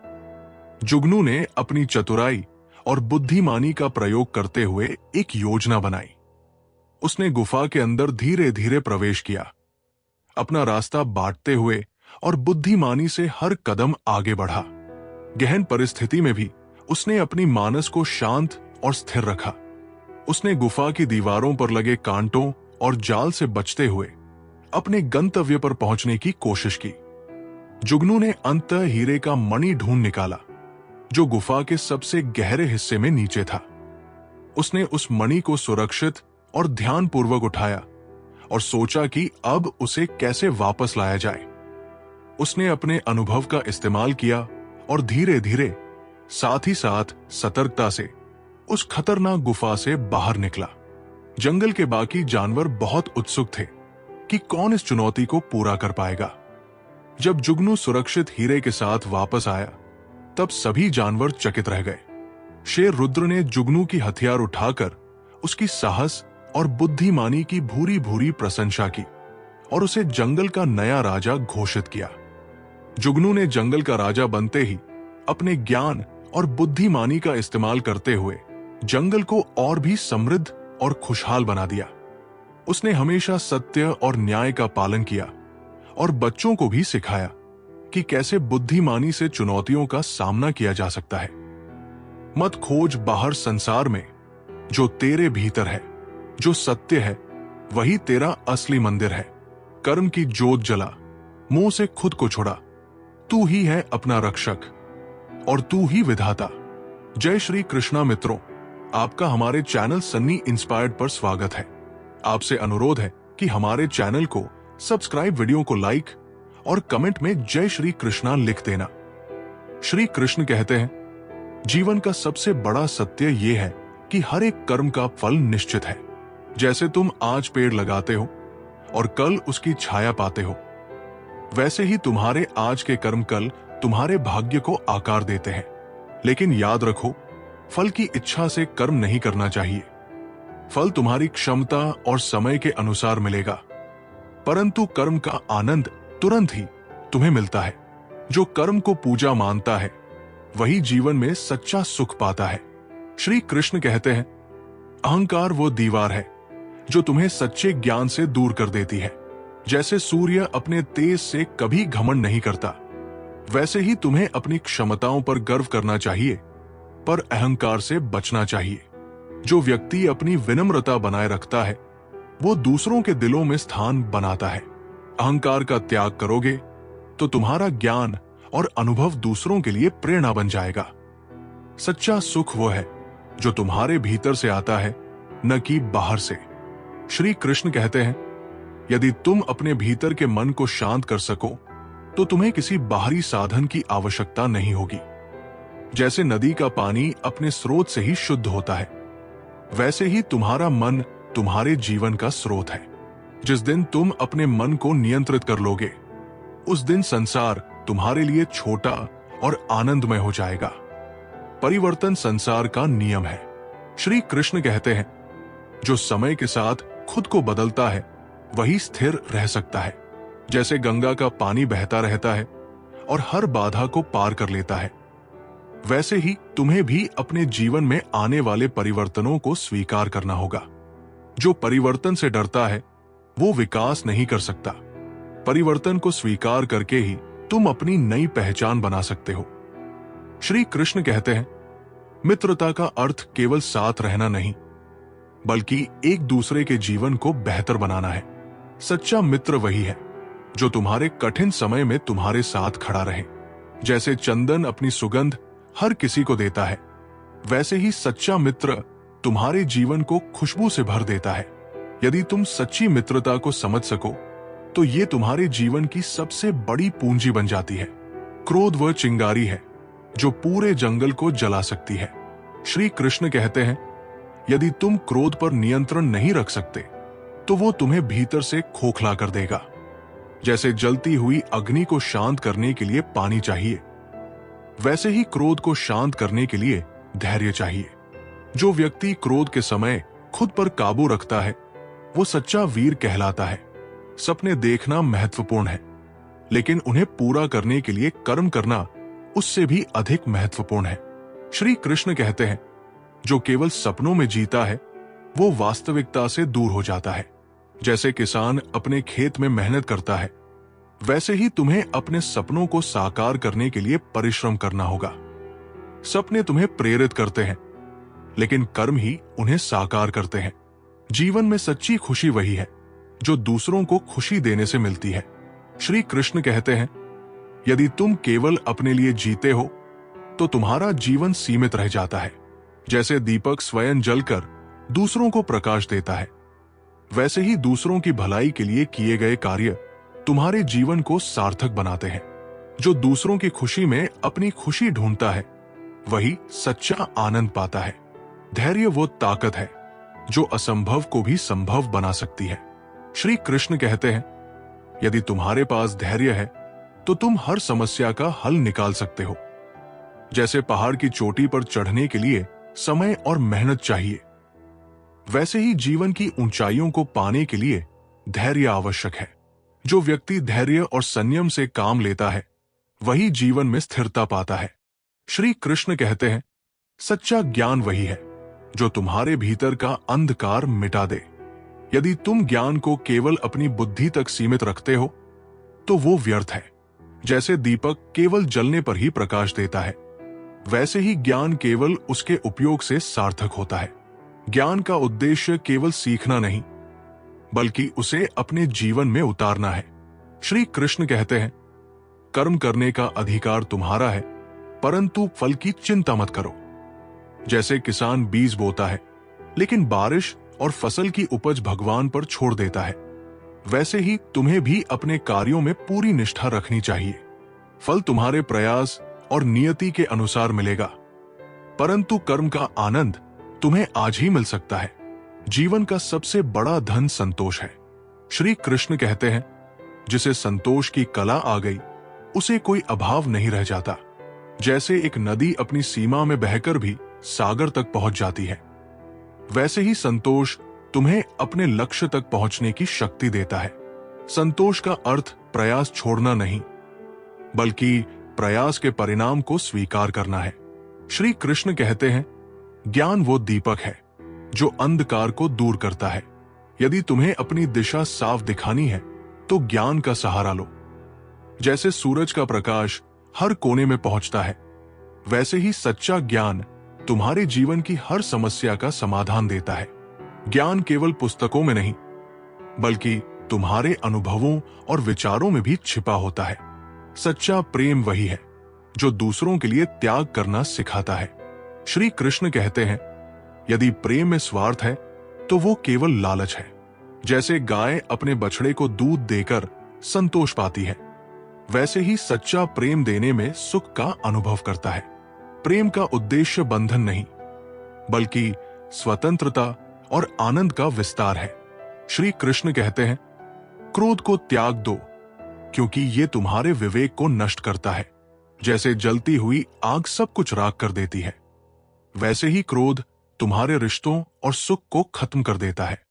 Speaker 1: जुगनू ने अपनी चतुराई और बुद्धिमानी का प्रयोग करते हुए एक योजना बनाई। उसने गुफा के अंदर धीरे धीरे प्रवेश किया, अपना रास्ता बांटते हुए और बुद्धिमानी से हर कदम आगे बढ़ा। गहन परिस्थिति में भी उसने अपनी मानस को शांत और स्थिर रखा। उसने गुफा की दीवारों पर लगे कांटों और जाल से बचते हुए अपने गंतव्य पर पहुंचने की कोशिश की। जुगनू ने अंततः हीरे का मणि ढूंढ निकाला, जो गुफा के सबसे गहरे हिस्से में नीचे था। उसने उस मणि को सुरक्षित और ध्यानपूर्वक उठाया और सोचा कि अब उसे कैसे वापस लाया जाए। उसने अपने अनुभव का इस्तेमाल किया और धीरे धीरे, साथ ही साथ सतर्कता से उस खतरनाक गुफा से बाहर निकला। जंगल के बाकी जानवर बहुत उत्सुक थे कि कौन इस चुनौती को पूरा कर पाएगा। जब जुगनू सुरक्षित हीरे के साथ वापस आया, तब सभी जानवर चकित रह गए। शेर रुद्र ने जुगनू की हथियार उठाकर उसकी साहस और बुद्धिमानी की भूरी भूरी प्रशंसा की और उसे जंगल का नया राजा घोषित किया। जुगनू ने जंगल का राजा बनते ही अपने ज्ञान और बुद्धिमानी का इस्तेमाल करते हुए जंगल को और भी समृद्ध और खुशहाल बना दिया। उसने हमेशा सत्य और न्याय का पालन किया और बच्चों को भी सिखाया कि कैसे बुद्धिमानी से चुनौतियों का सामना किया जा सकता है। मत खोज बाहर संसार में, जो तेरे भीतर है। जो सत्य है वही तेरा असली मंदिर है। कर्म की जोत जला, मुंह से खुद को छुड़ा। तू ही है अपना रक्षक और तू ही विधाता। जय श्री कृष्णा मित्रों, आपका हमारे चैनल सन्नी इंस्पायर्ड पर स्वागत है। आपसे अनुरोध है कि हमारे चैनल को सब्सक्राइब, वीडियो को लाइक और कमेंट में जय श्री कृष्णा लिख देना। श्री कृष्ण कहते हैं, जीवन का सबसे बड़ा सत्य यह है कि हर एक कर्म का फल निश्चित है। जैसे तुम आज पेड़ लगाते हो और कल उसकी छाया पाते हो, वैसे ही तुम्हारे आज के कर्म कल तुम्हारे भाग्य को आकार देते हैं। लेकिन याद रखो, फल की इच्छा से कर्म नहीं करना चाहिए। फल तुम्हारी क्षमता और समय के अनुसार मिलेगा, परंतु कर्म का आनंद तुरंत ही तुम्हें मिलता है। जो कर्म को पूजा मानता है वही जीवन में सच्चा सुख पाता है। श्री कृष्ण कहते हैं, अहंकार वो दीवार है जो तुम्हें सच्चे ज्ञान से दूर कर देती है। जैसे सूर्य अपने तेज से कभी घमंड नहीं करता, वैसे ही तुम्हें अपनी क्षमताओं पर गर्व करना चाहिए, पर अहंकार से बचना चाहिए। जो व्यक्ति अपनी विनम्रता बनाए रखता है वो दूसरों के दिलों में स्थान बनाता है। अहंकार का त्याग करोगे तो तुम्हारा ज्ञान और अनुभव दूसरों के लिए प्रेरणा बन जाएगा। सच्चा सुख वो है जो तुम्हारे भीतर से आता है, न कि बाहर से। श्री कृष्ण कहते हैं, यदि तुम अपने भीतर के मन को शांत कर सको तो तुम्हें किसी बाहरी साधन की आवश्यकता नहीं होगी। जैसे नदी का पानी अपने स्रोत से ही शुद्ध होता है, वैसे ही तुम्हारा मन तुम्हारे जीवन का स्रोत है। जिस दिन तुम अपने मन को नियंत्रित कर लोगे, उस दिन संसार तुम्हारे लिए छोटा और आनंदमय हो जाएगा। परिवर्तन संसार का नियम है। श्री कृष्ण कहते हैं, जो समय के साथ खुद को बदलता है वही स्थिर रह सकता है। जैसे गंगा का पानी बहता रहता है और हर बाधा को पार कर लेता है, वैसे ही तुम्हें भी अपने जीवन में आने वाले परिवर्तनों को स्वीकार करना होगा। जो परिवर्तन से डरता है वो विकास नहीं कर सकता। परिवर्तन को स्वीकार करके ही तुम अपनी नई पहचान बना सकते हो। श्री कृष्ण कहते हैं, मित्रता का अर्थ केवल साथ रहना नहीं, बल्कि एक दूसरे के जीवन को बेहतर बनाना है। सच्चा मित्र वही है जो तुम्हारे कठिन समय में तुम्हारे साथ खड़ा रहे। जैसे चंदन अपनी सुगंध हर किसी को देता है, वैसे ही सच्चा मित्र तुम्हारे जीवन को खुशबू से भर देता है। यदि तुम सच्ची मित्रता को समझ सको तो ये तुम्हारे जीवन की सबसे बड़ी पूंजी बन जाती है। क्रोध वह चिंगारी है जो पूरे जंगल को जला सकती है। श्री कृष्ण कहते हैं, यदि तुम क्रोध पर नियंत्रण नहीं रख सकते तो वो तुम्हें भीतर से खोखला कर देगा। जैसे जलती हुई अग्नि को शांत करने के लिए पानी चाहिए, वैसे ही क्रोध को शांत करने के लिए धैर्य चाहिए। जो व्यक्ति क्रोध के समय खुद पर काबू रखता है वो सच्चा वीर कहलाता है। सपने देखना महत्वपूर्ण है, लेकिन उन्हें पूरा करने के लिए कर्म करना उससे भी अधिक महत्वपूर्ण है। श्री कृष्ण कहते हैं, जो केवल सपनों में जीता है वो वास्तविकता से दूर हो जाता है। जैसे किसान अपने खेत में मेहनत करता है, वैसे ही तुम्हें अपने सपनों को साकार करने के लिए परिश्रम करना होगा। सपने तुम्हें प्रेरित करते हैं, लेकिन कर्म ही उन्हें साकार करते हैं। जीवन में सच्ची खुशी वही है जो दूसरों को खुशी देने से मिलती है। श्री कृष्ण कहते हैं, यदि तुम केवल अपने लिए जीते हो तो तुम्हारा जीवन सीमित रह जाता है। जैसे दीपक स्वयं जलकर दूसरों को प्रकाश देता है, वैसे ही दूसरों की भलाई के लिए किए गए कार्य तुम्हारे जीवन को सार्थक बनाते हैं। जो दूसरों की खुशी में अपनी खुशी ढूंढता है वही सच्चा आनंद पाता है। धैर्य वो ताकत है जो असंभव को भी संभव बना सकती है। श्री कृष्ण कहते हैं, यदि तुम्हारे पास धैर्य है तो तुम हर समस्या का हल निकाल सकते हो। जैसे पहाड़ की चोटी पर चढ़ने के लिए समय और मेहनत चाहिए, वैसे ही जीवन की ऊंचाइयों को पाने के लिए धैर्य आवश्यक है। जो व्यक्ति धैर्य और संयम से काम लेता है वही जीवन में स्थिरता पाता है। श्री कृष्ण कहते हैं, सच्चा ज्ञान वही है जो तुम्हारे भीतर का अंधकार मिटा दे। यदि तुम ज्ञान को केवल अपनी बुद्धि तक सीमित रखते हो तो वो व्यर्थ है। जैसे दीपक केवल जलने पर ही प्रकाश देता है, वैसे ही ज्ञान केवल उसके उपयोग से सार्थक होता है। ज्ञान का उद्देश्य केवल सीखना नहीं, बल्कि उसे अपने जीवन में उतारना है। श्री कृष्ण कहते हैं, कर्म करने का अधिकार तुम्हारा है, परंतु फल की चिंता मत करो। जैसे किसान बीज बोता है लेकिन बारिश और फसल की उपज भगवान पर छोड़ देता है, वैसे ही तुम्हें भी अपने कार्यों में पूरी निष्ठा रखनी चाहिए। फल तुम्हारे प्रयास और नियति के अनुसार मिलेगा, परंतु कर्म का आनंद तुम्हें आज ही मिल सकता है। जीवन का सबसे बड़ा धन संतोष है। श्री कृष्ण कहते हैं, जिसे संतोष की कला आ गई उसे कोई अभाव नहीं रह जाता। जैसे एक नदी अपनी सीमा में बहकर भी सागर तक पहुंच जाती है, वैसे ही संतोष तुम्हें अपने लक्ष्य तक पहुंचने की शक्ति देता है। संतोष का अर्थ प्रयास छोड़ना नहीं, बल्कि प्रयास के परिणाम को स्वीकार करना है। श्री कृष्ण कहते हैं, ज्ञान वो दीपक है जो अंधकार को दूर करता है। यदि तुम्हें अपनी दिशा साफ दिखानी है तो ज्ञान का सहारा लो। जैसे सूरज का प्रकाश हर कोने में पहुंचता है, वैसे ही सच्चा ज्ञान तुम्हारे जीवन की हर समस्या का समाधान देता है। ज्ञान केवल पुस्तकों में नहीं, बल्कि तुम्हारे अनुभवों और विचारों में भी छिपा होता है। सच्चा प्रेम वही है जो दूसरों के लिए त्याग करना सिखाता है। श्री कृष्ण कहते हैं, यदि प्रेम में स्वार्थ है तो वो केवल लालच है। जैसे गाय अपने बछड़े को दूध देकर संतोष पाती है, वैसे ही सच्चा प्रेम देने में सुख का अनुभव करता है। प्रेम का उद्देश्य बंधन नहीं, बल्कि स्वतंत्रता और आनंद का विस्तार है। श्री कृष्ण कहते हैं, क्रोध को त्याग दो, क्योंकि ये तुम्हारे विवेक को नष्ट करता है। जैसे जलती हुई आग सब कुछ राख कर देती है, वैसे ही क्रोध तुम्हारे रिश्तों और सुख को खत्म कर देता है।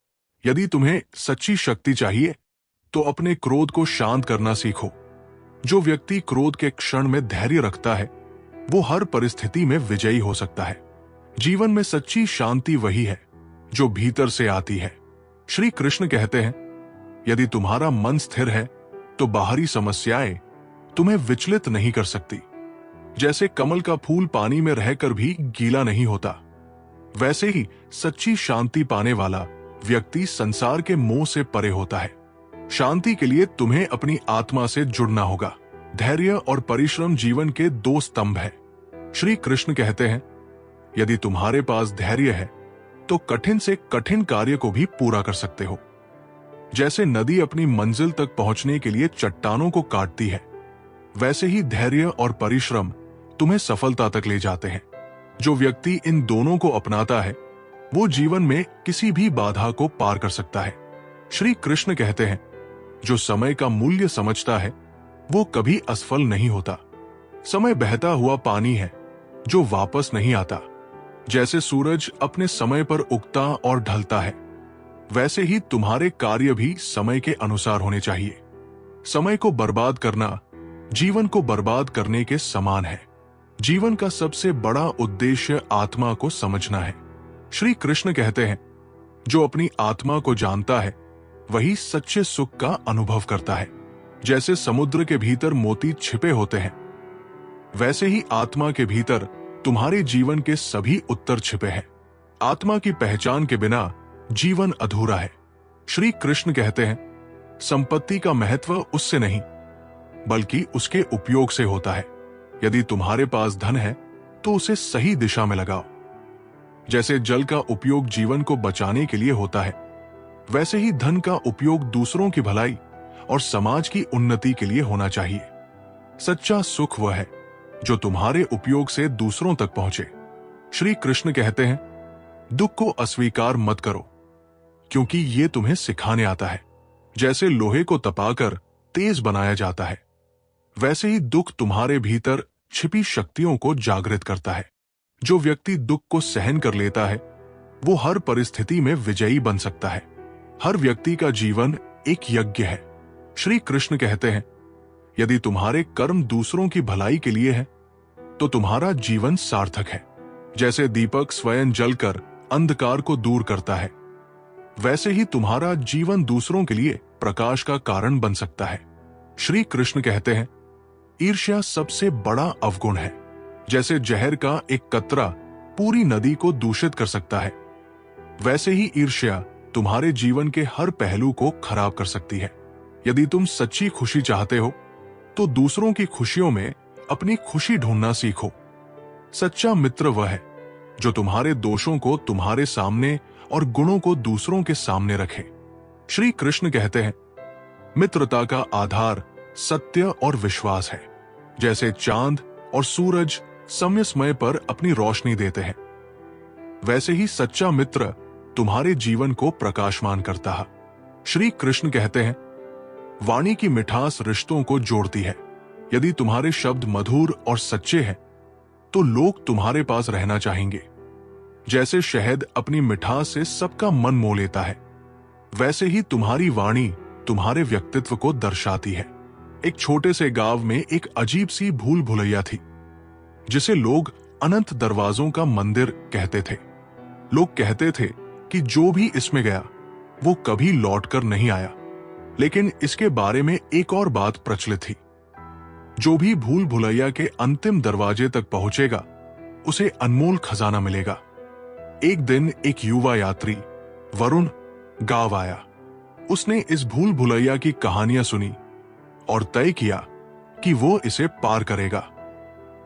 Speaker 1: यदि तुम्हें सच्ची शक्ति चाहिए तो अपने क्रोध को शांत करना सीखो। जो व्यक्ति क्रोध के क्षण में धैर्य रखता है, वो हर परिस्थिति में विजयी हो सकता है। जीवन में सच्ची शांति वही है जो भीतर से आती है। श्री कृष्ण कहते हैं, यदि तुम्हारा मन स्थिर है तो बाहरी समस्याएं तुम्हें विचलित नहीं कर सकती। जैसे कमल का फूल पानी में रहकर भी गीला नहीं होता, वैसे ही सच्ची शांति पाने वाला व्यक्ति संसार के मोह से परे होता है। शांति के लिए तुम्हें अपनी आत्मा से जुड़ना होगा। धैर्य और परिश्रम जीवन के दो स्तंभ है। श्री कृष्ण कहते हैं, यदि तुम्हारे पास धैर्य है तो कठिन से कठिन कार्य को भी पूरा कर सकते हो। जैसे नदी अपनी मंजिल तक पहुंचने के लिए चट्टानों को काटती है, वैसे ही धैर्य और परिश्रम तुम्हें सफलता तक ले जाते हैं। जो व्यक्ति इन दोनों को अपनाता है, वो जीवन में किसी भी बाधा को पार कर सकता है। श्री कृष्ण कहते हैं, जो समय का मूल्य समझता है वो कभी असफल नहीं होता। समय बहता हुआ पानी है जो वापस नहीं आता। जैसे सूरज अपने समय पर उगता और ढलता है, वैसे ही तुम्हारे कार्य भी समय के अनुसार होने चाहिए। समय को बर्बाद करना जीवन को बर्बाद करने के समान है। जीवन का सबसे बड़ा उद्देश्य आत्मा को समझना है। श्री कृष्ण कहते हैं, जो अपनी आत्मा को जानता है वही सच्चे सुख का अनुभव करता है। जैसे समुद्र के भीतर मोती छिपे होते हैं, वैसे ही आत्मा के भीतर तुम्हारे जीवन के सभी उत्तर छिपे हैं। आत्मा की पहचान के बिना जीवन अधूरा है। श्री कृष्ण कहते हैं, संपत्ति का महत्व उससे नहीं, बल्कि उसके उपयोग से होता है। यदि तुम्हारे पास धन है तो उसे सही दिशा में लगाओ। जैसे जल का उपयोग जीवन को बचाने के लिए होता है, वैसे ही धन का उपयोग दूसरों की भलाई और समाज की उन्नति के लिए होना चाहिए। सच्चा सुख वह है जो तुम्हारे उपयोग से दूसरों तक पहुंचे। श्री कृष्ण कहते हैं, दुख को अस्वीकार मत करो, क्योंकि ये तुम्हें सिखाने आता है। जैसे लोहे को तपाकर तेज बनाया जाता है, वैसे ही दुख तुम्हारे भीतर छिपी शक्तियों को जागृत करता है। जो व्यक्ति दुख को सहन कर लेता है, वो हर परिस्थिति में विजयी बन सकता है। हर व्यक्ति का जीवन एक यज्ञ है। श्री कृष्ण कहते हैं, यदि तुम्हारे कर्म दूसरों की भलाई के लिए है तो तुम्हारा जीवन सार्थक है। जैसे दीपक स्वयं जलकर अंधकार को दूर करता है, वैसे ही तुम्हारा जीवन दूसरों के लिए प्रकाश का कारण बन सकता है। श्री कृष्ण कहते हैं, ईर्ष्या सबसे बड़ा अवगुण है। जैसे जहर का एक कतरा पूरी नदी को दूषित कर सकता है, वैसे ही ईर्ष्या तुम्हारे जीवन के हर पहलू को खराब कर सकती है। यदि तुम सच्ची खुशी चाहते हो तो दूसरों की खुशियों में अपनी खुशी ढूंढना सीखो। सच्चा मित्र वह है जो तुम्हारे दोषों को तुम्हारे सामने और गुणों को दूसरों के सामने रखे। श्री कृष्ण कहते हैं, मित्रता का आधार सत्य और विश्वास है। जैसे चांद और सूरज समय समय पर अपनी रोशनी देते हैं, वैसे ही सच्चा मित्र तुम्हारे जीवन को प्रकाशमान करता है। श्री कृष्ण कहते हैं, वाणी की मिठास रिश्तों को जोड़ती है। यदि तुम्हारे शब्द मधुर और सच्चे हैं तो लोग तुम्हारे पास रहना चाहेंगे। जैसे शहद अपनी मिठास से सबका मन मोह लेता है, वैसे ही तुम्हारी वाणी तुम्हारे व्यक्तित्व को दर्शाती है। एक छोटे से गांव में एक अजीब सी भूल भुलैया थी, जिसे लोग अनंत दरवाजों का मंदिर कहते थे। लोग कहते थे कि जो भी इसमें गया वो कभी लौटकर नहीं आया। लेकिन इसके बारे में एक और बात प्रचलित थी, जो भी भूल भुलैया के अंतिम दरवाजे तक पहुंचेगा उसे अनमोल खजाना मिलेगा। एक दिन एक युवा यात्री वरुण गांव आया। उसने इस भूल भुलैया की कहानियां सुनी और तय किया कि वो इसे पार करेगा।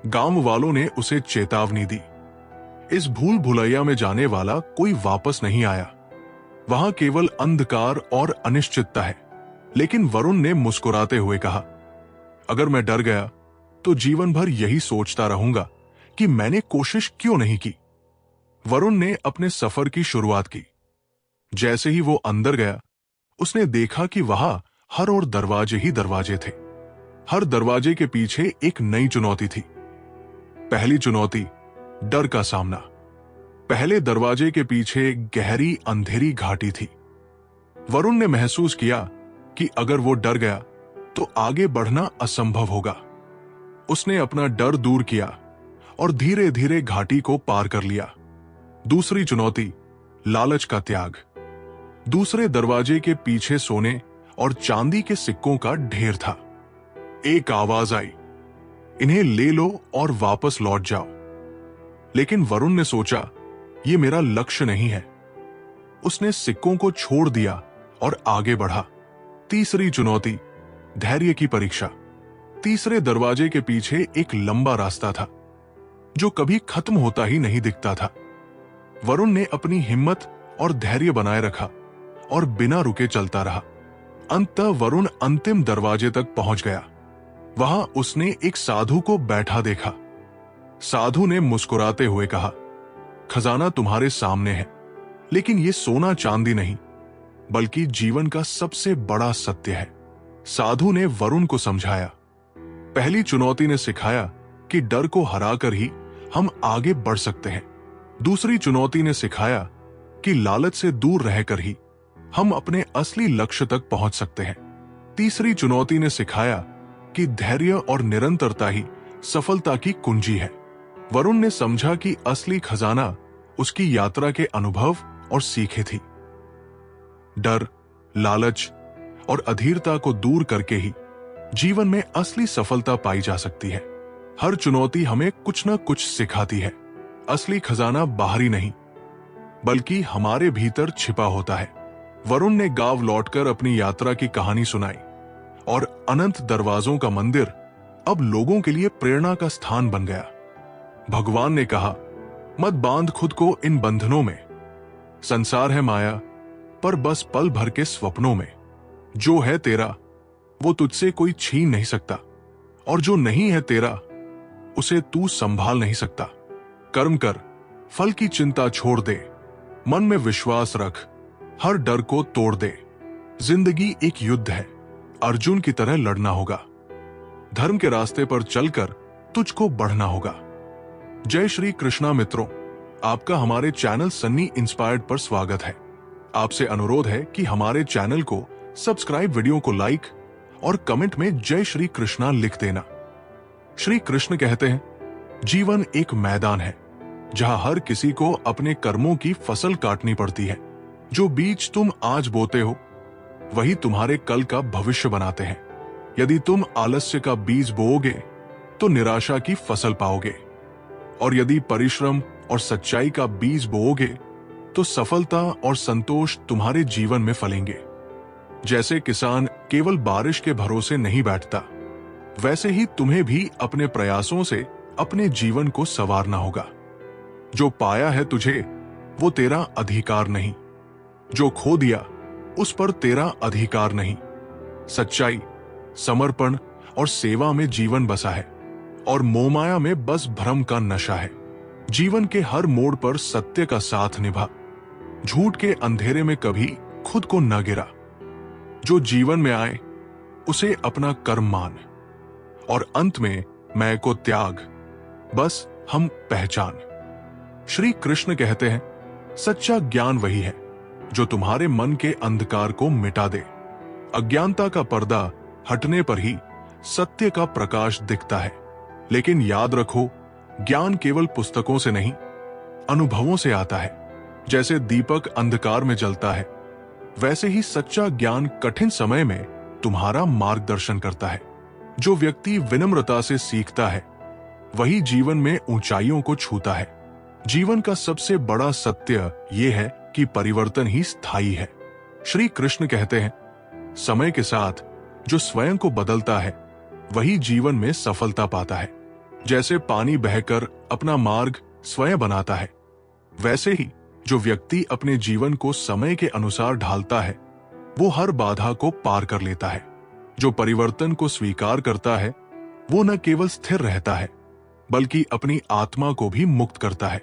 Speaker 1: गांव वालों ने उसे चेतावनी दी, इस भूल भुलैया में जाने वाला कोई वापस नहीं आया, वहां केवल अंधकार और अनिश्चितता है। लेकिन वरुण ने मुस्कुराते हुए कहा, अगर मैं डर गया तो जीवन भर यही सोचता रहूंगा कि मैंने कोशिश क्यों नहीं की। वरुण ने अपने सफर की शुरुआत की। जैसे ही वो अंदर गया, उसने देखा कि वहां हर ओर दरवाजे ही दरवाजे थे। हर दरवाजे के पीछे एक नई चुनौती थी। पहली चुनौती, डर का सामना। पहले दरवाजे के पीछे गहरी अंधेरी घाटी थी। वरुण ने महसूस किया कि अगर वो डर गया तो आगे बढ़ना असंभव होगा। उसने अपना डर दूर किया और धीरे धीरे घाटी को पार कर लिया। दूसरी चुनौती, लालच का त्याग। दूसरे दरवाजे के पीछे सोने और चांदी के सिक्कों का ढेर था। एक आवाज आई, इन्हें ले लो और वापस लौट जाओ। लेकिन वरुण ने सोचा, ये मेरा लक्ष्य नहीं है। उसने सिक्कों को छोड़ दिया और आगे बढ़ा। तीसरी चुनौती, धैर्य की परीक्षा। तीसरे दरवाजे के पीछे एक लंबा रास्ता था जो कभी खत्म होता ही नहीं दिखता था। वरुण ने अपनी हिम्मत और धैर्य बनाए रखा और बिना रुके चलता रहा। अंततः वरुण अंतिम दरवाजे तक पहुंच गया। वहां उसने एक साधु को बैठा देखा। साधु ने मुस्कुराते हुए कहा, खजाना तुम्हारे सामने है, लेकिन ये सोना चांदी नहीं, बल्कि जीवन का सबसे बड़ा सत्य है। साधु ने वरुण को समझाया, पहली चुनौती ने सिखाया कि डर को हराकर ही हम आगे बढ़ सकते हैं। दूसरी चुनौती ने सिखाया कि लालच से दूर रहकर ही हम अपने असली लक्ष्य तक पहुंच सकते हैं। तीसरी चुनौती ने सिखाया कि धैर्य और निरंतरता ही सफलता की कुंजी है। वरुण ने समझा कि असली खजाना उसकी यात्रा के अनुभव और सीखें थी। डर, लालच और अधीरता को दूर करके ही जीवन में असली सफलता पाई जा सकती है। हर चुनौती हमें कुछ न कुछ सिखाती है। असली खजाना बाहरी नहीं, बल्कि हमारे भीतर छिपा होता है। वरुण ने गांव लौटकर अपनी यात्रा की कहानी सुनाई और अनंत दरवाजों का मंदिर अब लोगों के लिए प्रेरणा का स्थान बन गया। भगवान ने कहा, मत बांध खुद को इन बंधनों में। संसार है माया, पर बस पल भर के स्वप्नों में। जो है तेरा वो तुझसे कोई छीन नहीं सकता, और जो नहीं है तेरा उसे तू संभाल नहीं सकता। कर्म कर, फल की चिंता छोड़ दे, मन में विश्वास रख, हर डर को तोड़ दे। जिंदगी एक युद्ध है, अर्जुन की तरह लड़ना होगा। धर्म के रास्ते पर चलकर तुझको बढ़ना होगा। जय श्री कृष्णा मित्रों, आपका हमारे चैनल सन्नी इंस्पायर्ड पर स्वागत है। आपसे अनुरोध है कि हमारे चैनल को सब्सक्राइब, वीडियो को लाइक और कमेंट में जय श्री कृष्णा लिख देना। श्री कृष्ण कहते हैं, जीवन एक मैदान है जहां हर किसी को अपने कर्मों की फसल काटनी पड़ती है। जो बीज तुम आज बोते हो वही तुम्हारे कल का भविष्य बनाते हैं। यदि तुम आलस्य का बीज बोओगे तो निराशा की फसल पाओगे, और यदि परिश्रम और सच्चाई का बीज बोओगे तो सफलता और संतोष तुम्हारे जीवन में फलेंगे। जैसे किसान केवल बारिश के भरोसे नहीं बैठता, वैसे ही तुम्हें भी अपने प्रयासों से अपने जीवन को संवारना होगा। जो पाया है तुझे वो तेरा अधिकार नहीं, जो खो दिया उस पर तेरा अधिकार नहीं। सच्चाई, समर्पण और सेवा में जीवन बसा है, और मोहमाया में बस भ्रम का नशा है। जीवन के हर मोड़ पर सत्य का साथ निभा, झूठ के अंधेरे में कभी खुद को न गिरा। जो जीवन में आए उसे अपना कर्म मान, और अंत में मैं को त्याग, बस हम पहचान। श्री कृष्ण कहते हैं, सच्चा ज्ञान वही है जो तुम्हारे मन के अंधकार को मिटा दे। अज्ञानता का पर्दा हटने पर ही सत्य का प्रकाश दिखता है। लेकिन याद रखो, ज्ञान केवल पुस्तकों से नहीं, अनुभवों से आता है। जैसे दीपक अंधकार में जलता है, वैसे ही सच्चा ज्ञान कठिन समय में तुम्हारा मार्गदर्शन करता है। जो व्यक्ति विनम्रता से सीखता है, वही जीवन में ऊंचाइयों को छूता है। जीवन का सबसे बड़ा सत्य यह है कि परिवर्तन ही स्थायी है। श्री कृष्ण कहते हैं, समय के साथ जो स्वयं को बदलता है, वही जीवन में सफलता पाता है। जैसे पानी बहकर अपना मार्ग स्वयं बनाता है, वैसे ही जो व्यक्ति अपने जीवन को समय के अनुसार ढालता है, वो हर बाधा को पार कर लेता है। जो परिवर्तन को स्वीकार करता है, वो न केवल स्थिर रहता है, बल्कि अपनी आत्मा को भी मुक्त करता है।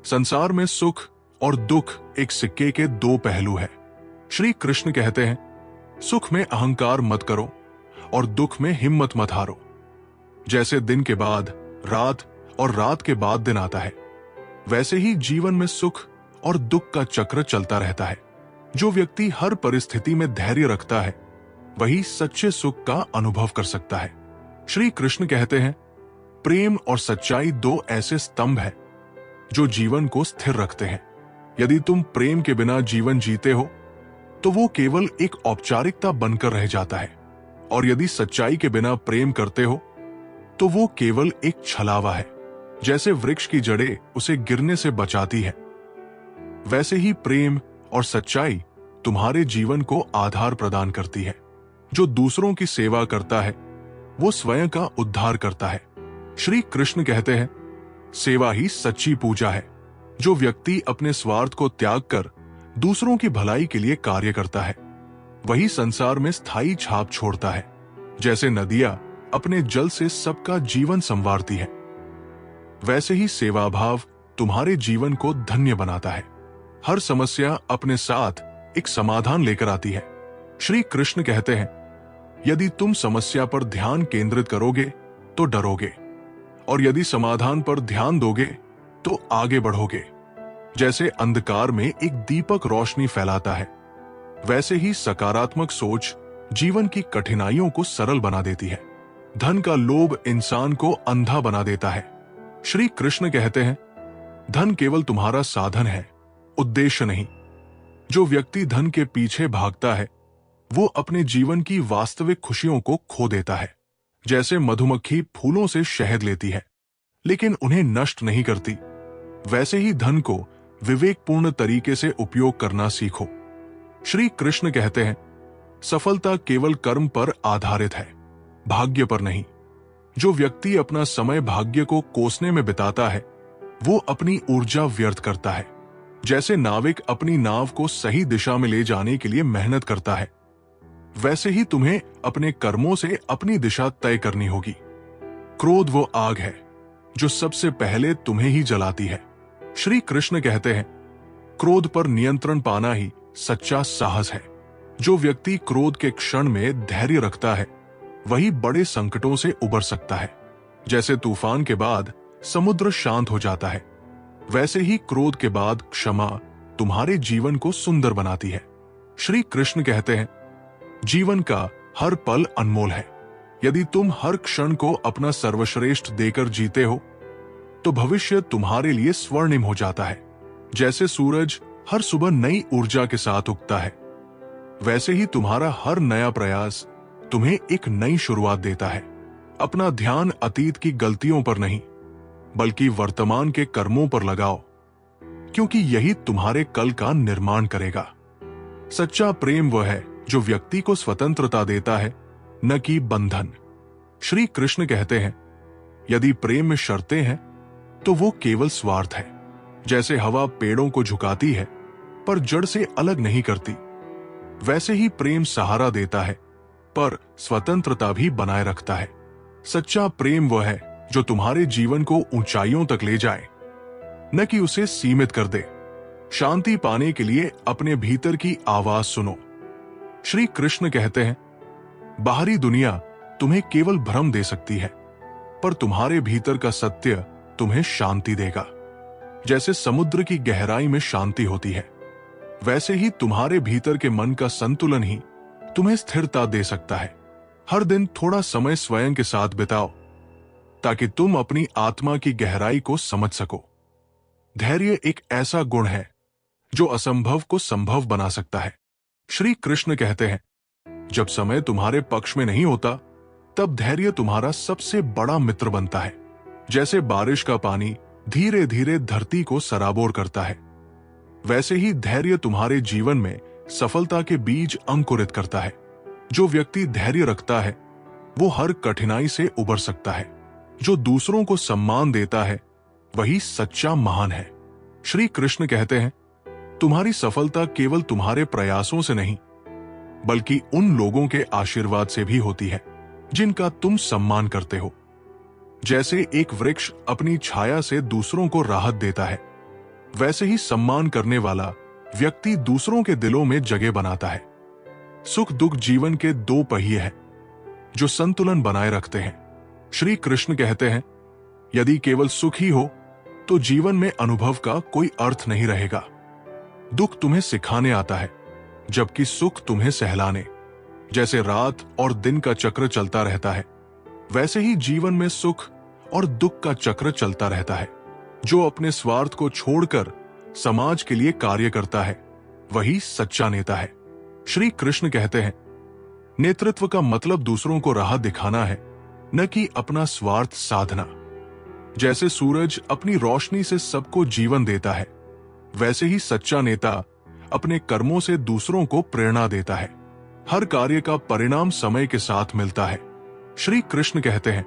Speaker 1: संसार में सुख और दुख एक सिक्के के दो पहलू है। श्री कृष्ण कहते हैं, सुख में अहंकार मत करो और दुख में हिम्मत मत हारो। जैसे दिन के बाद रात और रात के बाद दिन आता है, वैसे ही जीवन में सुख और दुख का चक्र चलता रहता है। जो व्यक्ति हर परिस्थिति में धैर्य रखता है, वही सच्चे सुख का अनुभव कर सकता है। श्री कृष्ण कहते हैं, प्रेम और सच्चाई दो ऐसे स्तंभ हैं जो जीवन को स्थिर रखते हैं। यदि तुम प्रेम के बिना जीवन जीते हो, तो वो केवल एक औपचारिकता बनकर रह जाता है, और यदि सच्चाई के बिना प्रेम करते हो, तो वो केवल एक छलावा है। जैसे वृक्ष की जड़ें उसे गिरने से बचाती है, वैसे ही प्रेम और सच्चाई तुम्हारे जीवन को आधार प्रदान करती है। जो दूसरों की सेवा करता है, वो स्वयं का उद्धार करता है। श्री कृष्ण कहते हैं, सेवा ही सच्ची पूजा है। जो व्यक्ति अपने स्वार्थ को त्याग कर दूसरों की भलाई के लिए कार्य करता है, वही संसार में स्थायी छाप छोड़ता है। जैसे नदियां अपने जल से सबका जीवन संवारती है, वैसे ही सेवा भाव तुम्हारे जीवन को धन्य बनाता है। हर समस्या अपने साथ एक समाधान लेकर आती है। श्री कृष्ण कहते हैं, यदि तुम समस्या पर ध्यान केंद्रित करोगे तो डरोगे, और यदि समाधान पर ध्यान दोगे तो आगे बढ़ोगे। जैसे अंधकार में एक दीपक रोशनी फैलाता है, वैसे ही सकारात्मक सोच जीवन की कठिनाइयों को सरल बना देती है। धन का लोभ इंसान को अंधा बना देता है। श्री कृष्ण कहते हैं, धन केवल तुम्हारा साधन है, उद्देश्य नहीं। जो व्यक्ति धन के पीछे भागता है, वो अपने जीवन की वास्तविक खुशियों को खो देता है। जैसे मधुमक्खी फूलों से शहद लेती है, लेकिन उन्हें नष्ट नहीं करती, वैसे ही धन को विवेकपूर्ण तरीके से उपयोग करना सीखो। श्री कृष्ण कहते हैं, सफलता केवल कर्म पर आधारित है, भाग्य पर नहीं। जो व्यक्ति अपना समय भाग्य को कोसने में बिताता है, वो अपनी ऊर्जा व्यर्थ करता है। जैसे नाविक अपनी नाव को सही दिशा में ले जाने के लिए मेहनत करता है, वैसे ही तुम्हें अपने कर्मों से अपनी दिशा तय करनी होगी। क्रोध वो आग है जो सबसे पहले तुम्हें ही जलाती है। श्री कृष्ण कहते हैं, क्रोध पर नियंत्रण पाना ही सच्चा साहस है। जो व्यक्ति क्रोध के क्षण में धैर्य रखता है, वही बड़े संकटों से उबर सकता है। जैसे तूफान के बाद समुद्र शांत हो जाता है, वैसे ही क्रोध के बाद क्षमा तुम्हारे जीवन को सुंदर बनाती है। श्री कृष्ण कहते हैं, जीवन का हर पल अनमोल है। यदि तुम हर क्षण को अपना सर्वश्रेष्ठ देकर जीते हो, तो भविष्य तुम्हारे लिए स्वर्णिम हो जाता है। जैसे सूरज हर सुबह नई ऊर्जा के साथ उगता है, वैसे ही तुम्हारा हर नया प्रयास तुम्हें एक नई शुरुआत देता है। अपना ध्यान अतीत की गलतियों पर नहीं, बल्कि वर्तमान के कर्मों पर लगाओ, क्योंकि यही तुम्हारे कल का निर्माण करेगा। सच्चा प्रेम वह है जो व्यक्ति को स्वतंत्रता देता है, न कि बंधन। श्री कृष्ण कहते हैं, यदि प्रेम में शर्तें हैं, तो वो केवल स्वार्थ है। जैसे हवा पेड़ों को झुकाती है, पर जड़ से अलग नहीं करती, वैसे ही प्रेम सहारा देता है, पर स्वतंत्रता भी बनाए रखता है। सच्चा प्रेम वह है जो तुम्हारे जीवन को ऊंचाइयों तक ले जाए, न कि उसे सीमित कर दे। शांति पाने के लिए अपने भीतर की आवाज सुनो। श्री कृष्ण कहते हैं, बाहरी दुनिया तुम्हें केवल भ्रम दे सकती है, पर तुम्हारे भीतर का सत्य तुम्हें शांति देगा। जैसे समुद्र की गहराई में शांति होती है, वैसे ही तुम्हारे भीतर के मन का संतुलन ही तुम्हें स्थिरता दे सकता है। हर दिन थोड़ा समय स्वयं के साथ बिताओ, ताकि तुम अपनी आत्मा की गहराई को समझ सको। धैर्य एक ऐसा गुण है जो असंभव को संभव बना सकता है। श्री कृष्ण कहते हैं, जब समय तुम्हारे पक्ष में नहीं होता, तब धैर्य तुम्हारा सबसे बड़ा मित्र बनता है। जैसे बारिश का पानी धीरे धीरे धरती को सराबोर करता है, वैसे ही धैर्य तुम्हारे जीवन में सफलता के बीज अंकुरित करता है। जो व्यक्ति धैर्य रखता है, वो हर कठिनाई से उबर सकता है। जो दूसरों को सम्मान देता है, वही सच्चा महान है। श्री कृष्ण कहते हैं, तुम्हारी सफलता केवल तुम्हारे प्रयासों से नहीं, बल्कि उन लोगों के आशीर्वाद से भी होती है जिनका तुम सम्मान करते हो। जैसे एक वृक्ष अपनी छाया से दूसरों को राहत देता है, वैसे ही सम्मान करने वाला व्यक्ति दूसरों के दिलों में जगह बनाता है। सुख दुख जीवन के दो पहिए हैं जो संतुलन बनाए रखते हैं। श्री कृष्ण कहते हैं, यदि केवल सुख ही हो तो जीवन में अनुभव का कोई अर्थ नहीं रहेगा। दुख तुम्हें सिखाने आता है, जबकि सुख तुम्हें सहलाने। जैसे रात और दिन का चक्र चलता रहता है, वैसे ही जीवन में सुख और दुख का चक्र चलता रहता है। जो अपने स्वार्थ को छोड़कर समाज के लिए कार्य करता है, वही सच्चा नेता है। श्री कृष्ण कहते हैं, नेतृत्व का मतलब दूसरों को राह दिखाना है, न कि अपना स्वार्थ साधना। जैसे सूरज अपनी रोशनी से सबको जीवन देता है, वैसे ही सच्चा नेता अपने कर्मों से दूसरों को प्रेरणा देता है। हर कार्य का परिणाम समय के साथ मिलता है। श्री कृष्ण कहते हैं,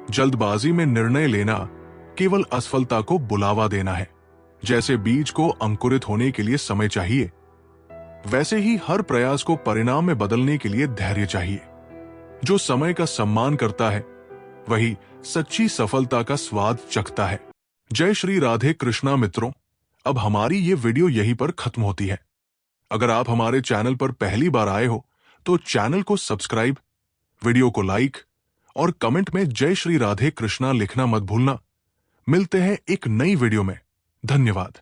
Speaker 1: जल्दबाजी में निर्णय लेना केवल असफलता को बुलावा देना है। जैसे बीज को अंकुरित होने के लिए समय चाहिए, वैसे ही हर प्रयास को परिणाम में बदलने के लिए धैर्य चाहिए। जो समय का सम्मान करता है, वही सच्ची सफलता का स्वाद चखता है। जय श्री राधे कृष्णा मित्रों, अब हमारी ये वीडियो यहीं पर खत्म होती है। अगर आप हमारे चैनल पर पहली बार आए हो तो चैनल को सब्सक्राइब, वीडियो को लाइक और कमेंट में जय श्री राधे कृष्णा लिखना मत भूलना। मिलते हैं एक नई वीडियो में। धन्यवाद।